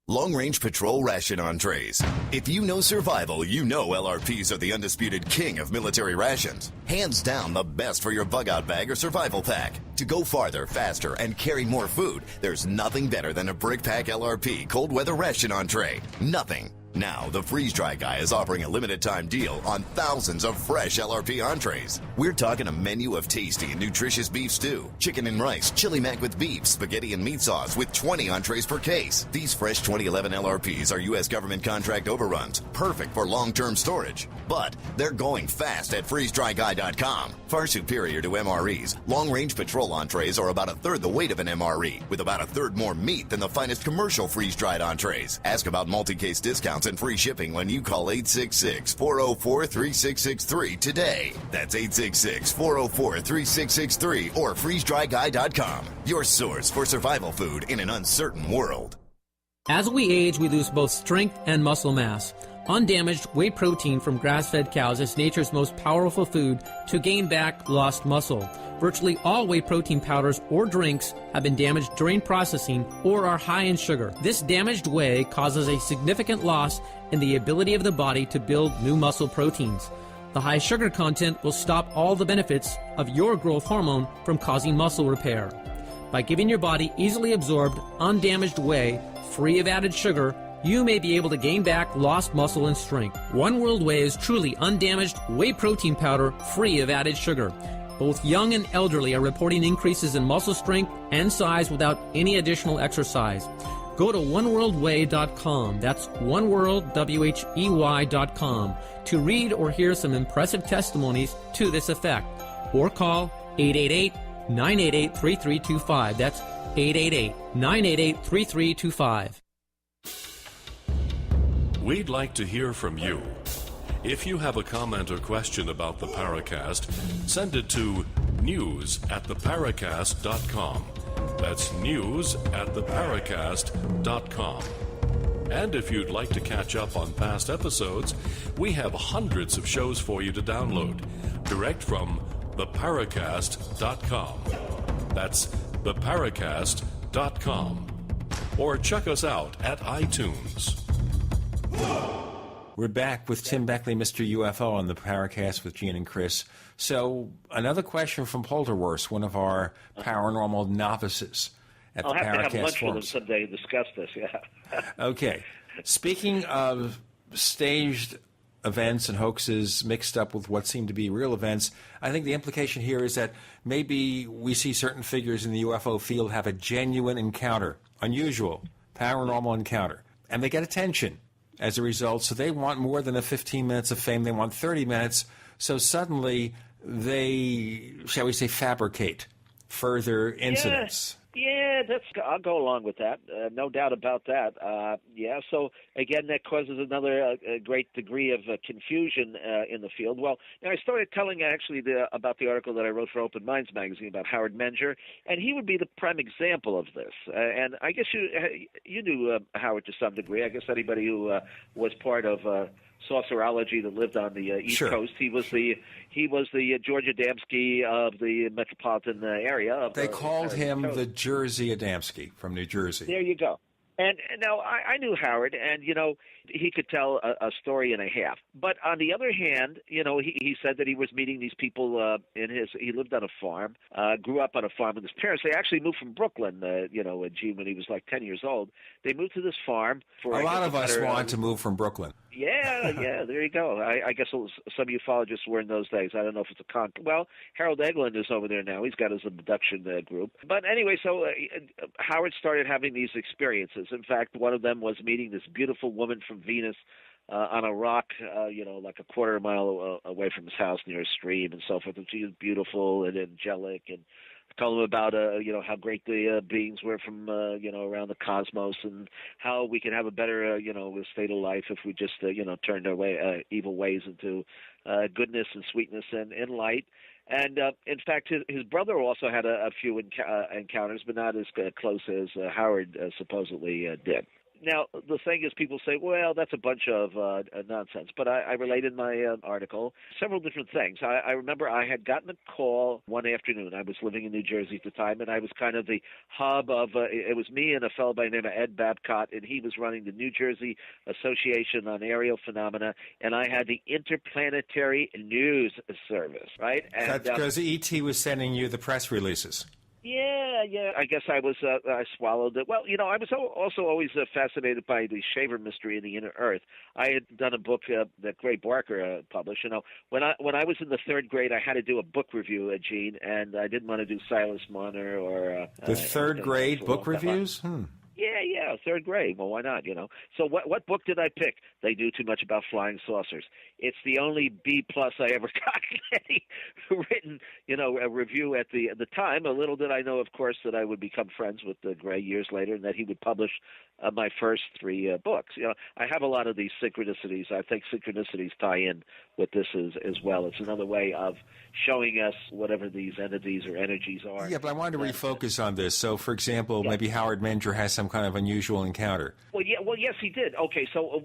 Long-range patrol ration entrees. If you know survival, you know LRPs are the undisputed king of military rations. Hands down the best for your bug-out bag or survival pack. To go farther, faster, and carry more food, there's nothing better than a Brick Pack LRP cold weather ration entree. Nothing. Now, the Freeze Dry Guy is offering a limited-time deal on thousands of fresh LRP entrees. We're talking a menu of tasty and nutritious beef stew, chicken and rice, chili mac with beef, spaghetti and meat sauce with 20 entrees per case. These fresh 2011 LRPs are U.S. government contract overruns, perfect for long-term storage. But they're going fast at freezedryguy.com. Far superior to MREs, long-range patrol entrees are about a third the weight of an MRE, with about a third more meat than the finest commercial freeze-dried entrees. Ask about multi-case discounts and free shipping when you call 866-404-3663 today. That's 866-404-3663 or freezedryguy.com. Your source for survival food in an uncertain world. As we age, we lose both strength and muscle mass. Undamaged whey protein from grass-fed cows is nature's most powerful food to gain back lost muscle. Virtually all whey protein powders or drinks have been damaged during processing or are high in sugar. This damaged whey causes a significant loss in the ability of the body to build new muscle proteins. The high sugar content will stop all the benefits of your growth hormone from causing muscle repair. By giving your body easily absorbed, undamaged whey, free of added sugar, you may be able to gain back lost muscle and strength. One World Whey is truly undamaged whey protein powder free of added sugar. Both young and elderly are reporting increases in muscle strength and size without any additional exercise. Go to oneworldwhey.com, that's oneworldwhey.com, to read or hear some impressive testimonies to this effect. Or call 888-988-3325. That's 888-988-3325. We'd like to hear from you. If you have a comment or question about the Paracast, send it to news@theparacast.com. That's news@theparacast.com. And if you'd like to catch up on past episodes, we have hundreds of shows for you to download, direct from theparacast.com. That's theparacast.com. Or check us out at iTunes. We're back with Tim Beckley, Mr. UFO, on the Paracast with Gene and Chris. So, another question from Polterworth, one of our paranormal novices at the Paracast. I'll have to have lunch with forums. them someday and discuss this, yeah. Okay. Speaking of staged events and hoaxes mixed up with what seem to be real events, I think the implication here is that maybe we see certain figures in the UFO field have a genuine encounter, unusual, paranormal encounter, and they get attention as a result. So they want more than a 15 minutes of fame. They want 30 minutes. So suddenly they, shall we say, fabricate further incidents. Yeah, I'll go along with that. No doubt about that. So again, that causes another great degree of confusion in the field. Well, now I started telling actually about the article that I wrote for Open Minds magazine about Howard Menger, and he would be the prime example of this. And I guess you knew Howard to some degree. I guess anybody who was part of saucerology that lived on the East Coast. He was the George Adamski of the metropolitan area. They called him the Jersey Adamski from New Jersey. There you go. And now I knew Howard, and he could tell a story and a half. But on the other hand, he said that he was meeting these people he lived on a farm, grew up on a farm with his parents. They actually moved from Brooklyn, Gene, when he was like 10 years old. They moved to this farm. For a lot of us want to move from Brooklyn. Yeah, there you go. I guess some ufologists were in those days. I don't know if it's a Well, Harold Eglin is over there now. He's got his abduction group. But anyway, so Howard started having these experiences. In fact, one of them was meeting this beautiful woman from Venus on a rock, like a quarter mile away from his house near a stream and so forth. And she was beautiful and angelic, and told him about how great the beings were from around the cosmos, and how we can have a better state of life if we just turned our evil ways into goodness and sweetness and light. And in fact, his brother also had a few encounters, but not as close as Howard supposedly did. Now, the thing is, people say, well, that's a bunch of nonsense. But I related my article several different things. I remember I had gotten a call one afternoon. I was living in New Jersey at the time, and I was kind of the hub of it was me and a fellow by the name of Ed Babcott, and he was running the New Jersey Association on Aerial Phenomena, and I had the Interplanetary News Service, right? And because ET was sending you the press releases. Yeah, Yeah. I guess I was. I swallowed it. Well, I was also always fascinated by the Shaver mystery in the Inner Earth. I had done a book that Gray Barker published. When I was in the third grade, I had to do a book review, Gene, and I didn't want to do Silas Marner or the third grade book reviews. Yeah, third grade. Well, why not? So what book did I pick? They Knew Too Much About Flying Saucers. It's the only B+ I ever got any written, a review at the time. A little did I know, of course, that I would become friends with Gray years later, and that he would publish my first 3 books. I have a lot of these synchronicities. I think synchronicities tie in with this as well. It's another way of showing us whatever these entities or energies are. Yeah, but I wanted to refocus on this. So, for example, maybe Howard Menger has some kind of unusual encounter. Well, yes, he did. Okay, so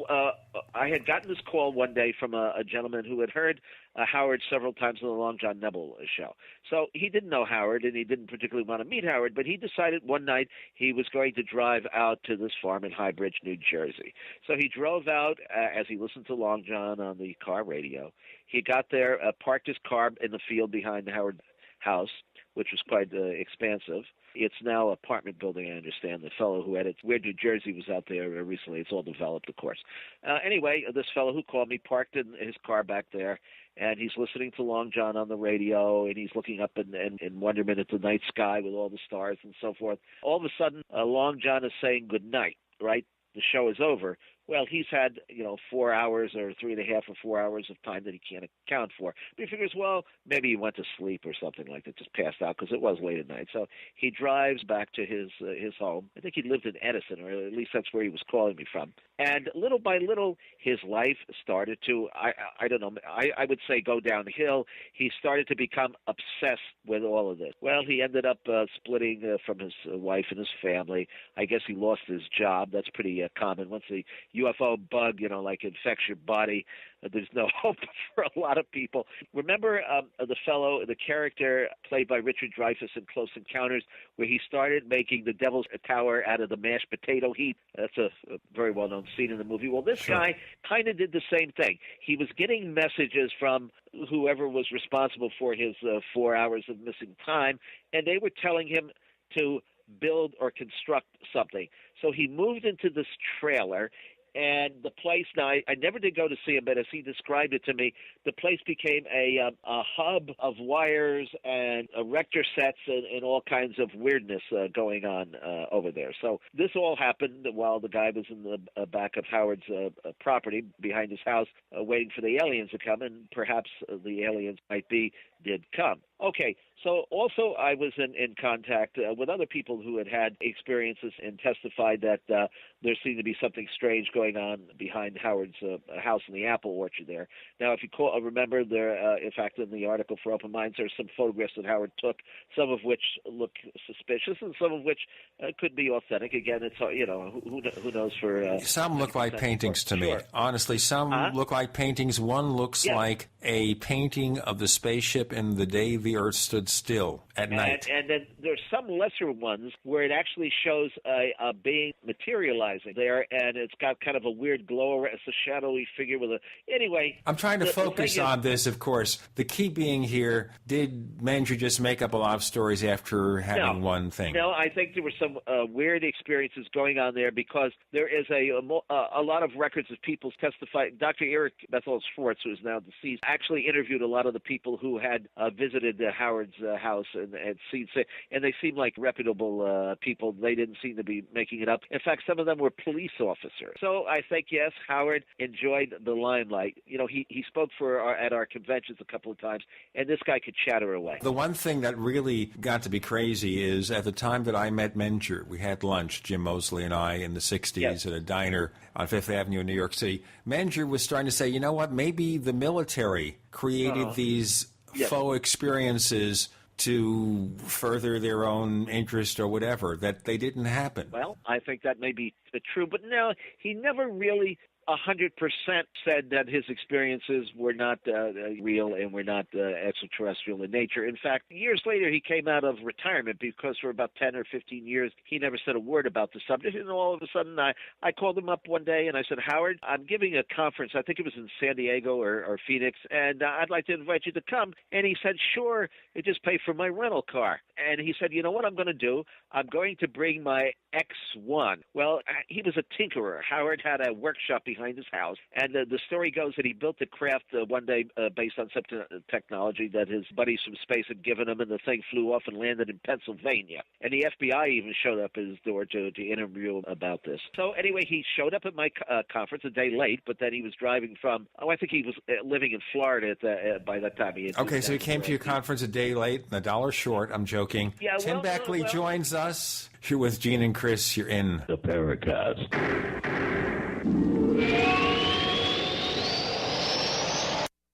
I had gotten this call one day from a gentleman who had heard Howard several times on the Long John Nebel show. So he didn't know Howard, and he didn't particularly want to meet Howard, but he decided one night he was going to drive out to this farm in High Bridge, New Jersey. So he drove out as he listened to Long John on the car radio. He got there, parked his car in the field behind the Howard house, which was quite expansive. It's now an apartment building, I understand. The fellow who edits Weird New Jersey was out there recently. It's all developed, of course. Anyway, this fellow who called me parked in his car back there, and he's listening to Long John on the radio, and he's looking up in wonderment at the night sky with all the stars and so forth. All of a sudden, Long John is saying good night, right? The show is over. Well, he's had, 4 hours or 3.5 or 4 hours of time that he can't account for. But he figures, well, maybe he went to sleep or something like that, just passed out because it was late at night. So he drives back to his home. I think he lived in Edison, or at least that's where he was calling me from. And little by little, his life started to, I don't know, I would say go downhill. He started to become obsessed with all of this. Well, he ended up splitting from his wife and his family. I guess he lost his job. That's pretty common. Once the UFO bug, infects your body, there's no hope for a lot of people. Remember the character played by Richard Dreyfuss in Close Encounters, where he started making the Devil's Tower out of the mashed potato heap? That's a very well-known scene in the movie. Well, this guy kind of did the same thing. He was getting messages from whoever was responsible for his 4 hours of missing time, and they were telling him to build or construct something. So he moved into this trailer, and the place, now I never did go to see him, but as he described it to me, the place became a hub of wires and erector sets and all kinds of weirdness going on over there. So this all happened while the guy was in the back of Howard's property behind his house waiting for the aliens to come, and perhaps the aliens did come. Okay, so also I was in contact with other people who had experiences and testified that there seemed to be something strange going on behind Howard's house in the apple orchard there. Now, if you remember, there, in fact, in the article for Open Minds, there are some photographs that Howard took, some of which look suspicious and some of which could be authentic. Again, it's who knows for... some look like paintings to me. Honestly, some look like paintings. One looks like a painting of the spaceship in the day the Earth stood still at night. And then there's some lesser ones where it actually shows a being materializing there, and it's got kind of a weird glow. It's a shadowy figure with a... Anyway... I'm trying to focus on this, of course. The key being here, did Menger just make up a lot of stories after having one thing? No, I think there were some weird experiences going on there, because there is a lot of records of people testifying. Dr. Eric Bethel Schwartz, who is now deceased, actually interviewed a lot of the people who had visited Howard's house and seen, and they seemed like reputable people. They didn't seem to be making it up. In fact, some of them were police officers. So I think, yes, Howard enjoyed the limelight. He spoke at our conventions a couple of times, and this guy could chatter away. The one thing that really got to be crazy is at the time that I met Menger, we had lunch, Jim Mosley and I, in the 60s at a diner on Fifth Avenue in New York City. Menger was starting to say, you know what, maybe the military created these faux experiences to further their own interest or whatever, that they didn't happen. Well, I think that may be true, but no, he never really 100% said that his experiences were not real and were not extraterrestrial in nature. In fact, years later, he came out of retirement because for about 10 or 15 years, he never said a word about the subject. And all of a sudden, I called him up one day and I said, Howard, I'm giving a conference. I think it was in San Diego or Phoenix, and I'd like to invite you to come. And he said, sure, it just pay for my rental car. And he said, you know what I'm going to do? I'm going to bring my X1. Well, he was a tinkerer. Howard had a workshop behind his house, and the story goes that he built the craft one day based on some technology that his buddies from space had given him, and the thing flew off and landed in Pennsylvania. And the FBI even showed up at his door to interview him about this. So anyway, he showed up at my conference a day late, but then he was driving from, I think he was living in Florida by that time. Okay, so he came to your conference a day late and $1 short. I'm joking. Yeah, Tim Beckley joins us. You're with Gene and Chris. You're in the Paracast.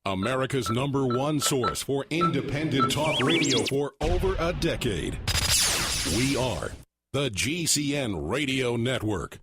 America's #1 source for independent talk radio for over a decade. We are the GCN Radio Network.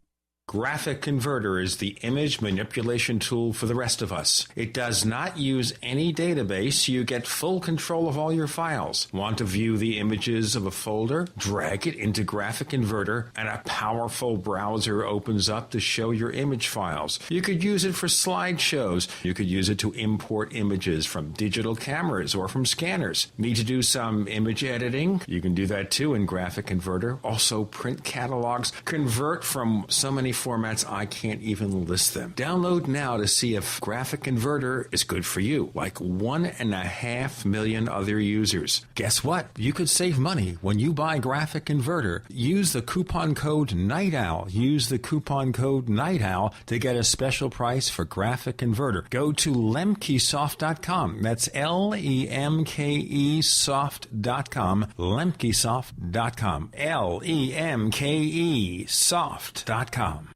Graphic Converter is the image manipulation tool for the rest of us. It does not use any database. You get full control of all your files. Want to view the images of a folder? Drag it into Graphic Converter, and a powerful browser opens up to show your image files. You could use it for slideshows. You could use it to import images from digital cameras or from scanners. Need to do some image editing? You can do that too in Graphic Converter. Also print catalogs. Convert from so many formats I can't even list them. Download now to see if Graphic Converter is good for you, like 1.5 million other users. Guess what? You could save money when you buy Graphic Converter. Use the coupon code NIGHTOWL. Use the coupon code NIGHTOWL to get a special price for Graphic Converter. Go to lemkesoft.com. That's LEMKE soft.com. lemkesoft.com. LEMKE soft.com.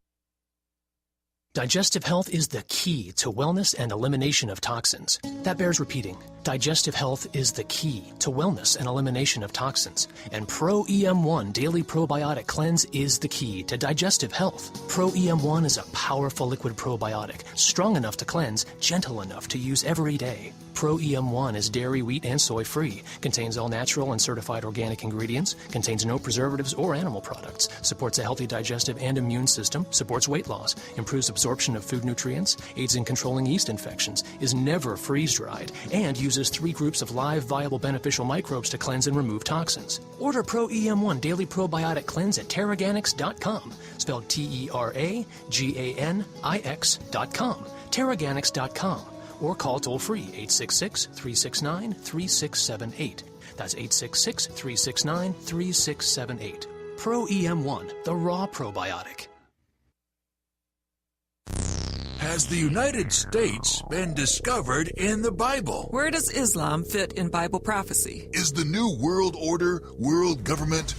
Digestive health is the key to wellness and elimination of toxins. That bears repeating. Digestive health is the key to wellness and elimination of toxins. And Pro EM1 Daily Probiotic Cleanse is the key to digestive health. Pro EM1 is a powerful liquid probiotic, strong enough to cleanse, gentle enough to use every day. Pro EM1 is dairy, wheat, and soy-free, contains all natural and certified organic ingredients, contains no preservatives or animal products, supports a healthy digestive and immune system, supports weight loss, improves absorption of food nutrients, aids in controlling yeast infections, is never freeze-dried, and uses 3 groups of live, viable, beneficial microbes to cleanse and remove toxins. Order Pro EM1 Daily Probiotic Cleanse at Teraganix.com, spelled TERAGANIX.com, Teraganix.com. Or call toll-free 866-369-3678. That's 866-369-3678. Pro EM1, the raw probiotic. Has the United States been discovered in the Bible? Where does Islam fit in Bible prophecy? Is the New World Order world government?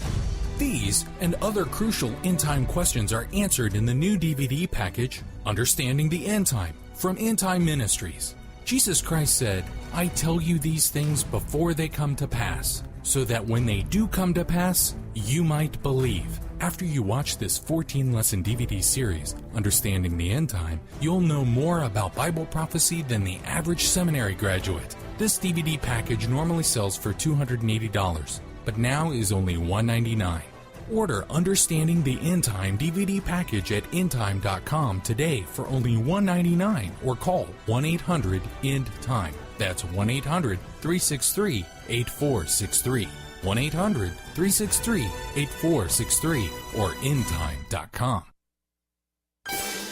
These and other crucial end-time questions are answered in the new DVD package, Understanding the End Time, from End Time Ministries. Jesus Christ said, I tell you these things before they come to pass, so that when they do come to pass, you might believe. After you watch this 14-lesson DVD series, Understanding the End Time, you'll know more about Bible prophecy than the average seminary graduate. This DVD package normally sells for $280, but now is only $199. Order Understanding the End Time DVD package at endtime.com today for only $199 or call 1-800-END-TIME. That's 1-800-363-8463. 1-800-363-8463 or endtime.com.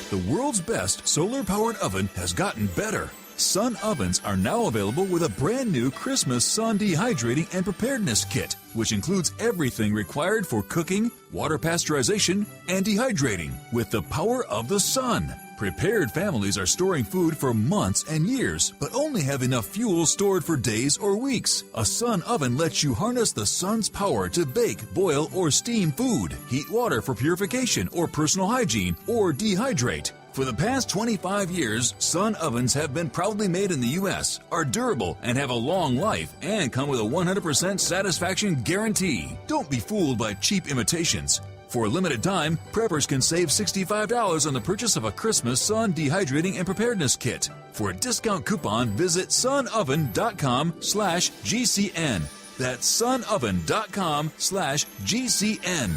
The world's best solar-powered oven has gotten better. Sun ovens are now available with a brand new Christmas sun dehydrating and preparedness kit, which includes everything required for cooking, water pasteurization, and dehydrating with the power of the sun. Prepared families are storing food for months and years, but only have enough fuel stored for days or weeks. A sun oven lets you harness the sun's power to bake, boil, or steam food, heat water for purification or personal hygiene, or dehydrate. For the past 25 years, sun ovens have been proudly made in the U.S., are durable and have a long life, and come with a 100% satisfaction guarantee. Don't be fooled by cheap imitations. For a limited time, preppers can save $65 on the purchase of a Christmas Sun Dehydrating and Preparedness Kit. For a discount coupon, visit sunoven.com/GCN. That's sunoven.com/GCN.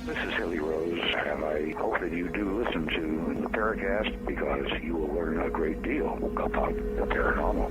This is Hilly Rose, and I hope that you do listen to the Paracast because you will learn a great deal about the paranormal.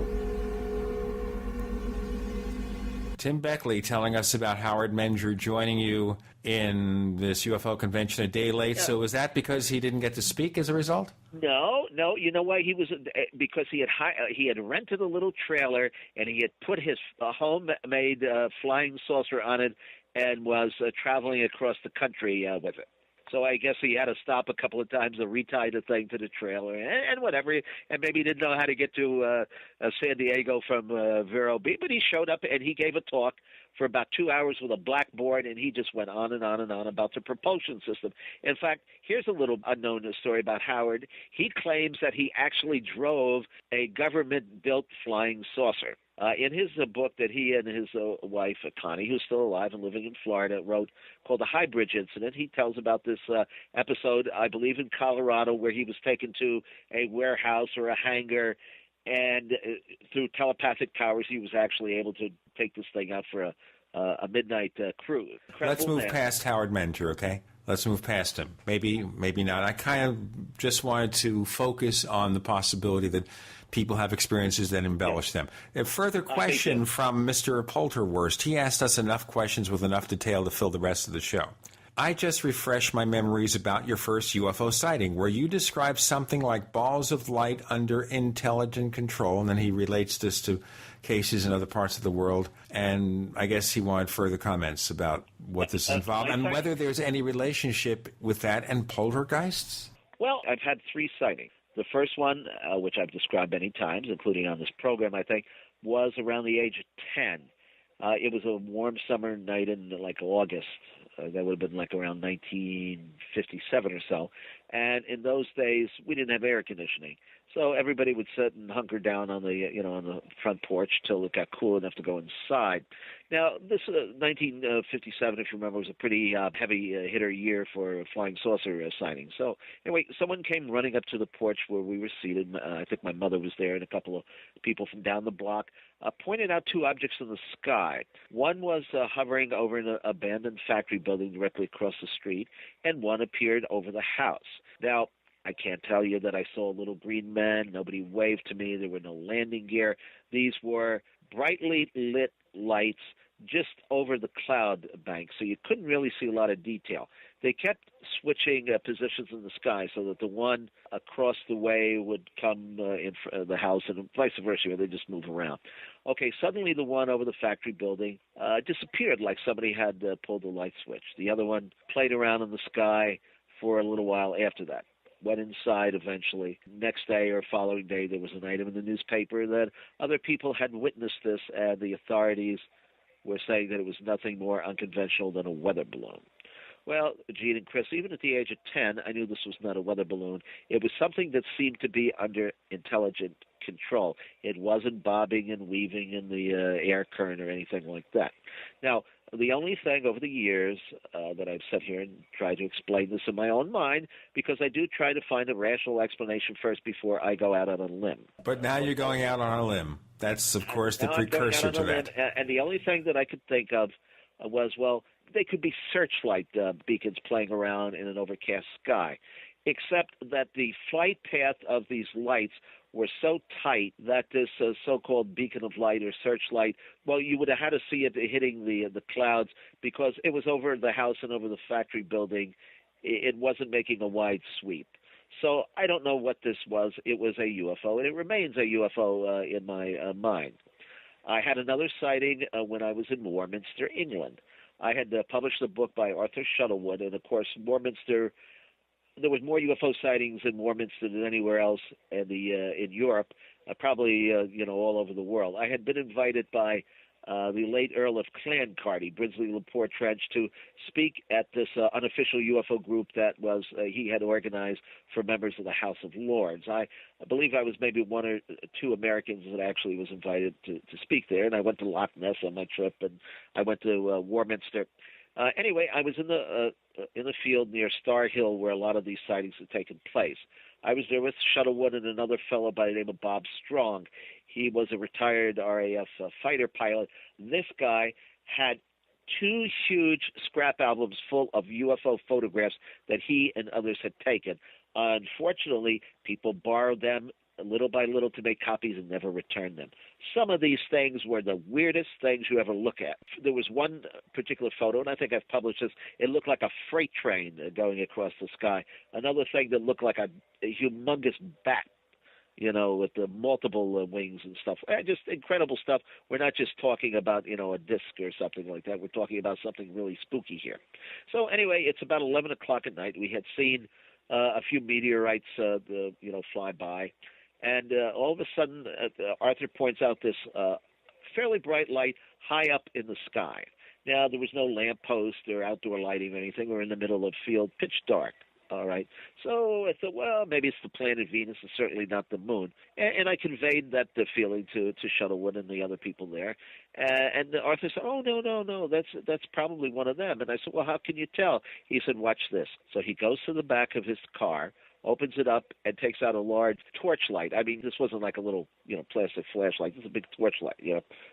Tim Beckley telling us about Howard Menger joining you in this UFO convention a day late. Yeah. So was that because he didn't get to speak as a result? No. You know why? He was because he had rented a little trailer and he had put his homemade flying saucer on it and was traveling across the country with it. So I guess he had to stop a couple of times to retie the thing to the trailer and whatever. And maybe he didn't know how to get to San Diego from Vero Beach. But he showed up and he gave a talk for about 2 hours with a blackboard, and he just went on and on and on about the propulsion system. In fact, here's a little unknown story about Howard. He claims that he actually drove a government-built flying saucer. In his book that he and his wife, Connie, who's still alive and living in Florida, wrote called The High Bridge Incident, he tells about this episode, I believe in Colorado, where he was taken to a warehouse or a hangar, and through telepathic powers, he was actually able to take this thing out for a midnight cruise. Let's move past Howard Menger, okay? Let's move past him. Maybe not. I kind of just wanted to focus on the possibility that people have experiences that embellish them. A further question from Mr. Polterwurst. He asked us enough questions with enough detail to fill the rest of the show. I just refreshed my memories about your first UFO sighting, where you described something like balls of light under intelligent control, and then he relates this to cases in other parts of the world, and I guess he wanted further comments about what this involved and whether there's any relationship with that and poltergeists. Well, I've had 3 sightings. The first one, which I've described many times, including on this program, I think, was around the age of 10. It was a warm summer night in like August. That would have been like around 1957 or so. And in those days, we didn't have air conditioning. So everybody would sit and hunker down on the on the front porch till it got cool enough to go inside. Now, this 1957, if you remember, was a pretty heavy hitter year for flying saucer sightings. So anyway, someone came running up to the porch where we were seated. I think my mother was there and a couple of people from down the block. Pointed out 2 objects in the sky. One was hovering over an abandoned factory building directly across the street, and one appeared over the house. Now, I can't tell you that I saw a little green man. Nobody waved to me. There were no landing gear. These were brightly lit lights just over the cloud bank, so you couldn't really see a lot of detail. They kept switching positions in the sky so that the one across the way would come in the house and vice versa. They just move around. Okay, suddenly the one over the factory building disappeared like somebody had pulled the light switch. The other one played around in the sky for a little while after that. Went inside eventually. Next day or following day, there was an item in the newspaper that other people had witnessed this, and the authorities were saying that it was nothing more unconventional than a weather balloon. Well, Gene and Chris, even at the age of 10, I knew this was not a weather balloon. It was something that seemed to be under intelligent control. It wasn't bobbing and weaving in the air current or anything like that. Now, the only thing over the years that I've sat here and tried to explain this in my own mind, because I do try to find a rational explanation first before I go out on a limb. But now you're going out on a limb. That's, of course, the precursor to that. And the only thing that I could think of was, well, they could be searchlight beacons playing around in an overcast sky, except that the flight path of these lights were so tight that this so-called beacon of light or searchlight, well, you would have had to see it hitting the clouds because it was over the house and over the factory building. It wasn't making a wide sweep. So I don't know what this was. It was a UFO, and it remains a UFO in my mind. I had another sighting when I was in Warminster, England. I had published a book by Arthur Shuttlewood, and of course, Warminster, there was more UFO sightings in Warminster than anywhere else in Europe, probably all over the world. I had been invited by the late Earl of Clancarty, Brinsley Laporte Trench, to speak at this unofficial UFO group that was he had organized for members of the House of Lords. I believe I was maybe one or two Americans that actually was invited to speak there, and I went to Loch Ness on my trip, and I went to Warminster. Anyway, I was in the field near Star Hill where a lot of these sightings had taken place. I was there with Shuttlewood and another fellow by the name of Bob Strong. He was a retired RAF fighter pilot. This guy had 2 huge scrap albums full of UFO photographs that he and others had taken. Unfortunately, people borrowed them little by little to make copies and never returned them. Some of these things were the weirdest things you ever look at. There was one particular photo, and I think I've published this. It looked like a freight train going across the sky. Another thing that looked like a humongous bat, you know, with the multiple wings and stuff. Just incredible stuff. We're not just talking about, you know, a disc or something like that. We're talking about something really spooky here. So anyway, it's about 11 o'clock at night. We had seen a few meteorites, fly by. And all of a sudden, Arthur points out this fairly bright light high up in the sky. Now, there was no lamppost or outdoor lighting or anything. We're in the middle of field, pitch dark. All right. So I thought, well, maybe it's the planet Venus and certainly not the moon. And I conveyed that the feeling to Shuttlewood and the other people there. And Arthur said, oh, no, that's probably one of them. And I said, well, how can you tell? He said, watch this. So he goes to the back of his car, opens it up, and takes out a large torchlight. I mean, this wasn't like a little, plastic flashlight. This is a big torchlight,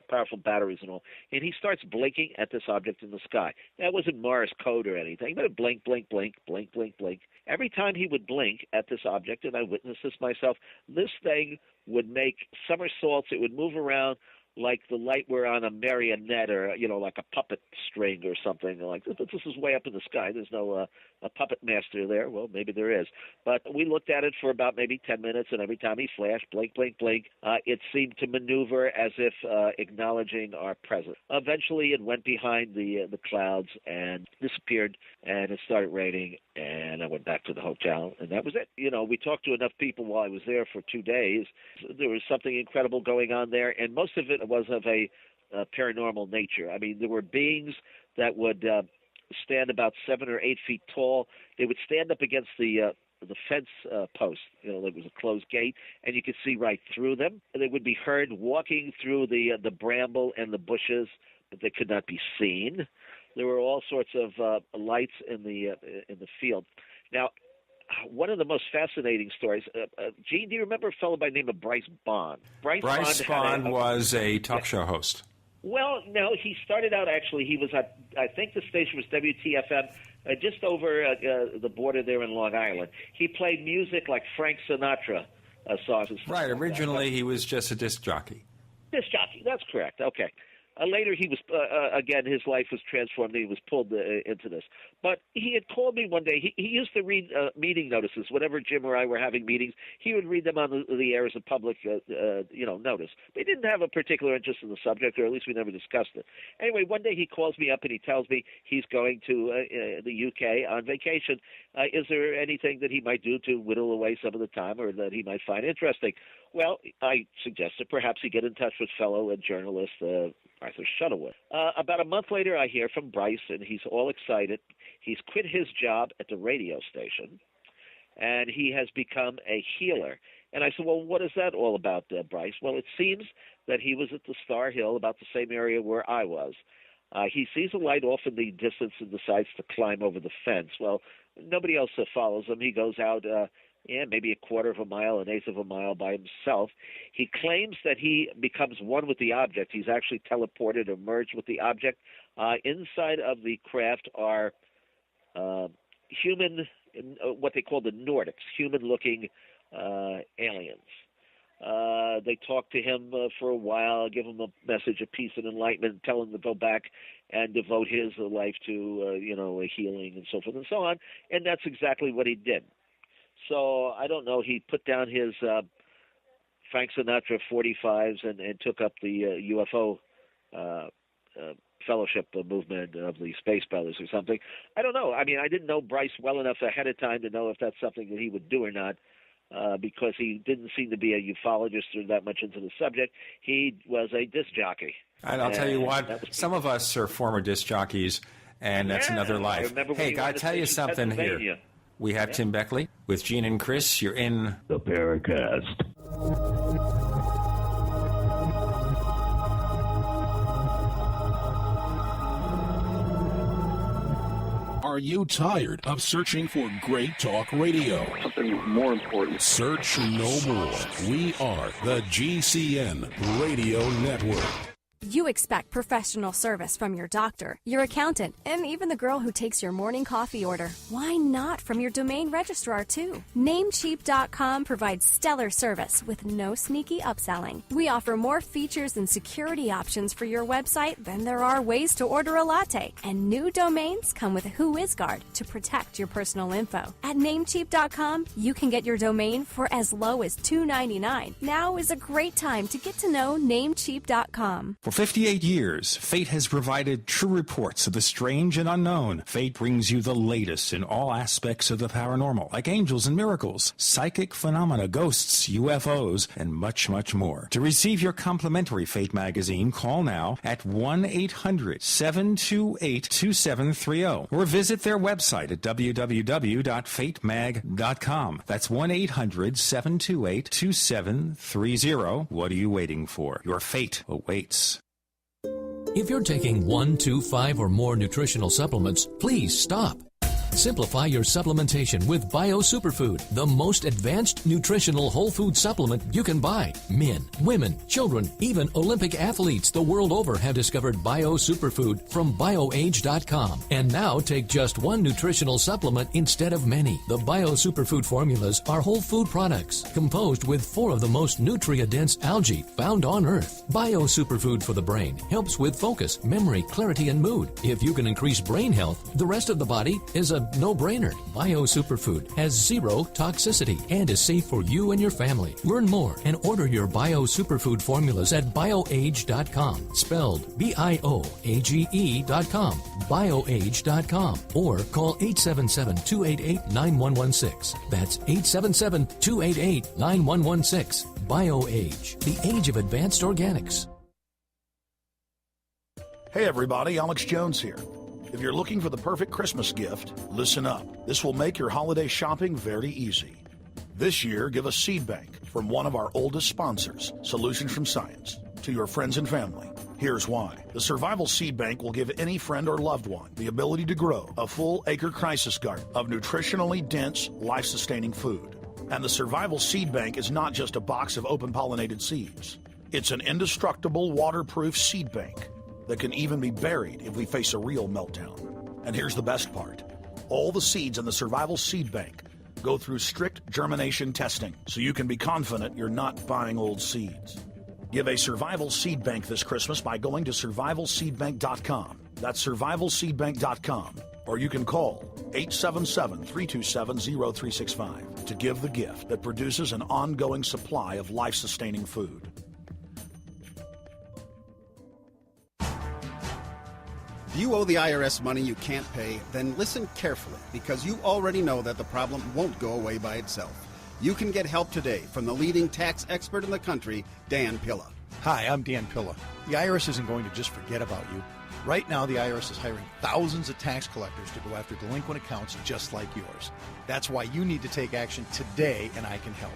powerful batteries and all. And he starts blinking at this object in the sky. That wasn't Morse code or anything, but it blink, blink, blink, blink, blink, blink. Every time he would blink at this object, and I witnessed this myself, this thing would make somersaults. It would move around like the light were on a marionette or, like a puppet string or something like this. But this is way up in the sky. There's no a puppet master there. Well, maybe there is. But we looked at it for about maybe 10 minutes, and every time he flashed, blink, blink, blink, it seemed to maneuver as if acknowledging our presence. Eventually, it went behind the clouds and disappeared, and it started raining, and I went back to the hotel, and that was it. We talked to enough people while I was there for 2 days. There was something incredible going on there, and most of it was of a paranormal nature. I mean, there were beings that would stand about 7 or 8 feet tall. They would stand up against the fence post. There was a closed gate, and you could see right through them. And they would be heard walking through the bramble and the bushes, but they could not be seen. There were all sorts of lights in the field. Now, one of the most fascinating stories, Gene, do you remember a fellow by the name of Bryce Bond? Bryce Bond was a talk show host. Well, no, he started out actually, he was at, I think the station was WTFM, just over the border there in Long Island. He played music like Frank Sinatra songs. Right, originally he was just a disc jockey. Disc jockey, that's correct, okay. Later, he was again. His life was transformed. He was pulled into this. But he had called me one day. He used to read meeting notices. Whenever Jim or I were having meetings, he would read them on the air as a public, notice. They didn't have a particular interest in the subject, or at least we never discussed it. Anyway, one day he calls me up and he tells me he's going to the UK on vacation. Is there anything that he might do to whittle away some of the time, or that he might find interesting? Well, I suggested perhaps he get in touch with fellow journalist Arthur Shuttlewood. About a month later, I hear from Bryce, and he's all excited. He's quit his job at the radio station, and he has become a healer. And I said, well, what is that all about, Bryce? Well, it seems that he was at the Star Hill, about the same area where I was. He sees a light off in the distance and decides to climb over the fence. Well, nobody else follows him. He goes out maybe a quarter of a mile, an eighth of a mile by himself. He claims that he becomes one with the object. He's actually teleported or merged with the object. Inside of the craft are human, what they call the Nordics, human-looking aliens. They talk to him for a while, give him a message of peace and enlightenment, tell him to go back and devote his life to, healing and so forth and so on. And that's exactly what he did. So I don't know. He put down his Frank Sinatra 45s and took up the UFO fellowship movement of the Space Brothers or something. I don't know. I mean, I didn't know Bryce well enough ahead of time to know if that's something that he would do or not, because he didn't seem to be a ufologist or that much into the subject. He was a disc jockey. And I'll tell you what, some of us are former disc jockeys, and that's another life. Hey, gotta tell you something here. We have Tim Beckley with Gene and Chris. You're in the Paracast. Are you tired of searching for great talk radio? Something more important. Search no more. We are the GCN Radio Network. You expect professional service from your doctor, your accountant, and even the girl who takes your morning coffee order. Why not from your domain registrar, too? Namecheap.com provides stellar service with no sneaky upselling. We offer more features and security options for your website than there are ways to order a latte. And new domains come with a WhoisGuard to protect your personal info. At Namecheap.com, you can get your domain for as low as $2.99. Now is a great time to get to know Namecheap.com. For 58 years, Fate has provided true reports of the strange and unknown. Fate brings you the latest in all aspects of the paranormal, like angels and miracles, psychic phenomena, ghosts, UFOs, and much, much more. To receive your complimentary Fate magazine, call now at 1-800-728-2730 or visit their website at www.fatemag.com. That's 1-800-728-2730. What are you waiting for? Your fate awaits. If you're taking 1, 2, 5, or more nutritional supplements, please stop. Simplify your supplementation with Bio Superfood, the most advanced nutritional whole food supplement you can buy. Men, women, children, even Olympic athletes the world over have discovered Bio Superfood from BioAge.com. And now take just one nutritional supplement instead of many. The Bio Superfood formulas are whole food products composed with 4 of the most nutrient-dense algae found on Earth. Bio Superfood for the brain helps with focus, memory, clarity, and mood. If you can increase brain health, the rest of the body is a no-brainer. Bio Superfood has 0 toxicity and is safe for you and your family. Learn more and order your Bio Superfood formulas at BioAge.com, spelled BIOAGE.com, BioAge.com, or call 877-288-9116. That's 877-288-9116. BioAge, the age of advanced organics. Hey everybody, Alex Jones here. If you're looking for the perfect Christmas gift, listen up. This will make your holiday shopping very easy. This year, give a seed bank from one of our oldest sponsors, Solutions from Science, to your friends and family. Here's why. The Survival Seed Bank will give any friend or loved one the ability to grow a full acre crisis garden of nutritionally dense, life-sustaining food. And the Survival Seed Bank is not just a box of open-pollinated seeds. It's an indestructible, waterproof seed bank that can even be buried if we face a real meltdown. And here's the best part. All the seeds in the Survival Seed Bank go through strict germination testing, so you can be confident you're not buying old seeds. Give a Survival Seed Bank this Christmas by going to survivalseedbank.com. That's survivalseedbank.com. Or you can call 877-327-0365 to give the gift that produces an ongoing supply of life-sustaining food. If you owe the IRS money you can't pay, then listen carefully, because you already know that the problem won't go away by itself. You can get help today from the leading tax expert in the country, Dan Pilla. Hi, I'm Dan Pilla. The IRS isn't going to just forget about you. Right now, the IRS is hiring thousands of tax collectors to go after delinquent accounts just like yours. That's why you need to take action today, and I can help.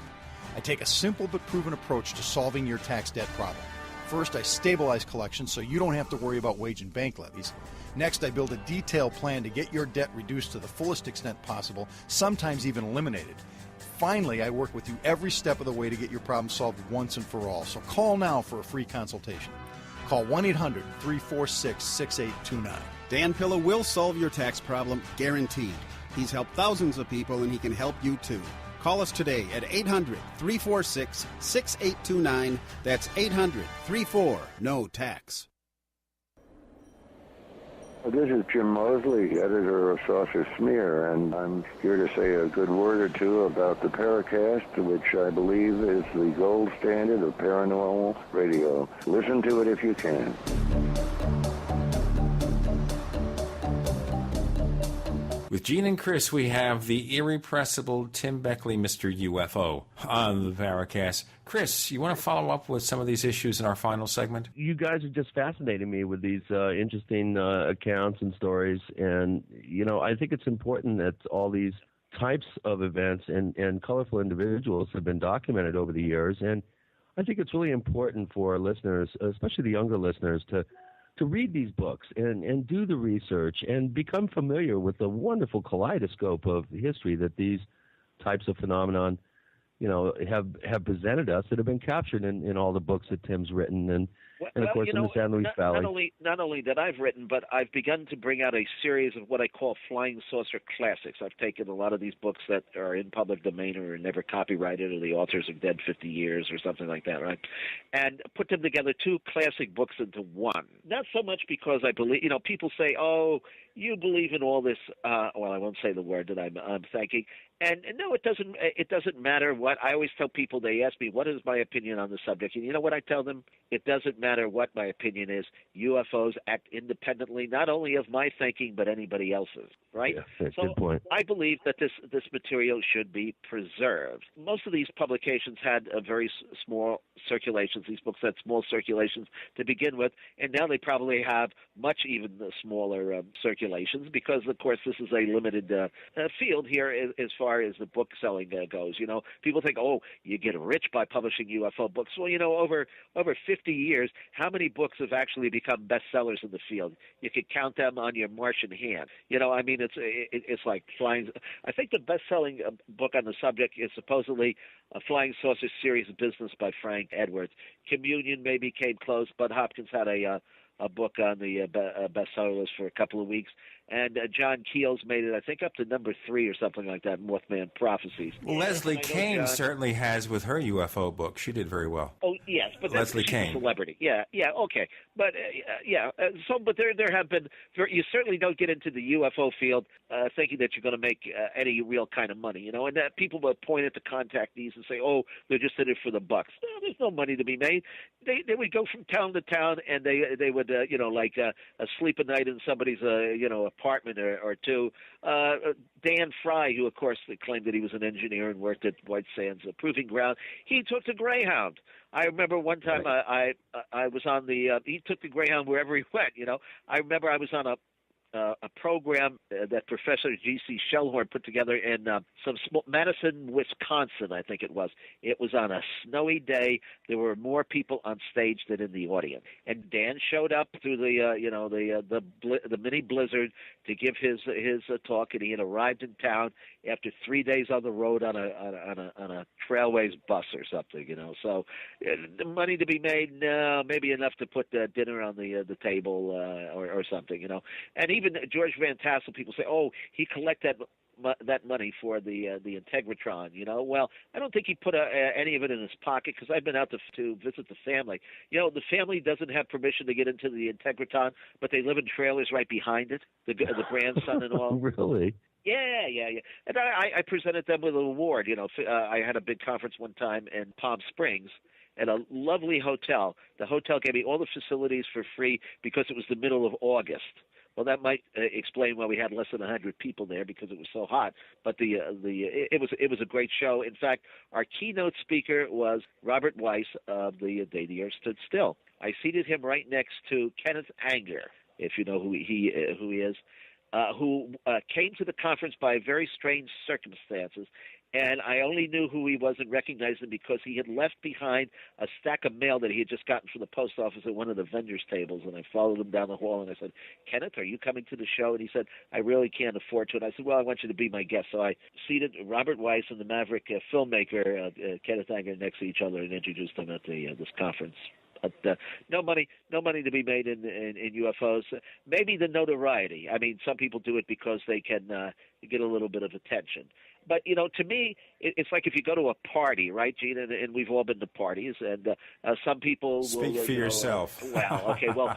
I take a simple but proven approach to solving your tax debt problem. First, I stabilize collections so you don't have to worry about wage and bank levies. Next, I build a detailed plan to get your debt reduced to the fullest extent possible, sometimes even eliminated. Finally, I work with you every step of the way to get your problem solved once and for all. So call now for a free consultation. Call 1-800-346-6829. Dan Pilla will solve your tax problem, guaranteed. He's helped thousands of people, and he can help you too. Call us today at 800-346-6829. That's 800-34-NO-TAX. This is Jim Mosley, editor of Saucer Smear, and I'm here to say a good word or two about the Paracast, which I believe is the gold standard of paranormal radio. Listen to it if you can. With With Gene and Chris, we have the irrepressible Tim Beckley, Mr. UFO, on the Paracast. Chris, you want to follow up with some of these issues in our final segment? You guys are just fascinating me with these interesting accounts and stories. And, I think it's important that all these types of events and colorful individuals have been documented over the years. And I think it's really important for our listeners, especially the younger listeners, to read these books and do the research and become familiar with the wonderful kaleidoscope of history that these types of phenomenon, have presented us, that have been captured in all the books that Tim's written and of course in the San Luis Valley. Not only that I've written, but I've begun to bring out a series of what I call flying saucer classics. I've taken a lot of these books that are in public domain or are never copyrighted, or the authors are dead 50 years or something like that, right? And put them together, two classic books into one. Not so much because I believe, people say, oh, you believe in all this. Well, I won't say the word that I'm thinking. And no, it doesn't matter what. I always tell people, they ask me, what is my opinion on the subject? And you know what I tell them? It doesn't matter what my opinion is. UFOs act independently, not only of my thinking, but anybody else's, right? Yeah, that's a so good point. I believe that this material should be preserved. Most of these publications had a very small circulations. These books had small circulations to begin with, and now they probably have much even smaller circulations because, of course, this is a limited field here as far as the book selling goes. People think, oh, you get rich by publishing UFO books. Well, over 50 years, how many books have actually become bestsellers in the field? You could count them on your Martian hand. It's like flying. I think the best-selling book on the subject is supposedly a Flying Saucer Series Business by Frank Edwards. Communion maybe came close. Bud Hopkins had a book on the bestseller list for a couple of weeks. And John Keel's made it, I think, up to number 3 or something like that, Mothman Prophecies. Well, Leslie Kean certainly has with her UFO book. She did very well. Oh, yes, but Leslie she's Kean. a celebrity. Yeah, okay. But, but there have been, you certainly don't get into the UFO field thinking that you're going to make any real kind of money, and that people will point at the contactees and say, oh, they're just in it for the bucks. No, there's no money to be made. They would go from town to town, and they would, sleep a night in somebody's, apartment or two. Dan Fry, who, of course, claimed that he was an engineer and worked at White Sands Proving Ground, he took the Greyhound. I remember one time I was on the he took the Greyhound wherever he went. I remember I was on a program that Professor G.C. Shellhorn put together in Madison, Wisconsin, I think it was. It was on a snowy day. There were more people on stage than in the audience. And Dan showed up through the mini blizzard to give his talk, and he had arrived in town after 3 days on the road on a Trailways bus or something. So the money to be made, no, maybe enough to put dinner on the table or something. And even George Van Tassel, people say, oh, he collected that money for the Integratron. Well, I don't think he put any of it in his pocket, because I've been out to visit the family. The family doesn't have permission to get into the Integratron, but they live in trailers right behind it, the grandson and all. Really? Yeah. And I presented them with an award. I had a big conference one time in Palm Springs at a lovely hotel. The hotel gave me all the facilities for free because it was the middle of August. Well, that might explain why we had less than 100 people there, because it was so hot. But it was a great show. In fact, our keynote speaker was Robert Weiss of the Day the Earth Stood Still. I seated him right next to Kenneth Anger, if you know who he is, who came to the conference by very strange circumstances. And I only knew who he was and recognized him because he had left behind a stack of mail that he had just gotten from the post office at one of the vendors' tables. And I followed him down the hall, and I said, Kenneth, are you coming to the show? And he said, I really can't afford to. And I said, well, I want you to be my guest. So I seated Robert Weiss and the maverick filmmaker, Kenneth Anger, next to each other and introduced them at this conference. But no money to be made in UFOs. Maybe the notoriety. I mean, some people do it because they can get a little bit of attention. But, to me, it's like if you go to a party, right, Gene? And we've all been to parties, and some people Speak will... for yourself. Well, okay, well,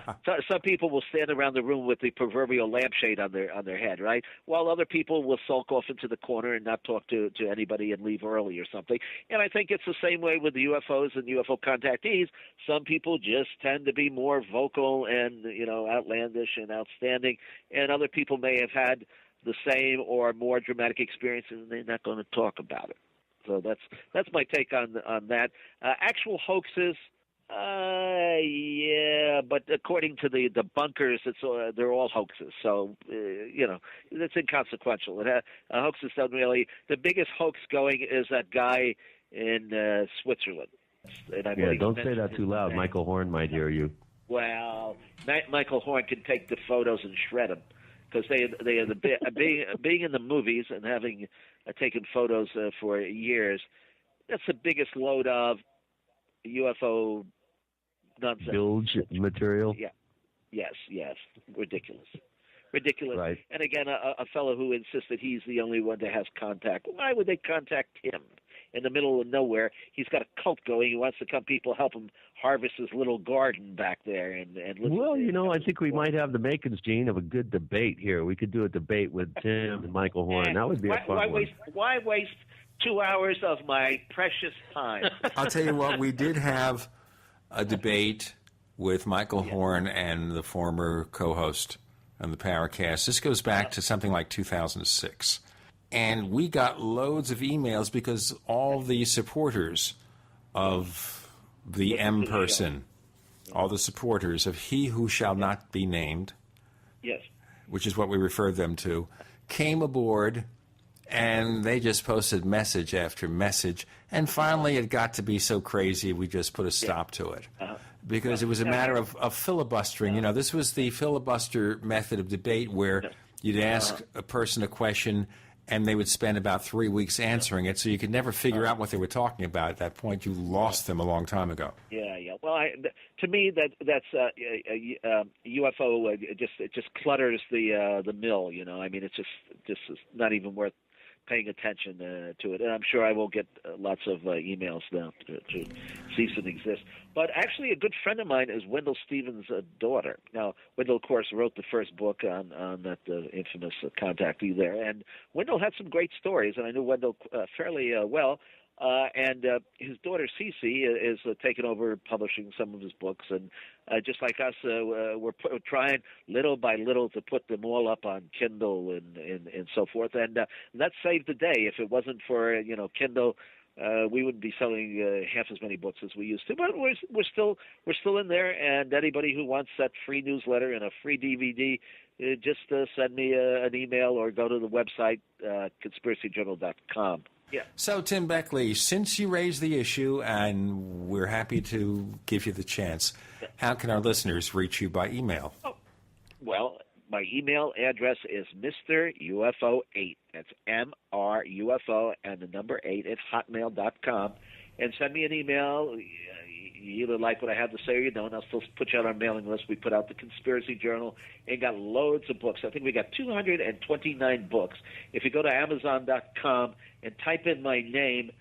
some people will stand around the room with the proverbial lampshade on their head, right? While other people will sulk off into the corner and not talk to anybody and leave early or something. And I think it's the same way with the UFOs and UFO contactees. Some people just tend to be more vocal and, outlandish and outstanding, and other people may have had the same or more dramatic experiences, and they're not going to talk about it. So that's my take on that. Actual hoaxes, yeah, but according to the debunkers, they're all hoaxes. So it's inconsequential. Hoaxes don't really. The biggest hoax going is that guy in Switzerland. And don't say that too loud. Michael Horn might hear you. Well, Michael Horn can take the photos and shred them, because being in the movies and having taken photos for years, that's the biggest load of UFO nonsense. Bilge material? Yeah. Yes. Ridiculous. Right. And again, a fellow who insists that he's the only one that has contact. Why would they contact him? In the middle of nowhere, he's got a cult going. He wants to come people help him harvest his little garden back there. And well, I think we might have the makings, Gene, of a good debate here. We could do a debate with Tim and Michael Horn. That would be a fun one. Why waste 2 hours of my precious time? I'll tell you what, we did have a debate with Michael Horn and the former co-host on the Paracast. This goes back to something like 2006. And we got loads of emails because all the supporters of the M person, all the supporters of He Who Shall Not Be Named, yes, which is what we referred them to, came aboard, and they just posted message after message. And finally it got to be so crazy we just put a stop to it. Because it was a matter of filibustering. This was the filibuster method of debate where you'd ask a person a question and they would spend about 3 weeks answering it, so you could never figure out what they were talking about. At that point, you lost them a long time ago. Yeah. Well, to me, that's UFO. It just clutters the mill. I mean, it's just not even worth paying attention to it. And I'm sure I will get lots of emails now to cease and exist. But actually, a good friend of mine is Wendell Stevens' daughter. Now, Wendell, of course, wrote the first book on that infamous contactee there. And Wendell had some great stories, and I knew Wendell fairly well. And his daughter, Cece, is taking over publishing some of his books. And just like us, we're trying little by little to put them all up on Kindle and so forth. And that saved the day. If it wasn't for, Kindle, we wouldn't be selling half as many books as we used to. But we're still in there. And anybody who wants that free newsletter and a free DVD, just send me an email or go to the website, conspiracyjournal.com. Yeah. So, Tim Beckley, since you raised the issue, and we're happy to give you the chance, how can our listeners reach you by email? Oh, well, my email address is Mr. UFO8. That's MRUFO and the number 8 at hotmail.com. And send me an email. You either like what I have to say or you don't. I'll still put you on our mailing list. We put out the Conspiracy Journal and got loads of books. I think we got 229 books. If you go to Amazon.com and type in my name,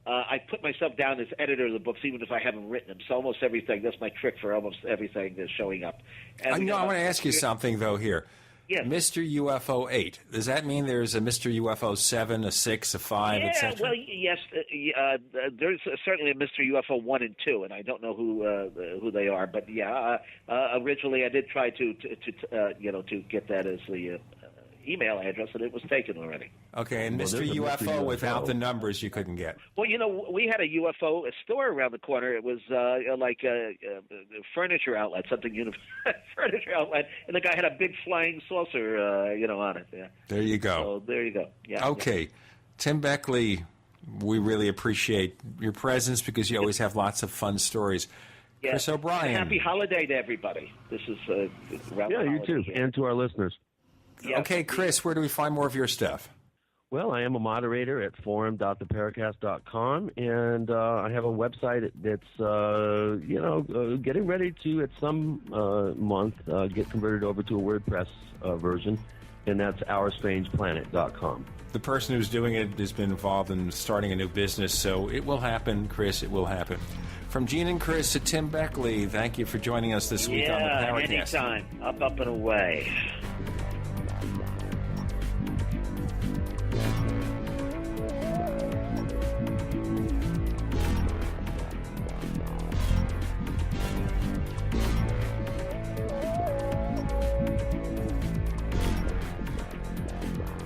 I put myself down as editor of the books, even if I haven't written them. So almost everything, that's my trick for almost everything is showing up. And I want to ask you something, though, here. Yes. Mr. UFO 8. Does that mean there's a Mr. UFO 7, a 6, a 5, etc.? Well, yes. There's certainly a Mr. UFO 1 and 2, and I don't know who they are. But originally I did try to get that as the email address, and it was taken already. Okay, and Mr. UFO without the numbers you couldn't get. Well, we had a UFO store around the corner. It was like a furniture outlet, furniture outlet, and the guy had a big flying saucer, on it. Yeah. There you go. So there you go. Yeah. Okay, yeah. Tim Beckley, we really appreciate your presence because you always have lots of fun stories. Yeah. Chris O'Brien. And happy holiday to everybody. This is around the you too, and to our listeners. Yeah. Okay, Chris, where do we find more of your stuff? Well, I am a moderator at forum.theparacast.com, and I have a website that's, getting ready to, at some month, get converted over to a WordPress version, and that's OurStrangePlanet.com. The person who's doing it has been involved in starting a new business, so it will happen, Chris, it will happen. From Gene and Chris to Tim Beckley, thank you for joining us this week on the Paracast. Anytime. Up and away.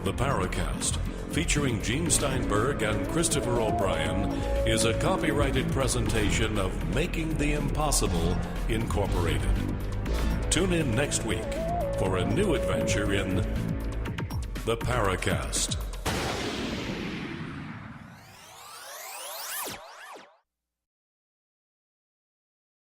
The Paracast, featuring Gene Steinberg and Christopher O'Brien, is a copyrighted presentation of Making the Impossible Incorporated. Tune in next week for a new adventure in The Paracast.